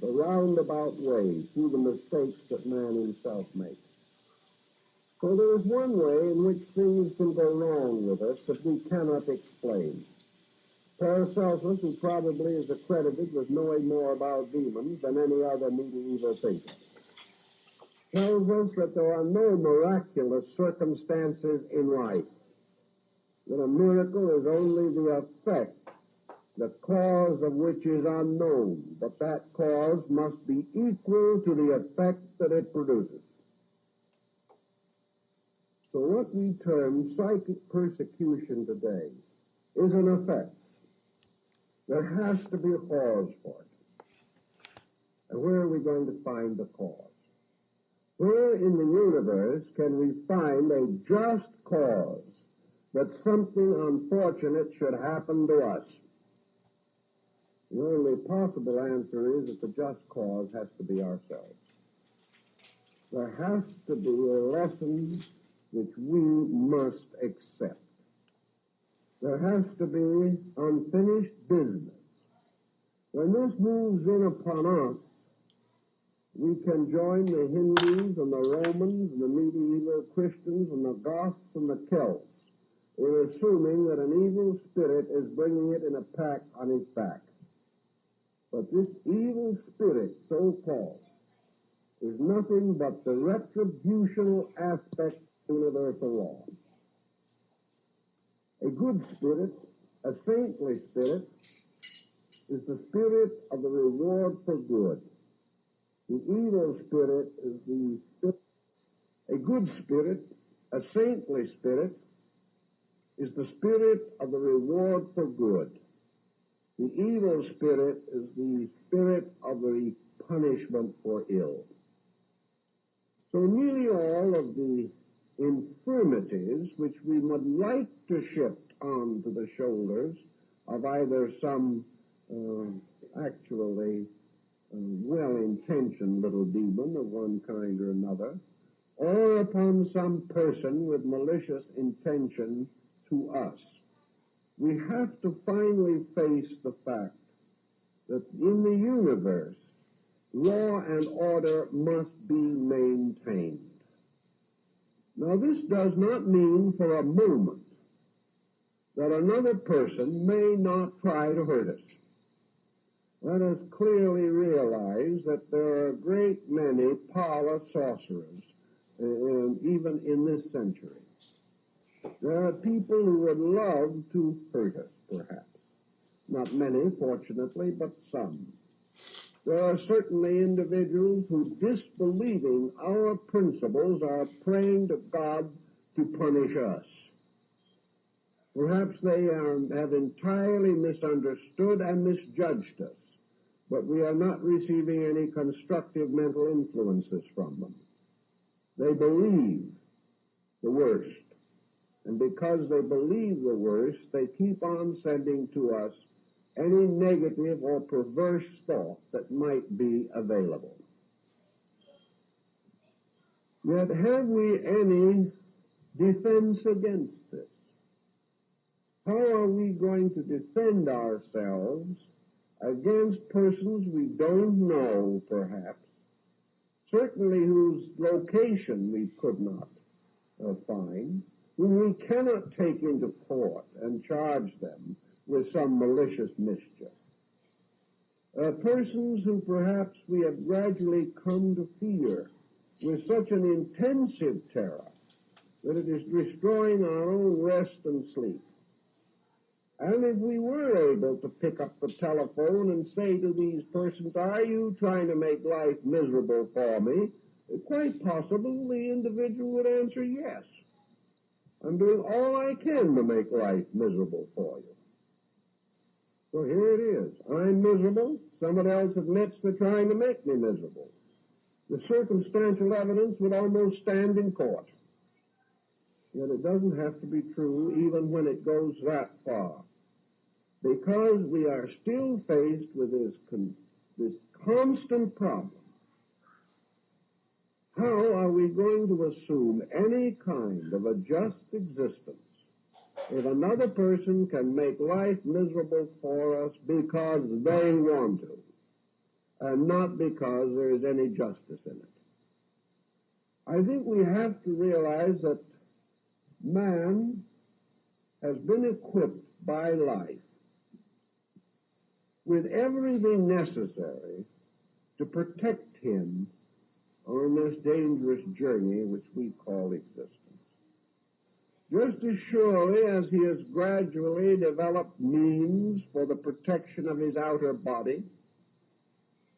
the roundabout way through the mistakes that man himself makes. So there is one way in which things can go wrong with us that we cannot explain. Paracelsus, who probably is accredited with knowing more about demons than any other medieval thinker, tells us that there are no miraculous circumstances in life, that a miracle is only the effect, the cause of which is unknown, but that cause must be equal to the effect that it produces. So what we term psychic persecution today is an effect. There has to be a cause for it. And where are we going to find the cause? Where in the universe can we find a just cause that something unfortunate should happen to us? The only possible answer is that the just cause has to be ourselves. There has to be a lesson which we must accept. There has to be unfinished business. When this moves in upon us, we can join the Hindus and the Romans and the medieval Christians and the Goths and the Celts in assuming that an evil spirit is bringing it in a pack on its back. But this evil spirit, so-called, is nothing but the retributional aspect of universal law. A good spirit, a saintly spirit, is the spirit of the reward for good. The evil spirit is the spirit. A good spirit, a saintly spirit, is the spirit of the reward for good. The evil spirit is the spirit of the punishment for ill. So nearly all of the infirmities which we would like to shift onto the shoulders of either some actually well-intentioned little demon of one kind or another, or upon some person with malicious intention to us. We have to finally face the fact that in the universe, law and order must be maintained. Now, this does not mean for a moment that another person may not try to hurt us. Let us clearly realize that there are a great many parlor sorcerers, even in this century. There are people who would love to hurt us, perhaps. Not many, fortunately, but some. There are certainly individuals who, disbelieving our principles, are praying to God to punish us. Perhaps they have entirely misunderstood and misjudged us, but we are not receiving any constructive mental influences from them. They believe the worst, and because they believe the worst, they keep on sending to us any negative or perverse thought that might be available. Yet have we any defense against this? How are we going to defend ourselves against persons we don't know, perhaps, certainly whose location we could not find, whom we cannot take into court and charge them with some malicious mischief? Persons who perhaps we have gradually come to fear with such an intensive terror that it is destroying our own rest and sleep. And if we were able to pick up the telephone and say to these persons, "Are you trying to make life miserable for me?" quite possible the individual would answer, "Yes. I'm doing all I can to make life miserable for you." So here it is. I'm miserable. Someone else admits they're trying to make me miserable. The circumstantial evidence would almost stand in court. Yet it doesn't have to be true even when it goes that far, because we are still faced with this constant problem. How are we going to assume any kind of a just existence if another person can make life miserable for us because they want to, and not because there is any justice in it? I think we have to realize that man has been equipped by life with everything necessary to protect him on this dangerous journey which we call existence. Just as surely as he has gradually developed means for the protection of his outer body,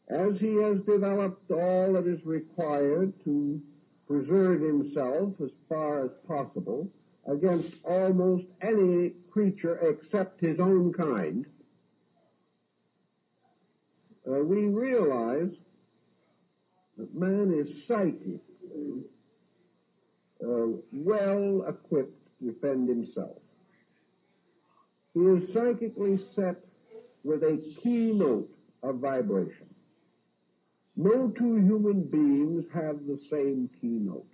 as he has developed all that is required to preserve himself as far as possible against almost any creature except his own kind, we realize that man is psychically well equipped to defend himself. He is psychically set with a keynote of vibration. No two human beings have the same keynote.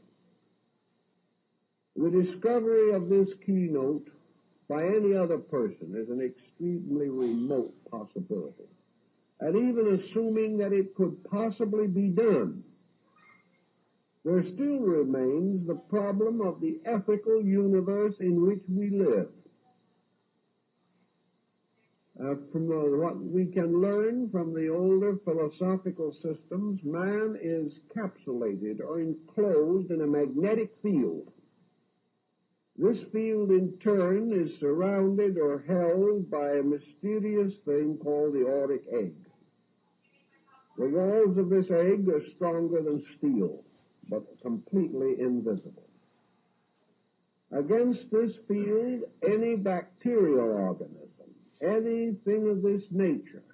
The discovery of this keynote by any other person is an extremely remote possibility. And even assuming that it could possibly be done, there still remains the problem of the ethical universe in which we live. From what we can learn from the older philosophical systems, man is capsulated or enclosed in a magnetic field. This field, in turn, is surrounded or held by a mysterious thing called the auric egg. The walls of this egg are stronger than steel, but completely invisible. Against this field, any bacterial organism, anything of this nature,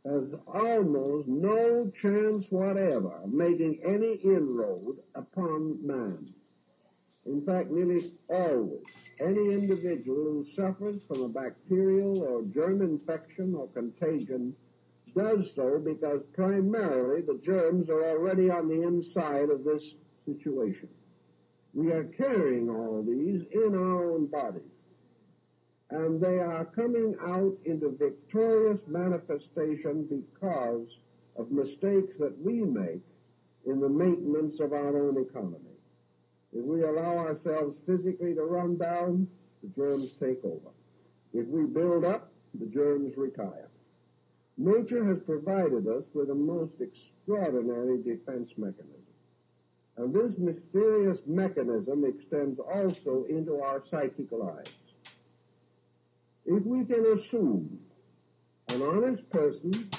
has almost no chance whatever of making any inroad upon man. In fact, nearly always, any individual who suffers from a bacterial or germ infection or contagion does so because primarily the germs are already on the inside of this situation. We are carrying all these in our own bodies, and they are coming out into victorious manifestation because of mistakes that we make in the maintenance of our own economy. If we allow ourselves physically to run down, the germs take over. If we build up, the germs retire. Nature has provided us with a most extraordinary defense mechanism. And this mysterious mechanism extends also into our psychic lives. If we can assume an honest person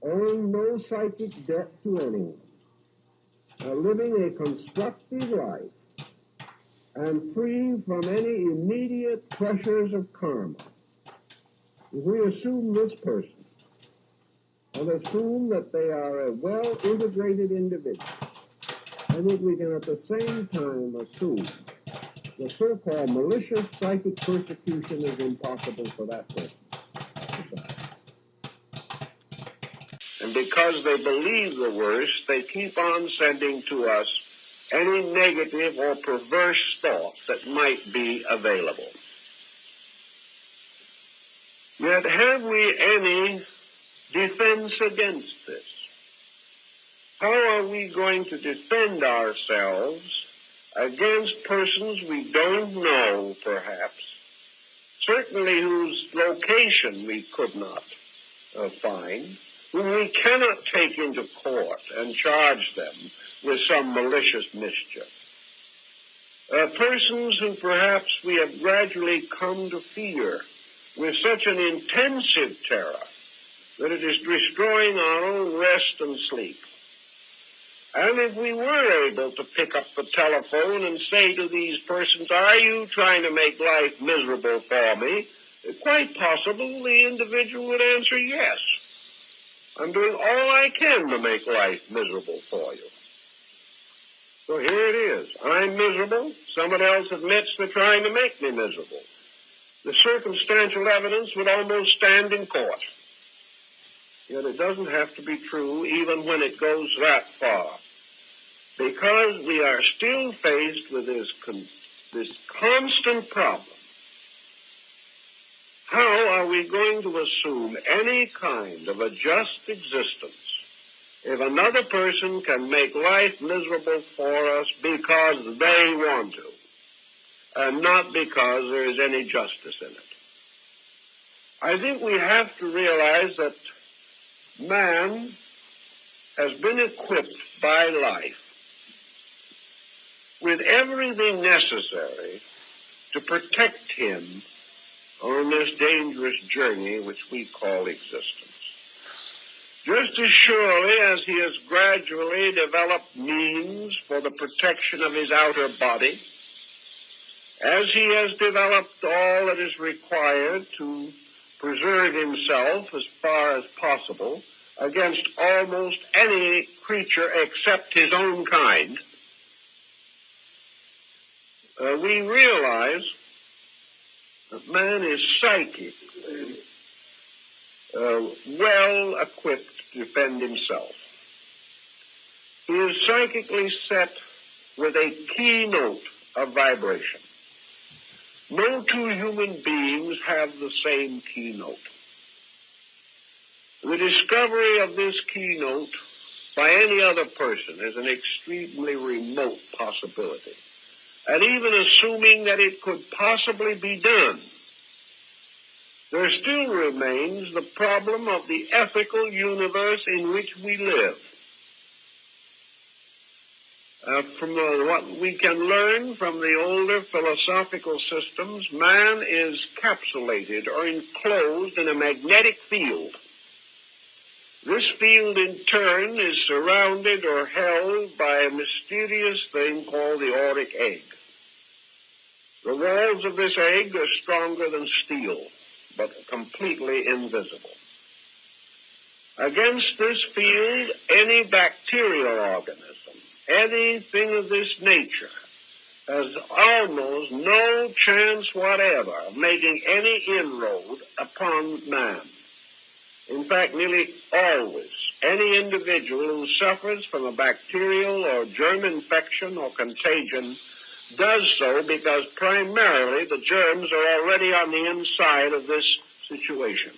owing no psychic debt to anyone, living a constructive life, and free from any immediate pressures of karma, if we assume this person, and assume that they are a well-integrated individual, I think we can at the same time assume the so-called malicious psychic persecution is impossible for that person. And because they believe the worst, they keep on sending to us any negative or perverse thought that might be available. Yet have we any defense against this? How are we going to defend ourselves against persons we don't know, perhaps, certainly whose location we could not find, whom we cannot take into court and charge them with some malicious mischief? Persons who perhaps we have gradually come to fear with such an intensive terror that it is destroying our own rest and sleep. And if we were able to pick up the telephone and say to these persons, "Are you trying to make life miserable for me?" quite possible the individual would answer, "Yes. I'm doing all I can to make life miserable for you." So here it is. I'm miserable. Somebody else admits they're trying to make me miserable. The circumstantial evidence would almost stand in court. Yet it doesn't have to be true even when it goes that far, because we are still faced with this constant problem. How are we going to assume any kind of a just existence if another person can make life miserable for us because they want to, and not because there is any justice in it? I think we have to realize that man has been equipped by life with everything necessary to protect him on this dangerous journey which we call existence. Just as surely as he has gradually developed means for the protection of his outer body, as he has developed all that is required to preserve himself as far as possible against almost any creature except his own kind, we realize that man is psychically well equipped to defend himself. He is psychically set with a keynote of vibration. No two human beings have the same keynote. The discovery of this keynote by any other person is an extremely remote possibility. And even assuming that it could possibly be done, there still remains the problem of the ethical universe in which we live. From what we can learn from the older philosophical systems, man is capsulated or enclosed in a magnetic field. This field, in turn, is surrounded or held by a mysterious thing called the auric egg. The walls of this egg are stronger than steel, but completely invisible. Against this field, any bacterial organism, anything of this nature, has almost no chance whatever of making any inroad upon man. In fact, nearly always, any individual who suffers from a bacterial or germ infection or contagion does so because primarily the germs are already on the inside of this situation.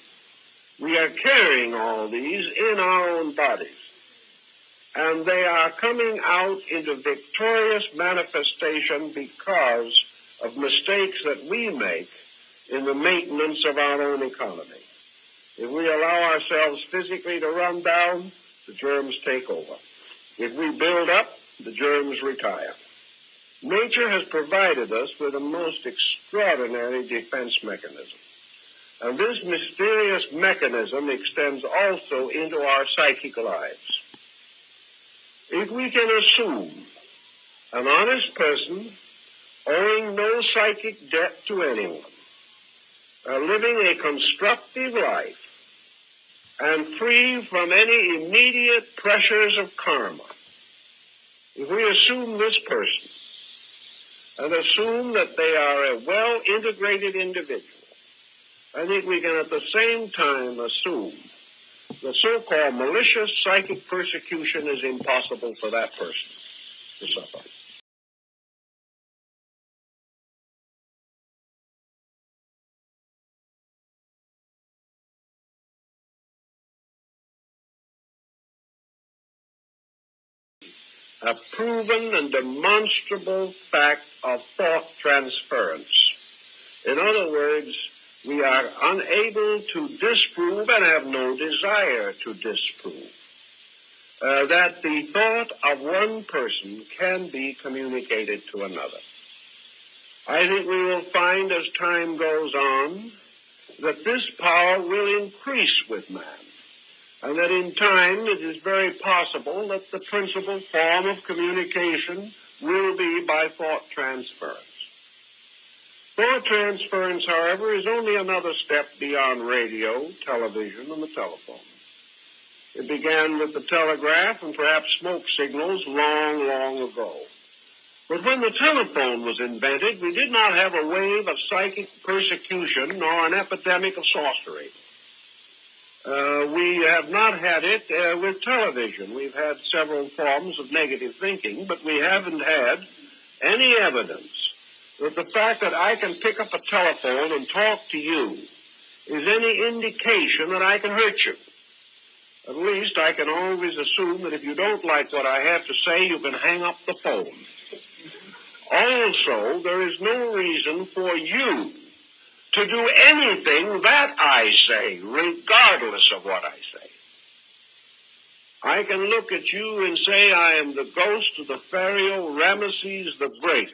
We are carrying all these in our own bodies, and they are coming out into victorious manifestation because of mistakes that we make in the maintenance of our own economy. If we allow ourselves physically to run down, the germs take over. If we build up, the germs retire. Nature has provided us with a most extraordinary defense mechanism. And this mysterious mechanism extends also into our psychic lives. If we can assume an honest person owing no psychic debt to anyone, living a constructive life, and free from any immediate pressures of karma, if we assume this person and assume that they are a well-integrated individual, I think we can at the same time assume the so-called malicious psychic persecution is impossible for that person to suffer. A proven and demonstrable fact of thought transference. In other words, we are unable to disprove and have no desire to disprove that the thought of one person can be communicated to another. I think we will find as time goes on that this power will increase with man, and that in time it is very possible that the principal form of communication will be by thought transference. Thought transference, however, is only another step beyond radio, television, and the telephone. It began with the telegraph and perhaps smoke signals long, long ago. But when the telephone was invented, we did not have a wave of psychic persecution nor an epidemic of sorcery. We have not had it with television. We've had several forms of negative thinking, but we haven't had any evidence that the fact that I can pick up a telephone and talk to you is any indication that I can hurt you. At least I can always assume that if you don't like what I have to say, you can hang up the phone. Also, there is no reason for you to do anything that I say, regardless of what I say. I can look at you and say I am the ghost of the pharaoh Ramesses the Great,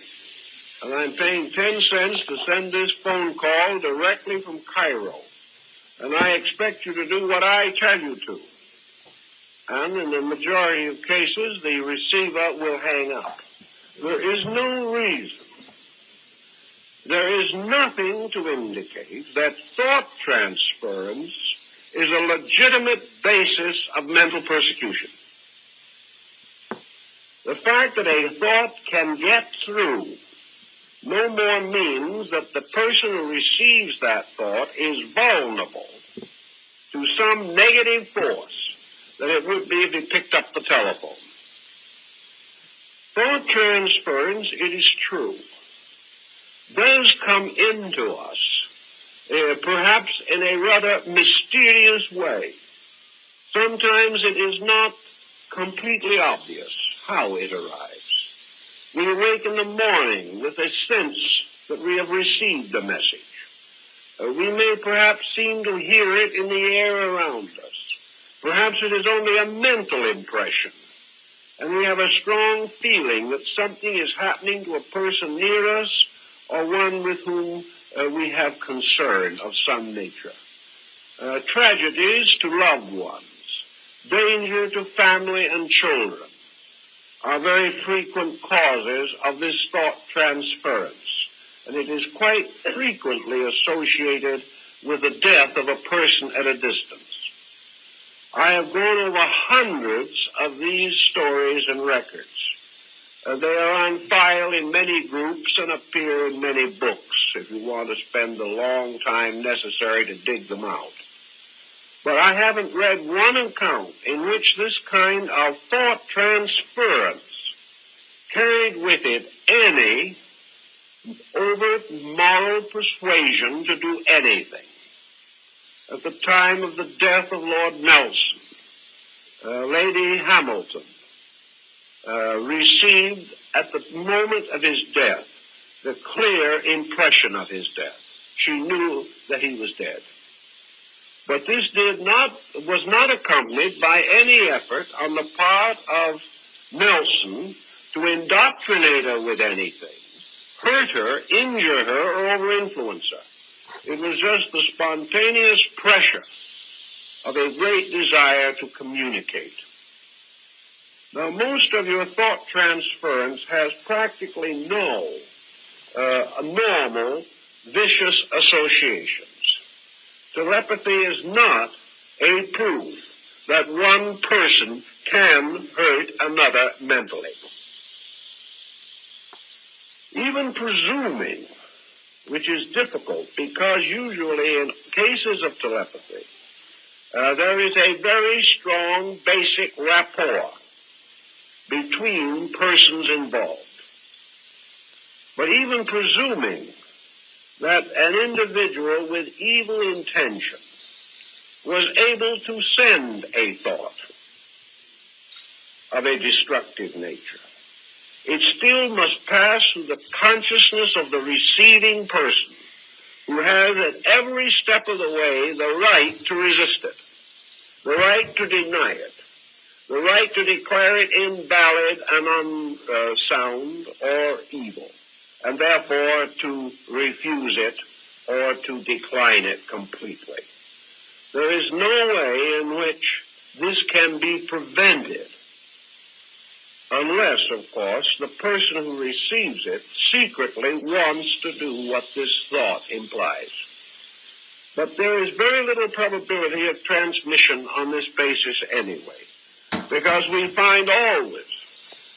and I'm paying 10 cents to send this phone call directly from Cairo, and I expect you to do what I tell you to. And in the majority of cases, the receiver will hang up. There is no reason, there is nothing to indicate that thought transference is a legitimate basis of mental persecution. The fact that a thought can get through no more means that the person who receives that thought is vulnerable to some negative force than it would be if he picked up the telephone. Thought transference, it is true, does come into us, perhaps in a rather mysterious way. Sometimes it is not completely obvious how it arrives. We awake in the morning with a sense that we have received a message. We may perhaps seem to hear it in the air around us. Perhaps it is only a mental impression, and we have a strong feeling that something is happening to a person near us or one with whom we have concern of some nature. Tragedies to loved ones, danger to family and children are very frequent causes of this thought transference, and it is quite frequently associated with the death of a person at a distance. I have gone over hundreds of these stories and records. They are on file in many groups and appear in many books if you want to spend the long time necessary to dig them out. But I haven't read one account in which this kind of thought transference carried with it any overt moral persuasion to do anything. At the time of the death of Lord Nelson, Lady Hamilton received at the moment of his death the clear impression of his death. She knew that he was dead. But this was not accompanied by any effort on the part of Nelson to indoctrinate her with anything, hurt her, injure her, or over-influence her. It was just the spontaneous pressure of a great desire to communicate. Now, most of your thought transference has practically no normal, vicious associations. Telepathy is not a proof that one person can hurt another mentally. Even presuming, which is difficult because usually in cases of telepathy, there is a very strong basic rapport between persons involved. But even presuming that an individual with evil intention was able to send a thought of a destructive nature, it still must pass through the consciousness of the receiving person, who has at every step of the way the right to resist it, the right to deny it, the right to declare it invalid and unsound or evil, and therefore to refuse it or to decline it completely. There is no way in which this can be prevented unless, of course, the person who receives it secretly wants to do what this thought implies. But there is very little probability of transmission on this basis anyway, because we find always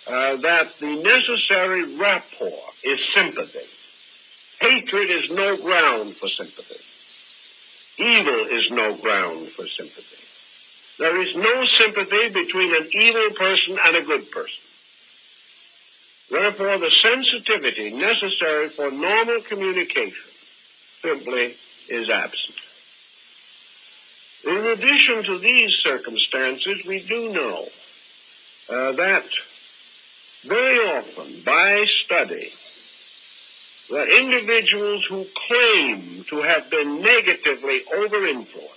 that the necessary rapport is sympathy. Hatred is no ground for sympathy. Evil is no ground for sympathy. There is no sympathy between an evil person and a good person. Therefore, the sensitivity necessary for normal communication simply is absent. In addition to these circumstances, we do know that very often, by study, that individuals who claim to have been negatively over-influenced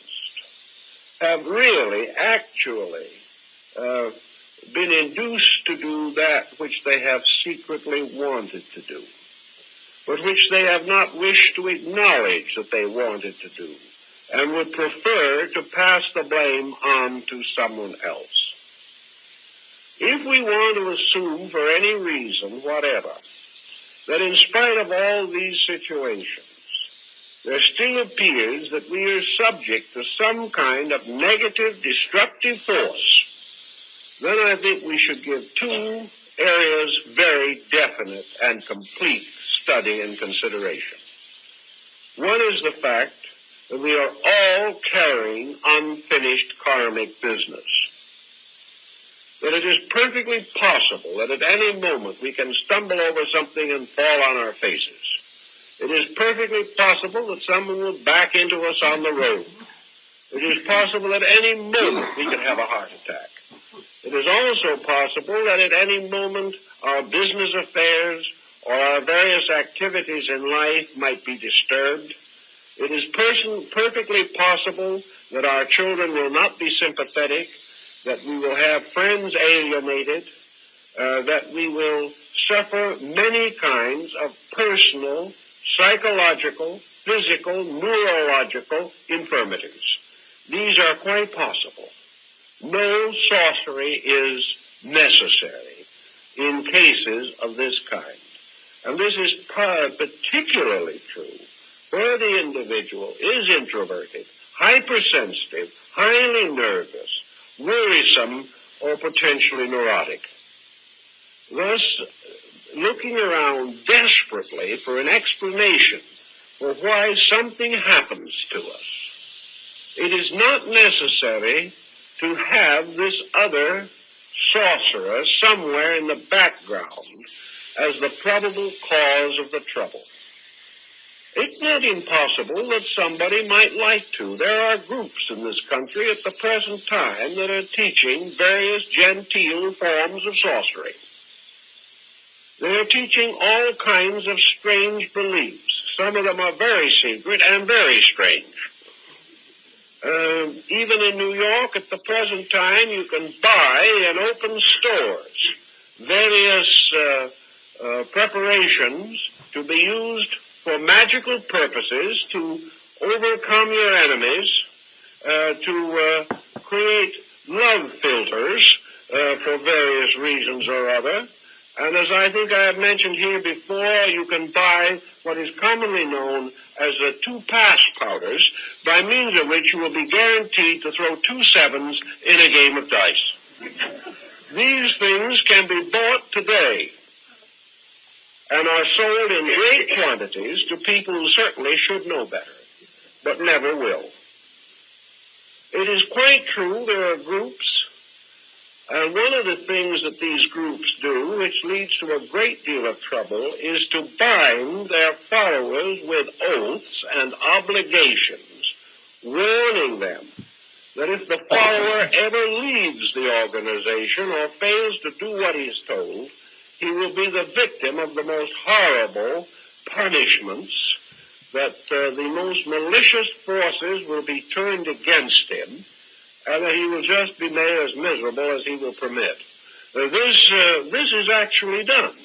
have really, actually been induced to do that which they have secretly wanted to do, but which they have not wished to acknowledge that they wanted to do, and would prefer to pass the blame on to someone else. If we want to assume for any reason whatever that in spite of all these situations, there still appears that we are subject to some kind of negative, destructive force, then I think we should give two areas very definite and complete study and consideration. One is the fact that we are all carrying unfinished karmic business. That it is perfectly possible that at any moment we can stumble over something and fall on our faces. It is perfectly possible that someone will back into us on the road. It is possible that at any moment we could have a heart attack. It is also possible that at any moment our business affairs or our various activities in life might be disturbed. It is perfectly possible that our children will not be sympathetic, that we will have friends alienated, that we will suffer many kinds of personal, psychological, physical, neurological infirmities. These are quite possible. No sorcery is necessary in cases of this kind. And this is particularly true where the individual is introverted, hypersensitive, highly nervous, worrisome, or potentially neurotic. Thus, looking around desperately for an explanation for why something happens to us, it is not necessary to have this other sorcerer somewhere in the background as the probable cause of the trouble. It's not impossible that somebody might like to. There are groups in this country at the present time that are teaching various genteel forms of sorcery. They are teaching all kinds of strange beliefs. Some of them are very secret and very strange. Even in New York at the present time, you can buy in open stores various preparations to be used for magical purposes to overcome your enemies, to create love filters for various reasons or other. And as I think I have mentioned here before, you can buy what is commonly known as the 2 pass powders, by means of which you will be guaranteed to throw 2 sevens in a game of dice. These things can be bought today and are sold in great quantities to people who certainly should know better, but never will. It is quite true there are groups, and one of the things that these groups do, which leads to a great deal of trouble, is to bind their followers with oaths and obligations, warning them that if the follower ever leaves the organization or fails to do what he is told, he will be the victim of the most horrible punishments, that the most malicious forces will be turned against him, and that he will just be made as miserable as he will permit. This is actually done.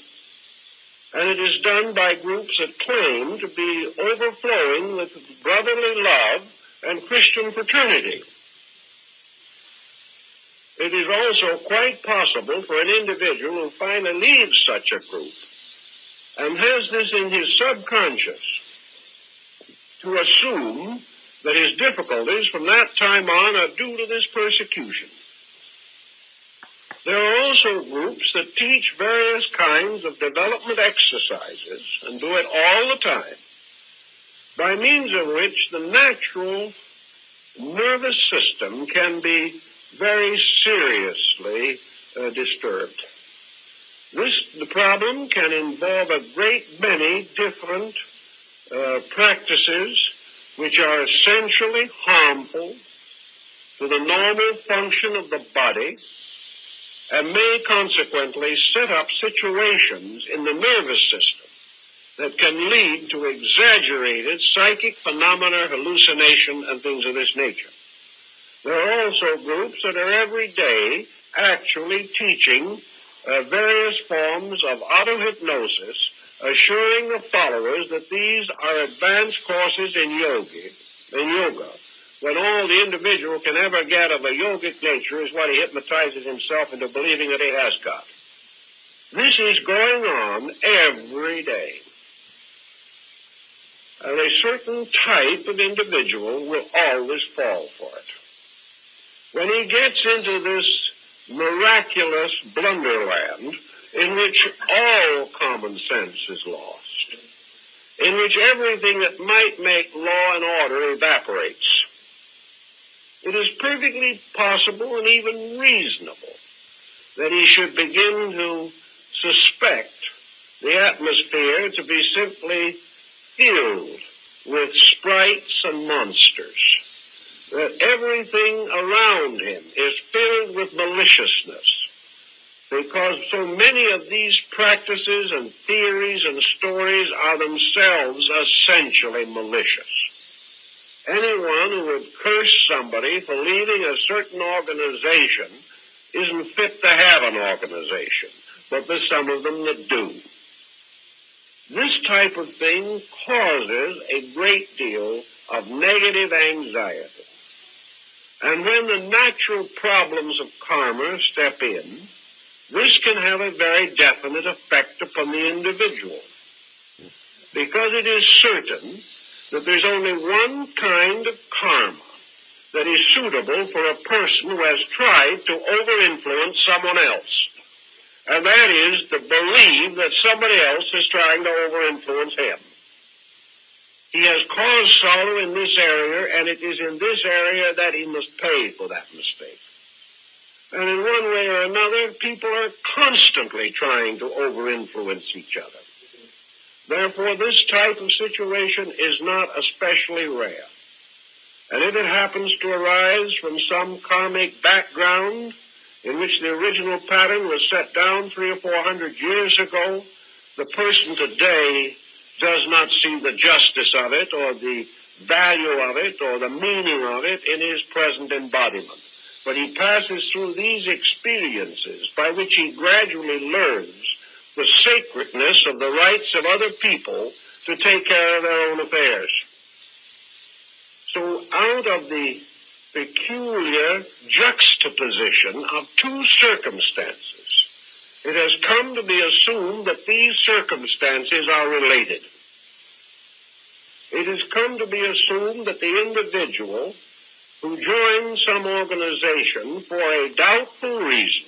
And it is done by groups that claim to be overflowing with brotherly love and Christian fraternity. It is also quite possible for an individual who finally leaves such a group and has this in his subconscious to assume that his difficulties from that time on are due to this persecution. There are also groups that teach various kinds of development exercises, and do it all the time, by means of which the natural nervous system can be very seriously disturbed. The problem can involve a great many different practices which are essentially harmful to the normal function of the body and may consequently set up situations in the nervous system that can lead to exaggerated psychic phenomena, hallucination, and things of this nature. There are also groups that are every day actually teaching various forms of auto-hypnosis, assuring the followers that these are advanced courses in yoga, when all the individual can ever get of a yogic nature is what he hypnotizes himself into believing that he has got. This is going on every day. And a certain type of individual will always fall for it. When he gets into this miraculous blunderland in which all common sense is lost, in which everything that might make law and order evaporates, it is perfectly possible and even reasonable that he should begin to suspect the atmosphere to be simply filled with sprites and monsters, that everything around him is filled with maliciousness, because so many of these practices and theories and stories are themselves essentially malicious. Anyone who would curse somebody for leaving a certain organization isn't fit to have an organization, but there's some of them that do. This type of thing causes a great deal of negative anxiety. And when the natural problems of karma step in, this can have a very definite effect upon the individual, because it is certain that there's only one kind of karma that is suitable for a person who has tried to over-influence someone else. And that is to believe that somebody else is trying to over-influence him. He has caused sorrow in this area, and it is in this area that he must pay for that mistake. And in one way or another, people are constantly trying to over-influence each other. Therefore, this type of situation is not especially rare. And if it happens to arise from some karmic background in which the original pattern was set down 300 or 400 years ago, the person today does not see the justice of it or the value of it or the meaning of it in his present embodiment. But he passes through these experiences by which he gradually learns the sacredness of the rights of other people to take care of their own affairs. So out of the peculiar juxtaposition of two circumstances, it has come to be assumed that these circumstances are related. It has come to be assumed that the individual who joins some organization for a doubtful reason,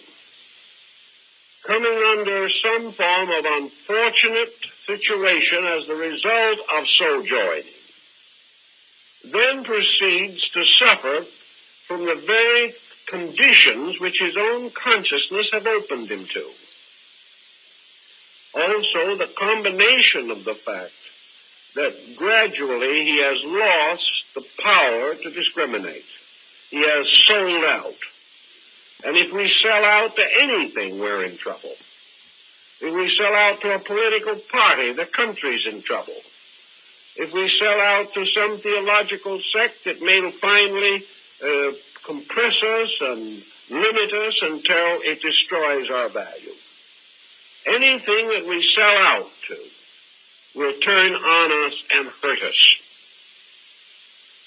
coming under some form of unfortunate situation as the result of so joining, then proceeds to suffer from the very conditions which his own consciousness have opened him to. Also, the combination of the fact that gradually he has lost the power to discriminate. He has sold out. And if we sell out to anything, we're in trouble. If we sell out to a political party, the country's in trouble. If we sell out to some theological sect, it may finally compress us and limit us until it destroys our value. Anything that we sell out to will turn on us and hurt us.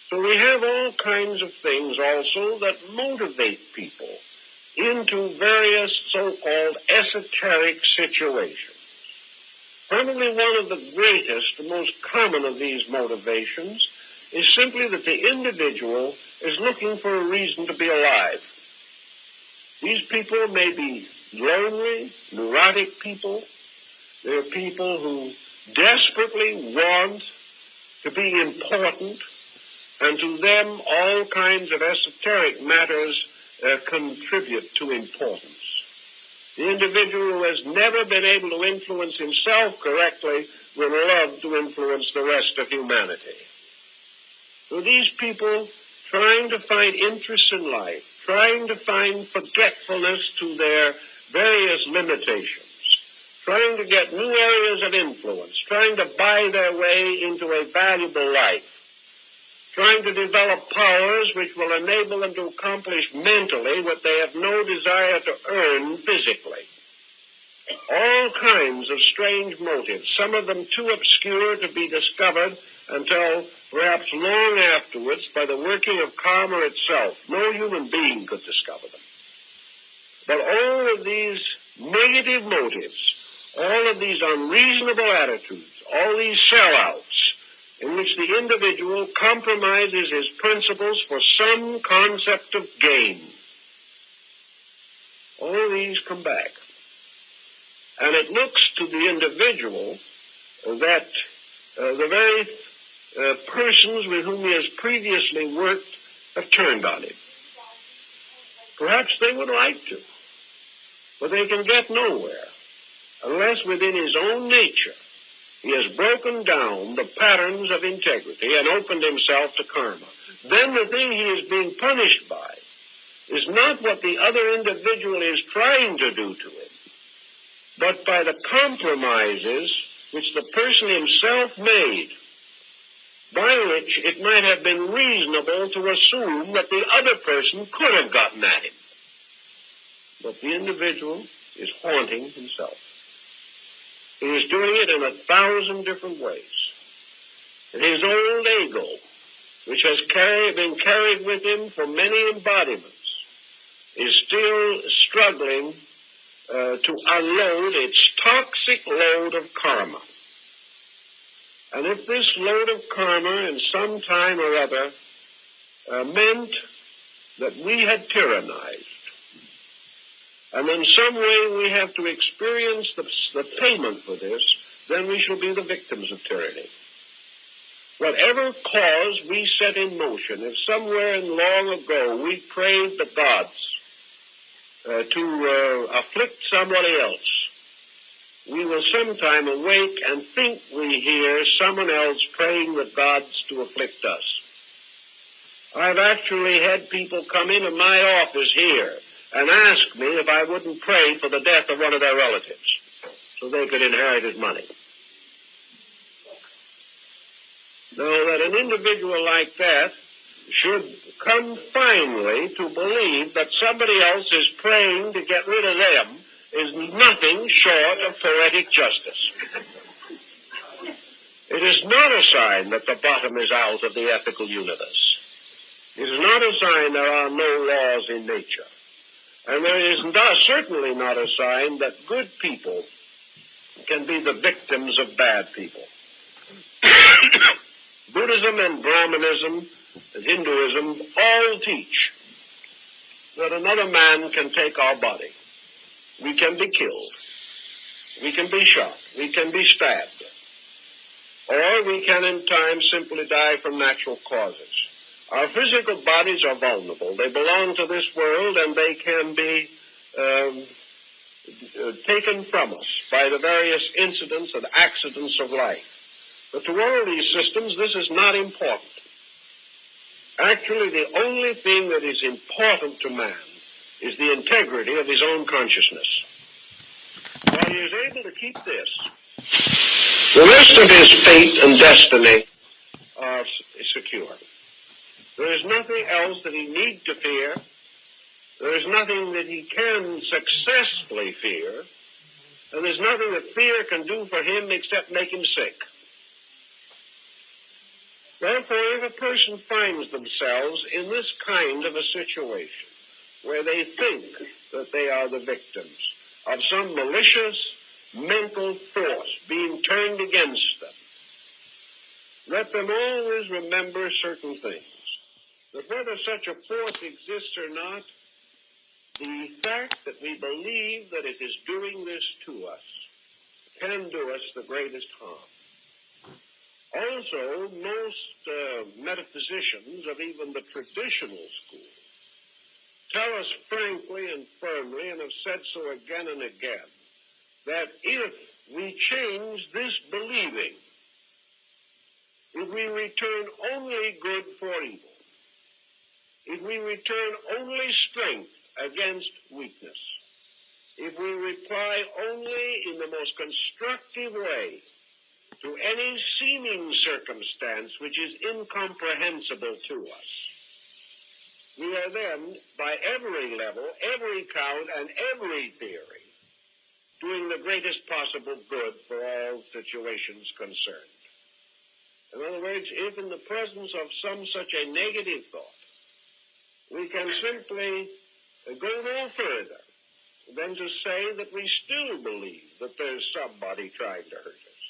So we have all kinds of things also that motivate people into various so-called esoteric situations. Probably one of the greatest, the most common of these motivations is simply that the individual is looking for a reason to be alive. These people may be lonely, neurotic people. They're people who desperately want to be important, and to them all kinds of esoteric matters contribute to importance. The individual who has never been able to influence himself correctly will love to influence the rest of humanity. So these people trying to find interest in life, trying to find forgetfulness to their various limitations, trying to get new areas of influence, trying to buy their way into a valuable life, trying to develop powers which will enable them to accomplish mentally what they have no desire to earn physically. All kinds of strange motives, some of them too obscure to be discovered until perhaps long afterwards by the working of karma itself. No human being could discover them. But all of these negative motives, all of these unreasonable attitudes, all these sellouts in which the individual compromises his principles for some concept of gain, all these come back. And it looks to the individual that the very persons with whom he has previously worked have turned on him. Perhaps they would like to, but they can get nowhere unless within his own nature he has broken down the patterns of integrity and opened himself to karma. Then the thing he is being punished by is not what the other individual is trying to do to him, but by the compromises which the person himself made, by which it might have been reasonable to assume that the other person could have gotten at him. But the individual is haunting himself. He is doing it in 1,000 different ways. And his old ego, which has been carried with him for many embodiments, is still struggling to unload its toxic load of karma. And if this load of karma in some time or other meant that we had tyrannized, and in some way we have to experience the payment for this, then we shall be the victims of tyranny. Whatever cause we set in motion, if somewhere long ago we prayed the gods to afflict somebody else, we will sometime awake and think we hear someone else praying the gods to afflict us. I've actually had people come into my office here and ask me if I wouldn't pray for the death of one of their relatives so they could inherit his money. Now, that an individual like that should come finally to believe that somebody else is praying to get rid of them is nothing short of poetic justice. It is not a sign that the bottom is out of the ethical universe. It is not a sign there are no laws in nature. And there is certainly not a sign that good people can be the victims of bad people. Buddhism and Brahmanism and Hinduism all teach that another man can take our body. We can be killed. We can be shot. We can be stabbed. Or we can in time simply die from natural causes. Our physical bodies are vulnerable. They belong to this world, and they can be taken from us by the various incidents and accidents of life. But to all these systems, this is not important. Actually, the only thing that is important to man is the integrity of his own consciousness. While he is able to keep this, the rest of his fate and destiny are secure. There is nothing else that he need to fear. There is nothing that he can successfully fear. And there's nothing that fear can do for him except make him sick. Therefore, if a person finds themselves in this kind of a situation where they think that they are the victims of some malicious mental force being turned against them, let them always remember certain things. That whether such a force exists or not, the fact that we believe that it is doing this to us can do us the greatest harm. Also, most metaphysicians of even the traditional school tell us frankly and firmly, and have said so again and again, that if we change this believing, if we return only good for evil, if we return only strength against weakness, if we reply only in the most constructive way to any seeming circumstance circumstance which is incomprehensible to us. We are then, by every level, every count, and every theory, doing the greatest possible good for all situations concerned. In other words, if in the presence of some such a negative thought, we can simply go no further than to say that we still believe that there's somebody trying to hurt us,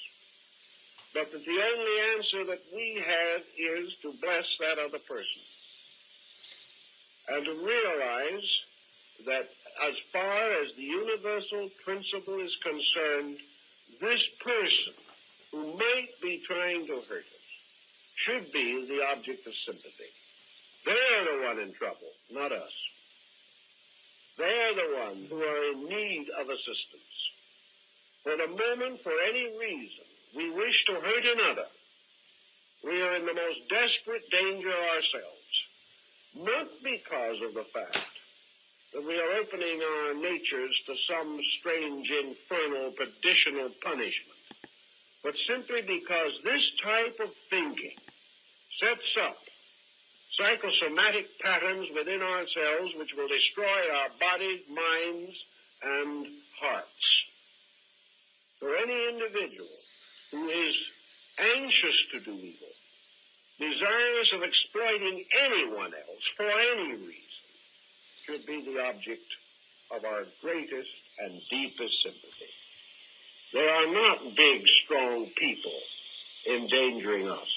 but that the only answer that we have is to bless that other person, and to realize that as far as the universal principle is concerned, this person who might be trying to hurt us should be the object of sympathy. They're the one in trouble, not us. They're the ones who are in need of assistance. For the moment, for any reason, we wish to hurt another, we are in the most desperate danger ourselves, not because of the fact that we are opening our natures to some strange, infernal, perditional punishment, but simply because this type of thinking sets up psychosomatic patterns within ourselves which will destroy our bodies, minds, and hearts. For any individual who is anxious to do evil, desirous of exploiting anyone else for any reason, should be the object of our greatest and deepest sympathy. They are not big, strong people endangering us.